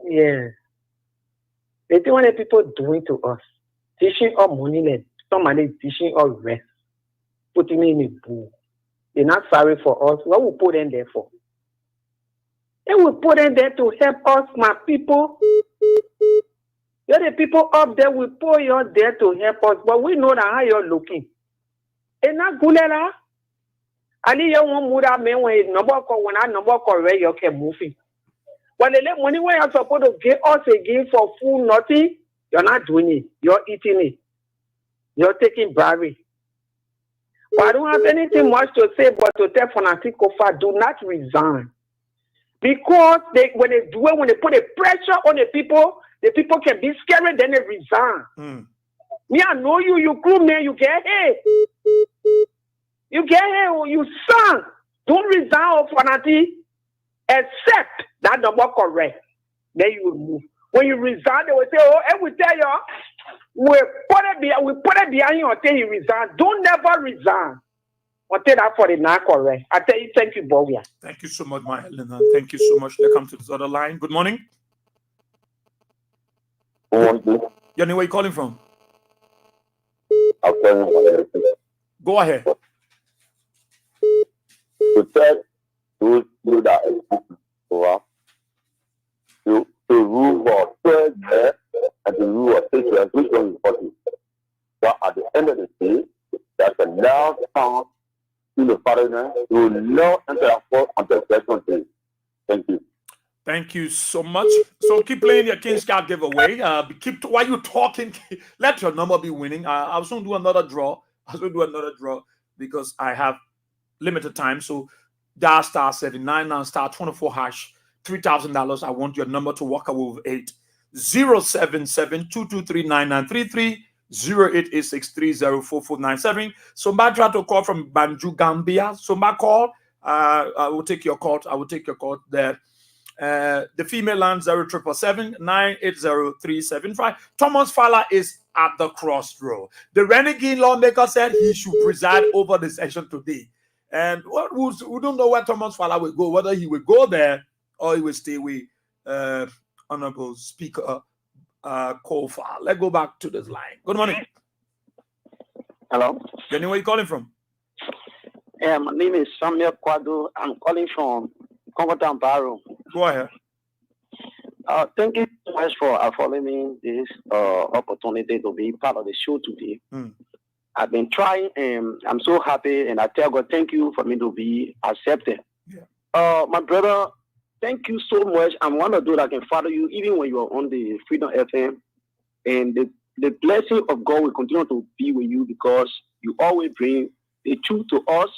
The thing when the people doing to us, teaching us money, like somebody teaching us rest, putting me in a pool. They're not sorry for us. What we put them there for? They will put them there to help us, my people. You're the people up there, we put you there to help us, but we know that how you're looking. And not good at all. I need your one mother man when I number correct, you can move it. When the money when you're supposed to give us again for food, nothing, you're not doing it. You're eating it. You're taking bribery. But I don't have anything much to say, but to tell Fanatic Kofa, do not resign. Because when they put a pressure on the people can be scared, then they resign. Me, I know you crew man, you get here. You get here, you son. Don't resign of Fanatic, except that number correct. Then you will move. When you resign, they will say, oh, and we tell you, we put it behind you until you resign. Don't never resign. Until that for the not correct. I tell you, thank you, Bobia. Thank you so much, my Helena. Thank you so much. Let's come to this other line. Good morning. Your name, where are you calling from? Go ahead. To tell those people that over to rule for 12 years and to rule for 6 years, which one is important? But at the end of the day, there's a loud sound in the parliament. You will not enter a court until judgment day. Thank you. Thank you so much. So keep playing your King's Card giveaway. While you're talking, let your number be winning. I'll soon do another draw. Because I have limited time. So dial star 79 now star 24 hash $3,000. I want your number to walk away with 8 077-223-9933 0886304497. So my try to call from Banjul, Gambia. So my call, I will take your call. There. The female line 0777-980-375. Thomas Fowler is at the crossroad. The renegade lawmaker said he should preside over the session today. And we don't know where Thomas Fowler will go, whether he will go there or he will stay with Honorable Speaker Kofa. Let's go back to this line. Good morning. Hello. Your name, where are you calling from? Yeah, my name is Samuel Kwado. I'm calling from Comfortable Barrow. Go ahead. Thank you so much for affording me this opportunity to be part of the show today. I've been trying, and I'm so happy, and I tell God, thank you for me to be accepted. Yeah. My brother, thank you so much. I want to do that I can follow you, even when you are on the Freedom FM, and the blessing of God will continue to be with you because you always bring the truth to us.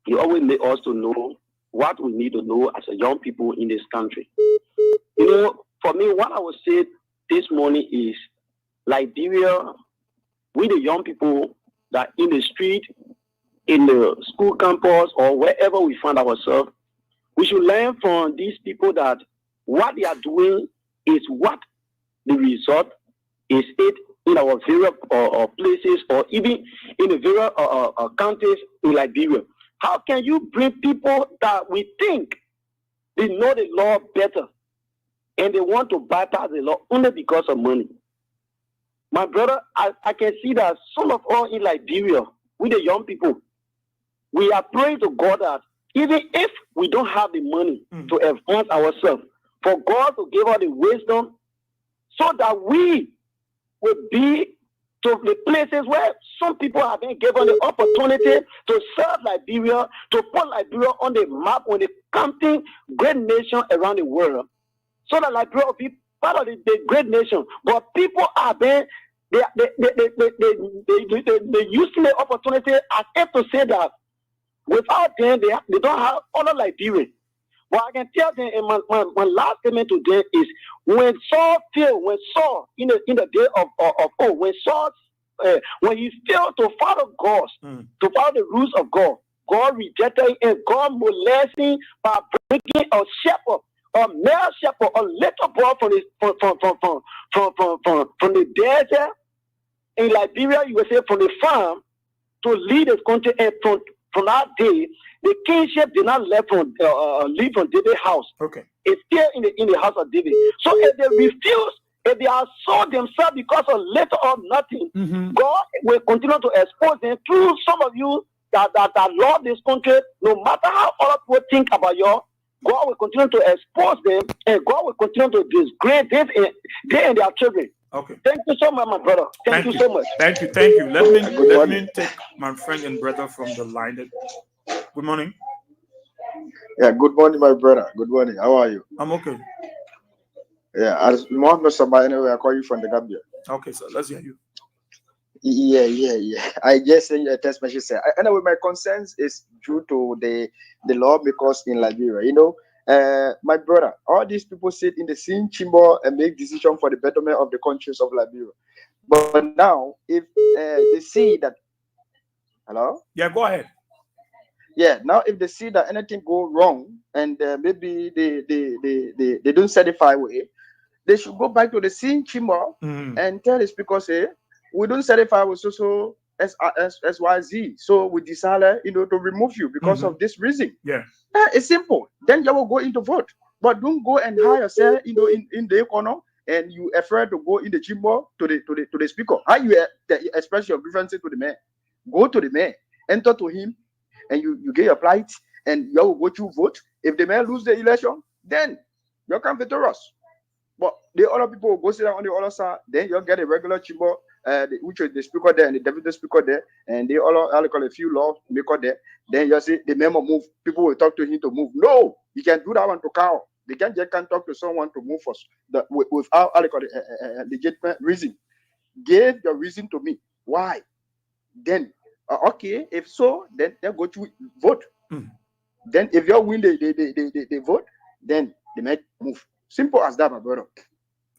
You always let us to know what we need to know as a young people in this country. You know, for me, what I would say this morning is Liberia, we the young people that in the street, in the school campus, or wherever we find ourselves, we should learn from these people that what they are doing is what the result is it in our various places or even in the various counties in Liberia. How can you bring people that we think they know the law better and they want to bypass the law only because of money? My brother, I can see that some of us in Liberia, we the young people, we are praying to God that even if we don't have the money to advance ourselves, for God to give us the wisdom so that we will be to the places where some people have been given the opportunity to serve Liberia, to put Liberia on the map when it comes to great nation around the world. So that Liberia will be part of the great nation. But people are being, they using the opportunity as if to say that without them, they don't have other Liberia. But I can tell them, and my last statement to them is, when Saul failed, in the day of when Saul, when he failed to follow God, to follow the rules of God, God rejected him and God molested him by bringing a shepherd, a male shepherd, a little boy from the desert in Liberia, you would say from the farm, to lead his country. And from that day, the kingship did not leave from David's house. Okay, it's still in the house of David. So if they refuse If they are sold themselves because of little or nothing, God will continue to expose them through some of you that love this country. No matter how other people think about you, God will continue to expose them, and God will continue to disgrace them and their children. Okay. Thank you so much, my brother. Thank you so much. Thank you. Let me take my friend and brother from the line. Good morning. Yeah, good morning, my brother. Good morning. How are you? I'm okay. Yeah, as Mohammed Sabah, anyway, I call you from the Gambia. Okay, so let's hear you. Yeah. I just sent you a text message. Anyway, my concerns is due to the lawmakers in Liberia. You know, my brother, all these people sit in the same chamber and make decisions for the betterment of the countries of Liberia. But now, if they see that, hello? Yeah, go ahead. Yeah, now if they see that anything go wrong and maybe they don't satisfy with it, they should go back to the same chamber and tell the speaker, say, we don't satisfy with so SYZ, so we decided, to remove you because of this reason. Yeah, it's simple. Then you will go into vote, but don't go and hire yourself, in the corner, and you afraid to go in the chamber to the speaker. How you express your grievances to the mayor? Go to the mayor, enter to him, and you get your plight, and you will go to vote. If the mayor lose the election, then you can victorious. But the other people will go sit down on the other side, then you'll get a regular chamber, which is the speaker there and the deputy speaker there, and they all call a few lawmaker there. Then you see the member move, people will talk to him to move. No, you can do that one to cow. They can't talk to someone to move us without legitimate reason. Give your reason to me. Why? Then, okay, if so, then go to vote. Then if you win the vote, then they might move. Simple as that, my brother.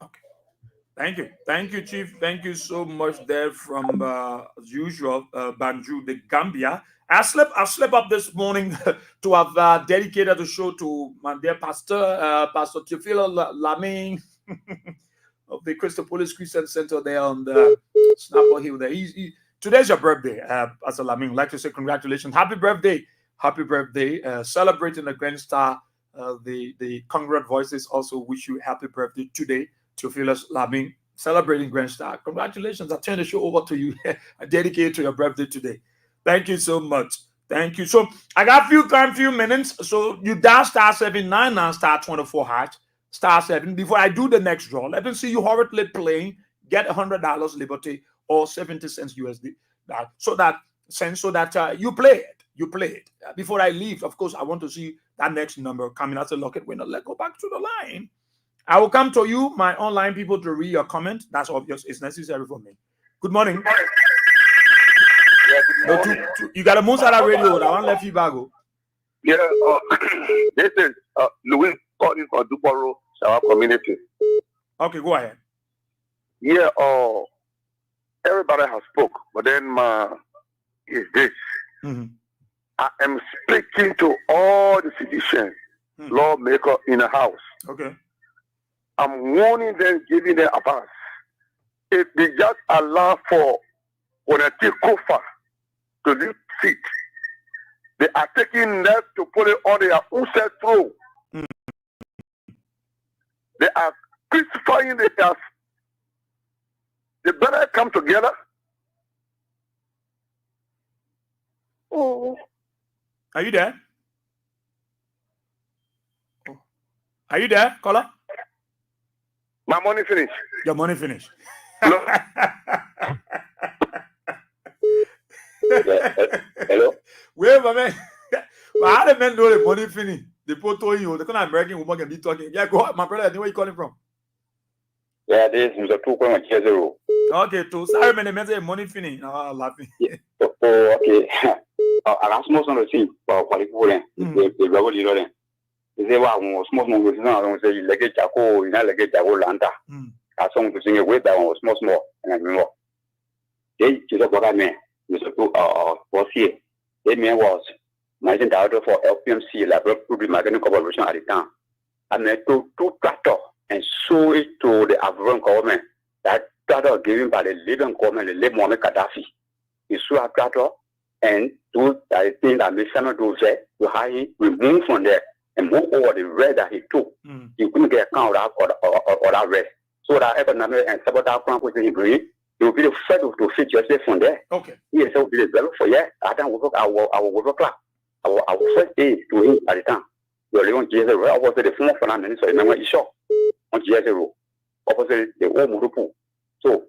Okay. Thank you, Chief. Thank you so much there from, as usual, Banjul, the Gambia. I slept up this morning to have dedicated the show to my dear pastor, Pastor Teofilo Laming of the Crystal Police Christian Center there on the Snapper Hill there. Today's your birthday, Pastor Laming. I'd like to say congratulations. Happy birthday. Celebrating the Grand Star. The Congregate Voices also wish you happy birthday today. Teofilus Laming, celebrating Grand Star. Congratulations. I turn the show over to you. I dedicate it to your birthday today. Thank you so much. Thank you. So I got few minutes. So you dial *799 *24#, *7. Before I do the next draw, let me see you hurriedly playing. Get $100 Liberty or 70 cents USD. So that you play it. Before I leave, of course, I want to see that next number coming as a locket winner. Let's go back to the line. I will come to you, my online people, to read your comment. That's obvious. It's necessary for me. Good morning. Yeah, good morning. You got a Monsada radio. I want to let you back go. Yeah, this is Louis calling from Duporo, our community. Okay, go ahead. Yeah, everybody has spoke, but then is this. I am speaking to all the citizens, lawmakers in the house. Okay. I'm warning them, giving them advice. If they just allow for when I take Kofa to leave seat, they are taking that to put it on their own set through. They are crucifying themselves. They better come together. Are you there? Are you there, caller? My money finished. Your money finished. Hello? Wait, my man. How the men know the money finished? They put on you. The kind of American woman can be talking. Yeah, go ahead, my brother. Where you calling from? Yeah, this is Mr. 2.0. Okay, too. Sorry, man. The man say money finished. No, laughing. Oh, okay. I small on the team for qualifying. The rebel leader. They were small movements now. I don't say like a Chaco, you know, like a Chaco Lanta. I saw to sing away that one was small, and I remember. They just what I meant. Mr. 2 was here. They mean was 19 director for LPMC, Liberia Public Marketing Corporation at the time. I met two tractor and sold it to the Afghan government. That tractor given by the Libyan government, the Libyan Muammar Gaddafi. He sold a tractor and do that thing that Mr. do say to have him removed from there and move over the red that he took. He couldn't get account of that red. So that economic and sabotage plan was in green. You will be the first to fit yourself from there. Okay. Yes, so be developed for you. I don't work our work class. Our first day to him at the time. You're living Jesus. I was the former finance minister. Remember, you saw on Jesus. Opposite the old Murupu. So,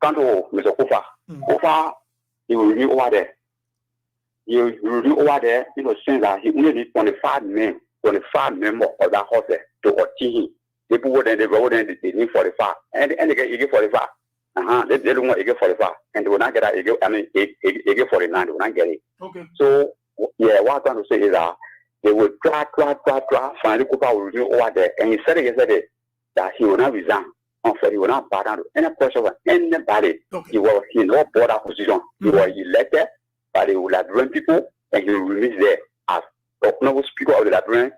can't Mr. Kofa, he will be over there. He will be over there, you know, saying that he only needs 25 men members of that horse to achieve him. People would then they go then they need 45. And they get 45. They don't want to get 45. And they will not get that. They get 49. They will not get it. Okay. So, yeah, what I'm trying to say is that they will try. Finally, Kofa will be over there. And he said yesterday that he will not resign. He will not bow down to any pressure of anybody. Okay. He no border position. He was elected by the Liberian people, and he will remain there as the speaker of the Liberian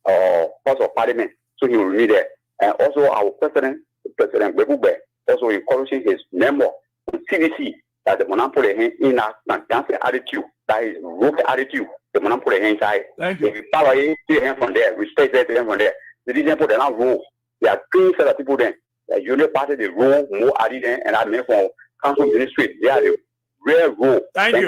House of Parliament. So he will remain there. And also our President Bebube, also encouraging his member of CDC that the monopoly in a dancing attitude, that is rogue attitude, the monopoly inside. Thank you. If you power him from there, respect them from there. The reason for the not rule. There are 3 set of people there. The Union Party, the rule, more added and I mean for council ministry. They are the real rule. Thank you.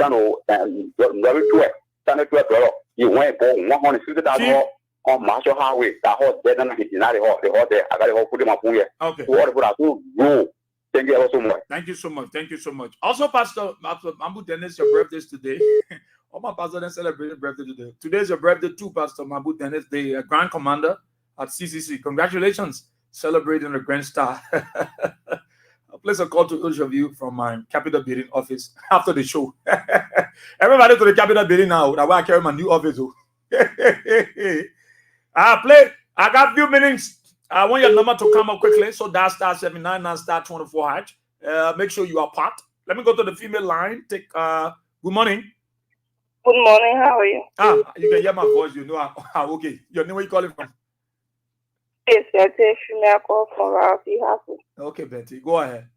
You went for 150,000 on Marshall Highway. That horse better than the horse there. I got to put him up here. Okay. Rule. Thank you so much. Thank you so much. Thank you so much. Also, Pastor Mambu Dennis, your birthday is today. All my pastors are celebrating birthday today. Today is your birthday too, Pastor Mambu Dennis, the Grand Commander at CCC. Congratulations. Celebrating the Grand Star. I'll place a call to each of you from my Capital Building office after the show. Everybody to the Capital Building now. That's why I carry my new office. I got a few minutes. I want your number to come up quickly. So that's star 79 and star 24 hatch. Make sure you are part. Let me go to the female line. Take good morning. Good morning. How are you? You can hear my voice. You know. Okay. Your name, where you calling from? It's a female call from Ralphie House. Okay, Betty. Go ahead.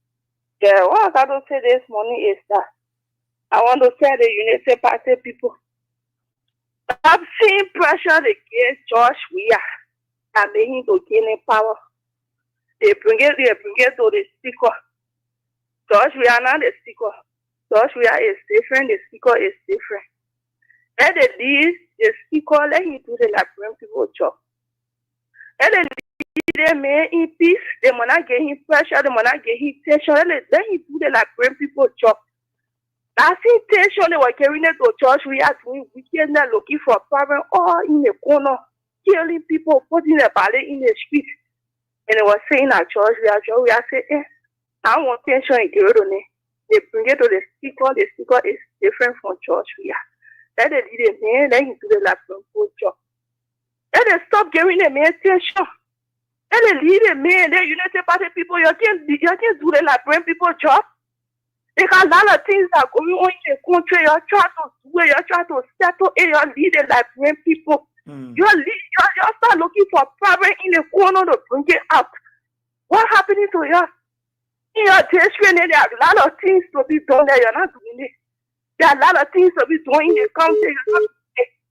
Yeah, what I got to say this morning is that I want to tell the Unity Party people. I've seen pressure against George Weah and making to gain power. They bring it to the speaker. George Weah not the speaker. George Weah is different. The speaker is different. Let the lead the speaker, let him do the Liberian people job. Let the lead the man in peace. They will not get him pressure. They will not get him tension. Let him do the Liberian people job. I see tension they were carrying it to church. We are doing wickedness, looking for problem all in the corner, killing people, putting the ballet in the street. And they were saying at church, we are saying, I want tension in the They bring it to the speaker. The speaker is different from church. We are. Let the lead the man, let him do the Liberian job. Let them stop giving the man tension. Let the lead the man, the United Party people, you can't do the Liberian people job. Because a lot of things are going on in the country. You're trying to do it, you're trying to settle it, you're leading Liberian people. You're start looking for problem in the corner to bring it up. What's happening to you? In your district, there are a lot of things to be done there, you're not doing it. There are a lot of things to be done in the country, you're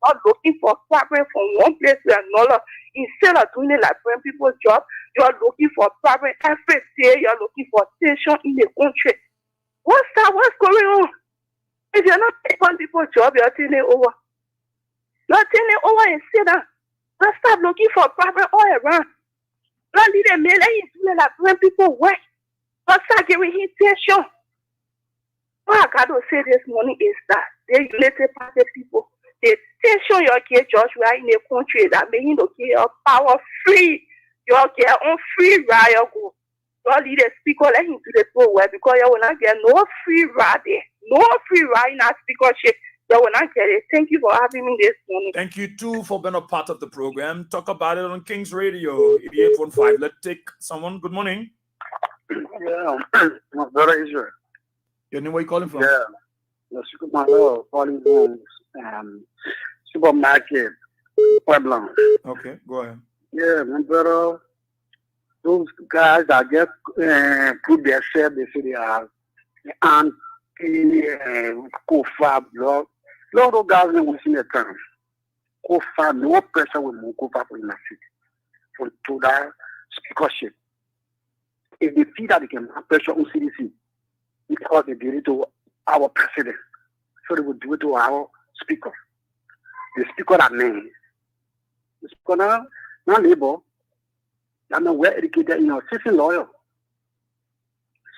not looking for problem from one place to another. Instead of doing the Liberian people's job, you're looking for problem every day, you're looking for tension in the country. What's going on? If you're not taking people's job, you're turning it over. You're turning it over and sit down. Let's stop looking for problem all around. Don't leave them men and do that when people work. Let's start giving him tension. What I got to say this morning is that the United Party people, the tension you get George we are in the country that making to get your power free. You get on free ride go. God lead the speaker, let him do the pro well because you will not get no free ride there. No free ride in that speakership. You will not get it. Thank you for having me this morning. Thank you too for being a part of the program. Talk about it on King's Radio 8815. Let's take someone. Good morning. Yeah, my brother Israel. Your name, where you calling from? Yeah, my brother calling from supermarket, Pueblo. Okay, go ahead. Yeah, my brother. Those guys that get put themselves, they say they are anti-Kofa blog. Lot of guys are within the term. Kofa, no pressure will move Kofa for the city. To that speakership. if they feel that they can have pressure on CDC, because they did it to our president, so they would do it to our speaker. The speaker that name. The speaker now labor. I'm not well educated, citizen lawyer.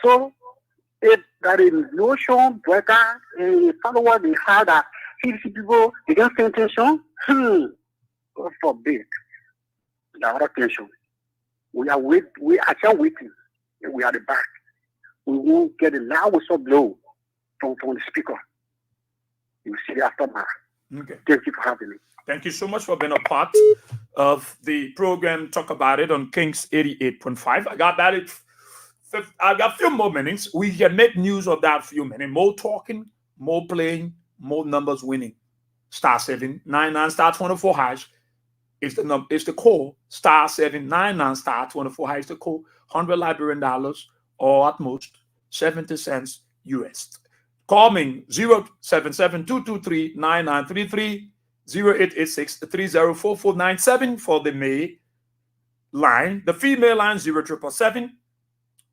So if there is notion breaker and follower they have that CDC people they can pay attention, God forbid. The other attention. We are actually waiting. We are at the back. We won't get a loud whistle blow from the speaker. You see the aftermath. Okay. Thank you for having me. Thank you so much for being a part of the program. Talk about it on Kings 88.5. I got that. I got a few more minutes. We can make news of that few minutes. More talking, more playing, more numbers winning. Star 799 star 24 hash is the call. Star 799 star 24 hash is the call. $100 Liberian dollars or at most 70 cents US. Call me 077-223-9933, 0886-304497 for the male line. The female line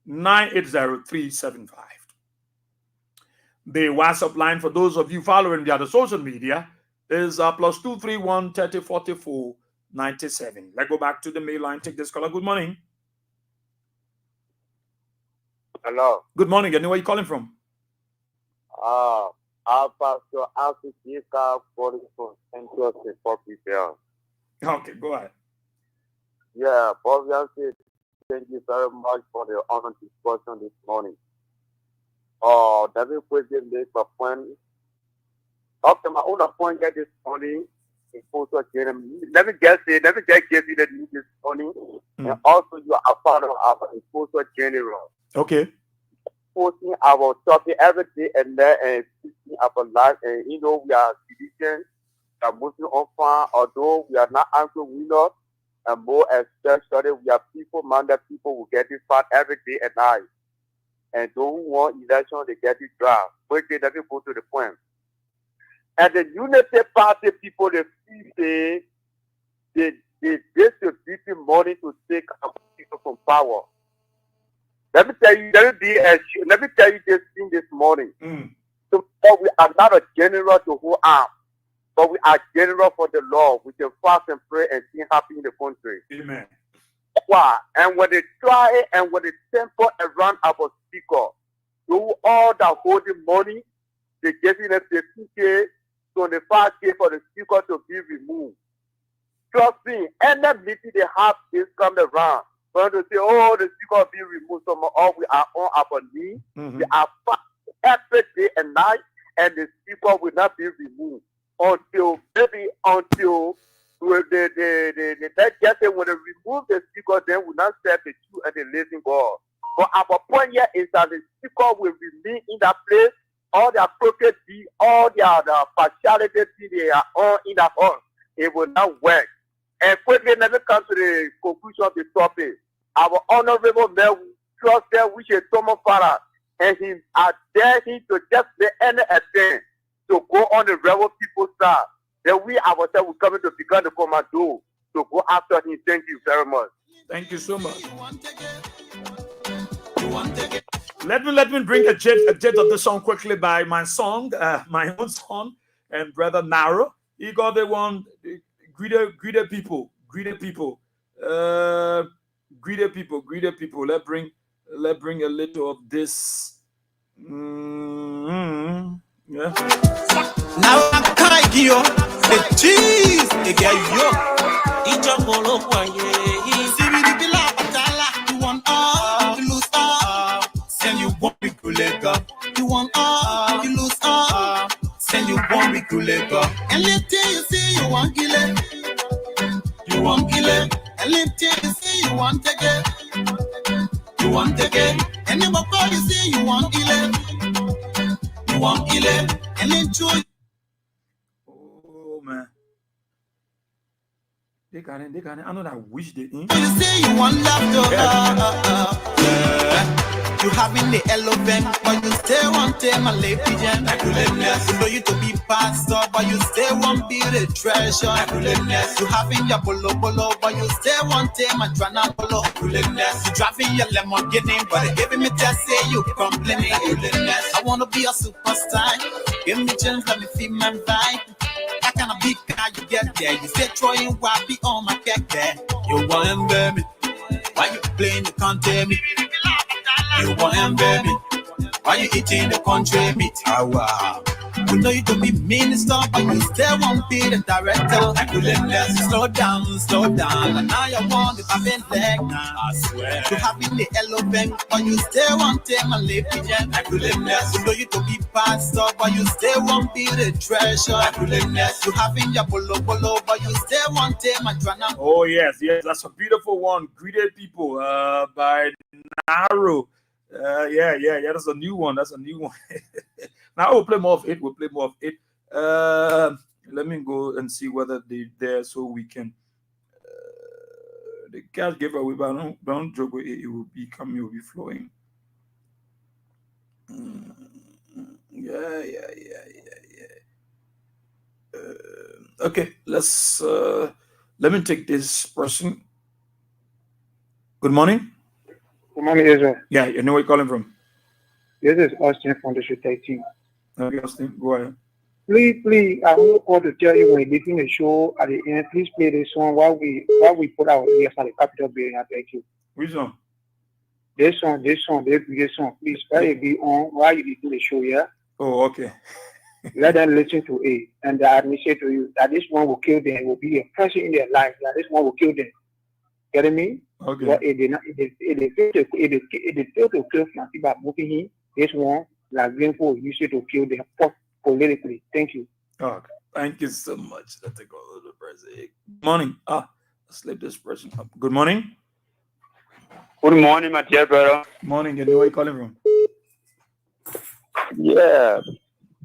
0777-980-375. The WhatsApp line for those of you following the other social media is +231 3044 97. Let's go back to the mail line. Take this caller. Good morning. Hello. Good morning. Where are you calling from? Pastor Africa calling from Central for people. Okay, go ahead. Yeah, obviously, thank you very much for the honor discussion this morning. David question this point. After my own point get this morning, let me just give you the news this morning. And also you are a father of an imposter general. Okay. Posting our topic every day and then speaking our life, and we are citizens, we are Muslim orphan, although we are not angry winners, and more especially we are people-minded people who get it fat every day and night. And those who want election, they get it dry. But they never go to the point. And the Unity Party people, they feel they distribute money to take our people from power. Let me tell you this thing this morning. So we are not a general to hold up, but we are general for the Lord. We can fast and pray and see happy in the country. Amen. Why? And when they try it and when they temper around our speaker, do all that holding money, they giving us 15K, 25K for the speaker to be removed. Trust me, any meeting they have this come around. When they say, oh, the speaker will be removed, so we are on our knees. We are fasting every day and night, and the speaker will not be removed until they just say when they remove the speaker, then we not serve the true and the living God. But our point here is that the speaker will remain in that place. All their crooked deeds, all their partiality they are on in that hall, it will not work. And quickly, let me come to the conclusion of the topic. Our honorable man trust them, which is Thomas Farah, and he are dare him to just make any attempt to go on the rebel people's side. Then we ourselves will come to become the commando to go after him. Thank you very much. Thank you so much. Let me bring a jet of the song quickly by my song, my own song, and Brother Naro. He got the one, greeter people. Let's bring a little of this. Yeah. Now I'm you the cheese, you get you. Each of all of one, you want all, you lose all. Send you one big lega. You want all, you lose all. Send you one big lega. And let's you see you want kill it. You want kill it. And let's you see you want take it. You want take it. And never call you see you want kill it. You want kill it. And enjoy. Oh man. They got it. I know that wish they in. You say you want love to You having the elephant, but you still want to my lady pigeon. You know you to be pastor, but you still want be the treasure. You having your bolo bolo, but you still want to my drana bolo. You driving your Lamborghini, but they giving me just say you complaining. I wanna be a superstar. Give me chance, let me feel my vibe. That kind of big car you get there. You say throwing why be on my cake there. You want him, baby. Why you playing the country me? You want him, baby. Why you eating the country meat? Wow. We know you could be minister, but you still won't be the director. Slow down. And now you want the having leg now. I swear. You having the elephant, but you still want to my lip pigeon. We know you could be pastor, but you still won't be the treasure. You having your bolo bolo, but you still want to my drana. Oh yes, that's a beautiful one. Greeted people by Naro. Yeah, that's a new one. Now we'll play more of it. Let me go and see whether they're there so we can the cash giveaway, but don't joke with it. It will be coming, it will be flowing. Yeah. Okay, let me take this person. Good morning. Good morning, Israel. Yeah, you know where you're calling from. This is Austin from District 13. Okay, Austin, go ahead. Please, I want to call to tell you when leaving the show at the end, please play this song while we put our ears at the Capitol building. I beg you. Which song? This song, please. Let it be on while you leaving the show, yeah? Oh, okay. Let them listen to it. And I say to you that this one will kill them. It will be a person in their life. That this one will kill them. Getting me? Okay. But it failed to kill some people moving in. This one, like Greenfield, used to kill them politically. Thank you. Okay. Thank you so much. Let's take all of the person. Good morning. Let's let this person up. Good morning. Good morning, my dear brother. Morning. You know where you calling from? Yeah.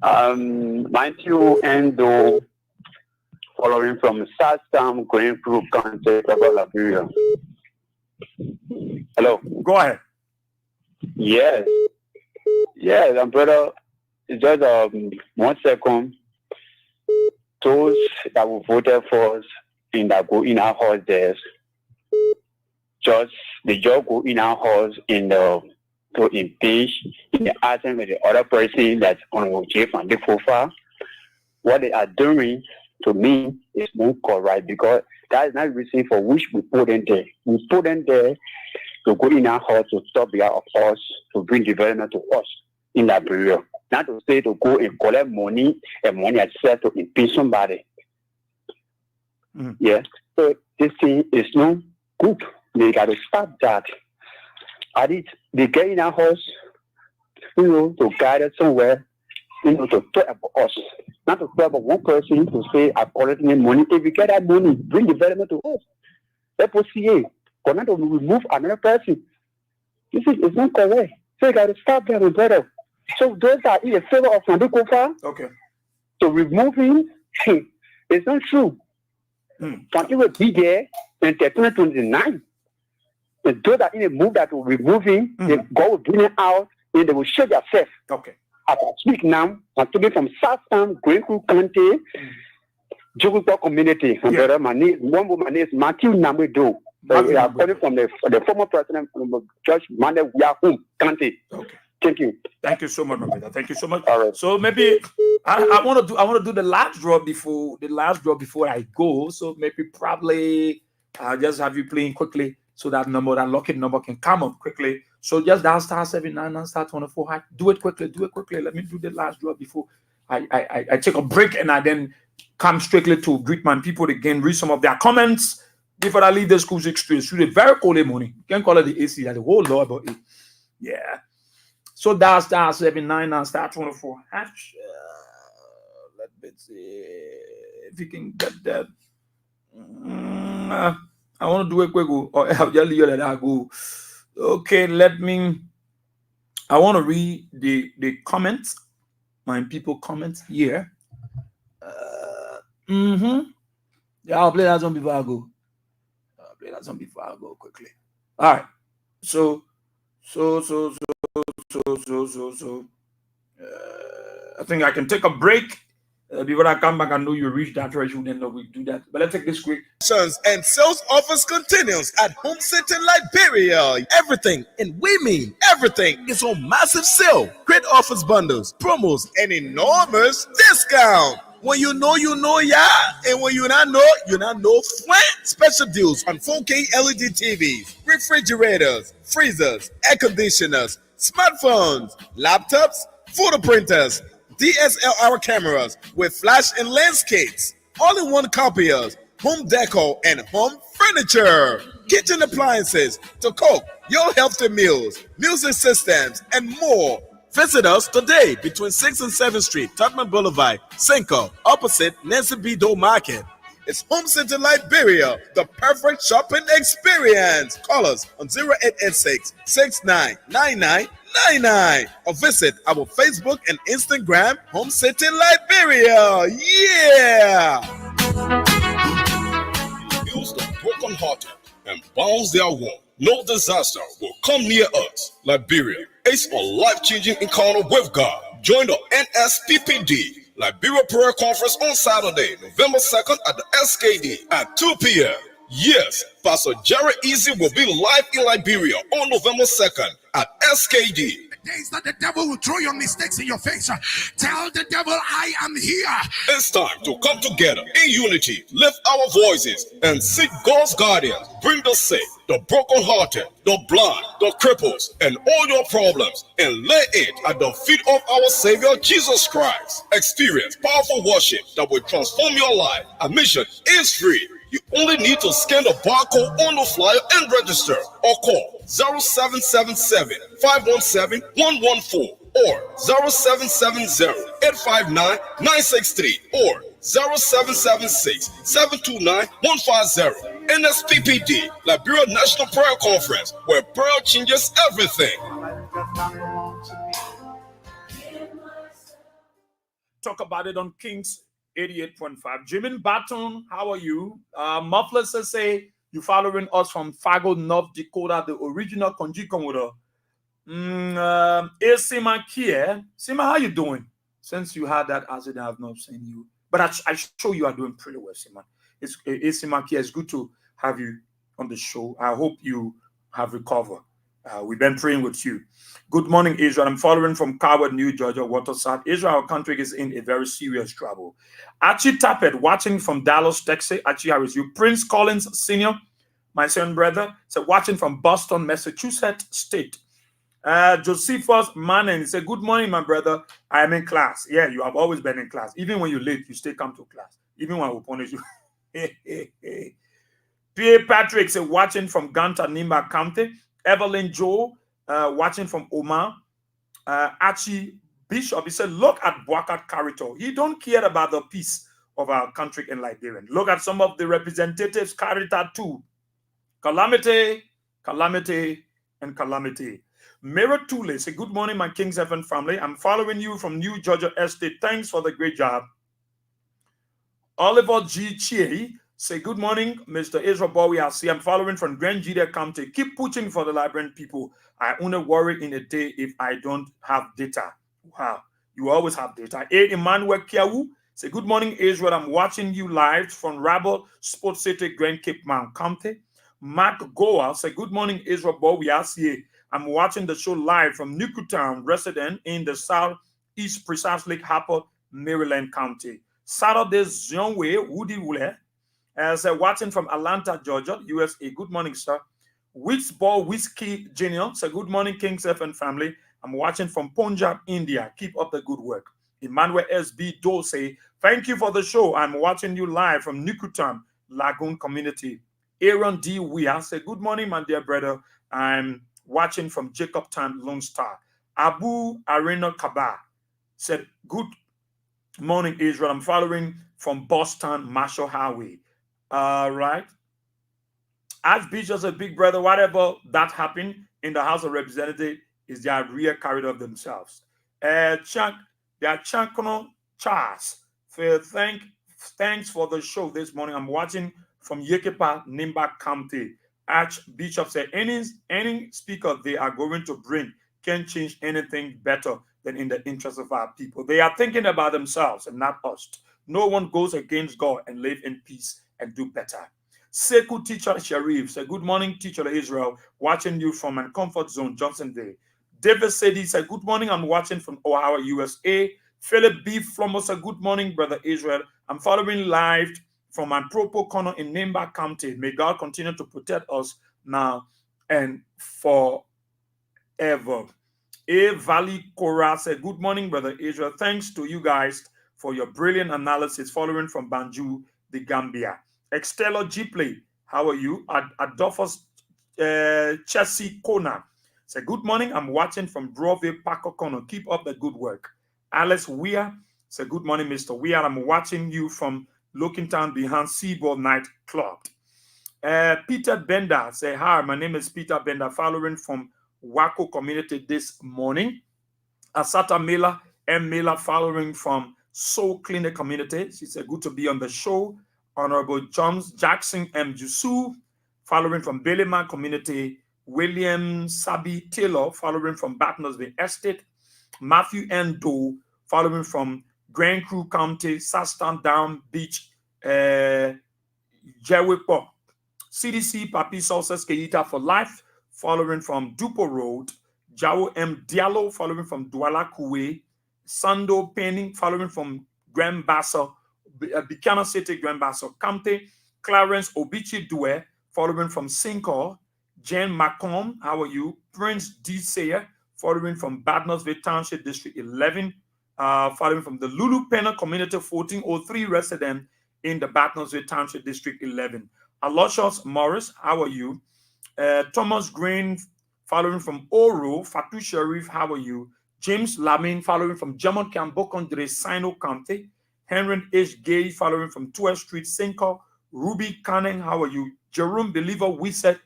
Matthew Endo, following from Southtown, Green Group, County, Liberia. Hello. Go ahead. Yes, brother. Just 1 second. Those that will voted for us in our house there, they just go in our house to impeach in the absence of the other person that's on J from the profile. What they are doing to me is not correct because that is not the reason for which we put them there. We put them there to go in our house to stop behalf of us, to bring development to us in Liberia. Not to say to go and collect money and money itself to impeach somebody. Yeah. So this thing is not good. They got to stop that. They get in our house, to guide us somewhere, to talk about us. Not to talk about one person to say, I'm collecting money. If we get that money, bring development to us. FOCA, for not to remove another person. This is not correct. So you got to stop there, brother. So those are in favor of Sandukofa. Okay. So remove him, it's not true. Sandukofa will be there in 2029. And those that in a move that will remove him, God will bring him out and they will show themselves. Okay. As I speak now, I'm talking from Southtown, Green Creek County, Jogupa community. And brother, my name is Matthew Namedo. We are calling from the former president of Church Mande Yahoo County. Okay. Thank you. Thank you so much, my brother. Thank you so much. All right. So maybe I want to do the last draw before I go. So maybe probably I'll just have you playing quickly so that lucky number can come up quickly. So just dial *79 and *24. Do it quickly. Let me do the last draw before I take a break and I then come strictly to greet my people again, read some of their comments before I leave the school 6 to a very cold morning. You can call it the AC, the whole lot about it. Yeah. So dial *79 and *24. Let me see if you can get that. I want to do it quick. I'll just leave that I go. Okay, I want to read the comments, my people comments here. Yeah, I'll play that song before I go. Quickly. All right. So So, I think I can take a break. Before I come back, I know you reach that threshold, and we do that. But let's take this quick. And sales offers continues at Home Center Liberia. Everything, and we mean everything, is on massive sale. Great offers, bundles, promos, and enormous discount. When you know, yeah. And when you not know, flat special deals on 4K LED TVs, refrigerators, freezers, air conditioners, smartphones, laptops, photo printers, DSLR cameras with flash and lens kits, all-in-one copiers, home decor and home furniture, kitchen appliances to cook your healthy meals, music systems, and more. Visit us today between 6th and 7th Street, Tubman Boulevard, Cinco, opposite Nancy B. Doe Market. It's Home Center Liberia, the perfect shopping experience. Call us on 0886 699999 or visit our Facebook and Instagram, Home Center Liberia. Yeah! Heals the brokenhearted and bounds their wound. No disaster will come near us. Liberia is a life-changing encounter with God. Join the NSPPD Liberia Prayer Conference on Saturday, November 2nd at the SKD at 2 p.m. Yes, Pastor Jerry Easy will be live in Liberia on November 2nd at SKD. Days that the devil will throw your mistakes in your face. Tell the devil, I am here. It's time to come together in unity, lift our voices, and seek God's guidance. Bring the sick, the brokenhearted, the blind, the cripples, and all your problems, and lay it at the feet of our Savior Jesus Christ. Experience powerful worship that will transform your life. Admission is free. You only need to scan the barcode on the flyer and register, or call 0777-517-114 or 0770-859-963 or 0776-729-150. NSPPD, Liberia National Prayer Conference, where prayer changes everything. Talk about it on Kings 88.5. Jimin Baton, how are you? Muffler says, say you following us from Fargo, North Dakota, the original Konji Komodo. Sima Kie. Sima, how you doing? Since you had that accident, I've not seen you. But I show you are doing pretty well, Sima. Sima Kie, it's good to have you on the show. I hope you have recovered. We've been praying with you. Good morning, Israel. I'm following from Coward, New Georgia, Waterside. Israel, our country is in a very serious trouble. Archie Tappet, watching from Dallas, Texas. Archie, how is you? Prince Collins Sr., my son brother, said watching from Boston, Massachusetts State. Josephus Manning said, good morning, my brother. I am in class. Yeah, you have always been in class. Even when you're late, you still come to class. Even when I will punish you. Pierre Patrick said, watching from Ganta, Nimba County. Evelyn Joe, watching from Oman. Archie Bishop, he said, look at Boakat Carito. He don't care about the peace of our country in Liberia. Look at some of the representatives carried that too. Calamity, calamity, and calamity. Mirror Tule, say, good morning, my King's Heaven family. I'm following you from New Georgia Estate. Thanks for the great job. Oliver G. Chie, say, good morning, Mr. Israel Bowie. I'm following from Grand Judea County. Keep pushing for the Liberian people. I only worry in a day if I don't have data. Wow, you always have data. A. Emmanuel Kiawu, say, good morning, Israel. I'm watching you live from Rabble, Sports City, Grand Cape Mount County. Mark Goa, say, good morning, Israel Bowie. I'm watching the show live from Newtown, resident in the southeast, precisely Harper, Maryland County. Saturday, Zionwe, Woody Wule, as watching from Atlanta, Georgia, USA. Good morning, sir. Whitsball Whiskey Jr. Say, good morning, King's FM family. I'm watching from Punjab, India. Keep up the good work. Emmanuel S.B. Dose, thank you for the show. I'm watching you live from Newtown, Lagoon Community. Aaron D. Weir said, good morning, my dear brother. I'm watching from Jacobtown, Lone Star. Abu Arena Kaba said, good morning, Israel. I'm following from Boston, Marshall Highway. Right. Archbishop said, big brother, whatever that happened in the House of Representatives is their real carried of themselves. Chankono Charles, thanks for the show this morning. I'm watching from Yekepa, Nimba County. Archbishop said, any speaker they are going to bring can't change anything better than in the interest of our people. They are thinking about themselves and not us. No one goes against God and live in peace and do better. Seku Teacher Sharif said, good morning, Teacher Israel, watching you from my comfort zone, Johnsonville. David said, he said, good morning, I'm watching from Ohio, USA. Philip B. Flomo said, good morning, Brother Israel. I'm following live from my Propo corner in Nimba County. May God continue to protect us now and forever. A Valley Cora said, good morning, Brother Israel. Thanks to you guys for your brilliant analysis following from Banjul, the Gambia. Extella Gipley, how are you? Adolphus Chelsea Kona said, good morning. I'm watching from Broadway, Paco Corner. Keep up the good work. Alice Weir said, good morning, Mr. Weir. I'm watching you from Looking Town behind Seaboard Night Club. Peter Bender say, hi, my name is Peter Bender, following from Wako community this morning. Asata Miller, M. Miller, following from Soul Clinic community. She said, good to be on the show. Honorable Johns Jackson M. Jusu, following from Billyman community. William Sabi Taylor, following from Battersville Estate. Matthew N. Doe, following from Grand Crew County, Sastan Down Beach, Jewipo. CDC Papi Sources Keita for Life, following from Dupo Road. Jao M. Diallo, following from Douala Koué. Sando Penning, following from Grand Basso, Buchanan City, Grand Basso County. Clarence Obichi Due, following from Sinkor. Jen Macomb, how are you? Prince D. Sayer, following from Battersville Township District 11. Following from the Lulu Penna Community 1403 resident in the Battersville Township District 11. Aloysius Morris, how are you? Thomas Green, following from Oro. Fatou Sharif, how are you? James Lamin, following from Jamon Kambokondre, Sino County. Henry H. Gay, following from 12th Street, Sinko. Ruby Canning, how are you? Jerome Believer Wisset,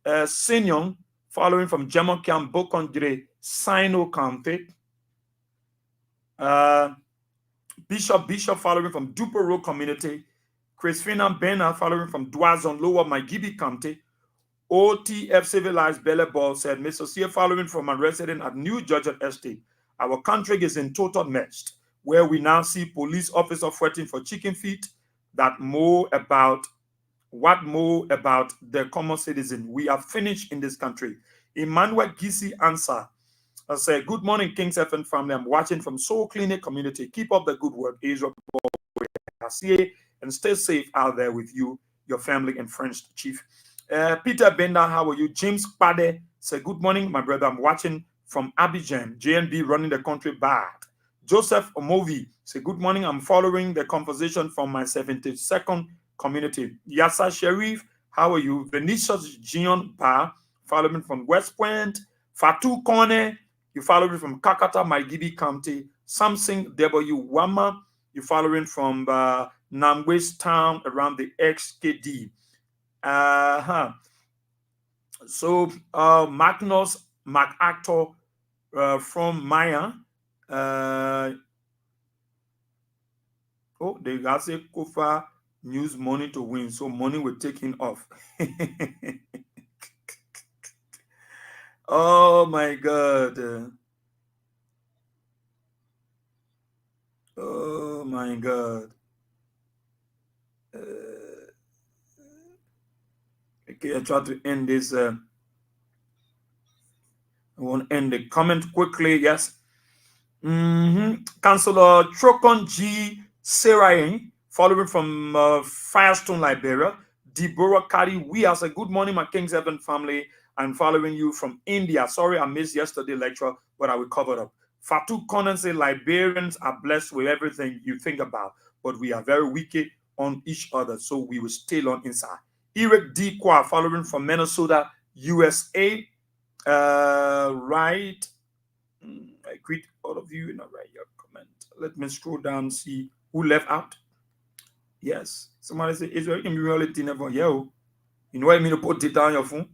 Sinyon, following from Jamon Kambokondre, Sino County. Bishop, following from Duper Road Community. Christina Bena, following from Dwazon, Lower Maigibi County. OTF Civilized Belleball said, Mr. Sear, following from a resident at New Georgia Estate, our country is in total mess, where we now see police officers fighting for chicken feet what more about the common citizen. We are finished in this country. Emmanuel Gisi answer. I say, good morning, Kings FM family. I'm watching from Soul Clinic community. Keep up the good work, Israel, and stay safe out there with you, your family, and friends, Chief. Peter Bender, how are you? James Pade say, good morning, my brother. I'm watching from Abidjan. JNB running the country bad. Joseph Omovi say, good morning. I'm following the conversation from my 72nd community. Yassa Sharif, how are you? Venetia's Gion Bar, following from West Point. Fatou Kone, you following from Kakata, Maigibi County. Samsung W. Wama, you following from Namwest Town around the XKD. So Magnus MacActor from Maya. They got say Kofa news money to win, so money will taking off. Oh my God. Oh my God. Okay, I try to end this. I want to end the comment quickly. Yes. Councillor Trokon G. Serain, following from Firestone, Liberia. Deborah Kari, we as a good morning, my King's Heaven family. I'm following you from India. Sorry, I missed yesterday lecture, but I will cover it up. Fatou Conan say Liberians are blessed with everything you think about, but we are very wicked on each other, so we will stay on inside. Eric D. Kwa, following from Minnesota, USA. Right. I greet all of you and I write your comment. Let me scroll down, see who left out. Yes. Somebody say Israel can be reality never. Yeah. You know what I mean to put it down your phone?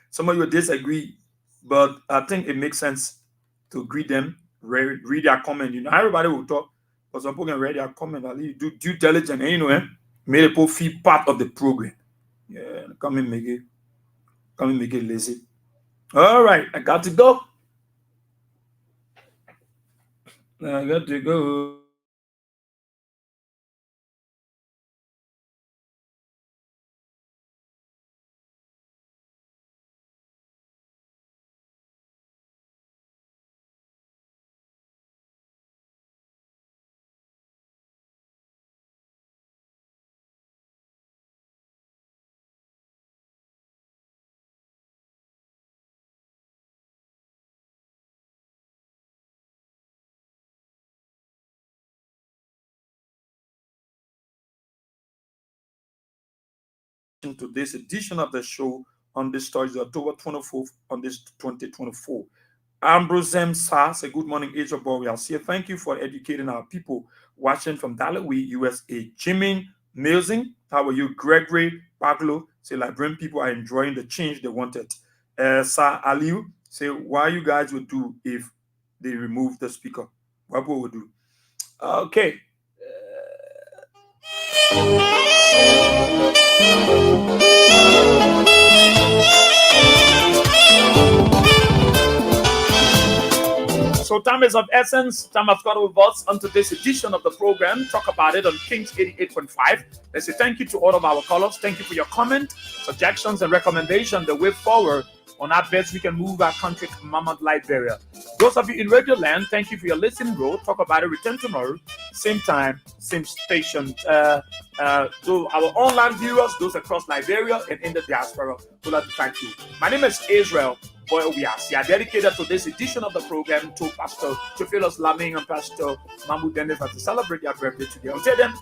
Some of you disagree, but I think it makes sense to greet them, read their comment. You know, everybody will talk, but some people can read their comment. At least do due diligence, and may people feel part of the program. Yeah, come and make it lazy. All right, I got to go. I got to go. To this edition of the show on this Thursday, October 24th, on this 2024. Ambrose M. Sa, say good morning, Age of Boreal. Say thank you for educating our people watching from Dalloway, USA. Jimmy Milsing, how are you? Gregory Paglo, say Liberian people are enjoying the change they wanted. Sa Aliu, say why you guys would do if they remove the speaker. What we would do? Okay. So time is of essence. Time has got with us on today's edition of the program. Talk about it on Kings 88.5. Let's say thank you to all of our callers. Thank you for your comment, suggestions, and recommendations. The way forward on our best we can move our country to Mama Liberia. Those of you in Radio Land, thank you for your listening role. Talk about it. Return tomorrow, same time, same station. To our online viewers, those across Liberia and in the diaspora, we'd like to thank you. My name is Israel. We are dedicated to this edition of the program to Pastor Theophilus Laming and Pastor Mahmoud Dennis to celebrate their birthday today. Until then,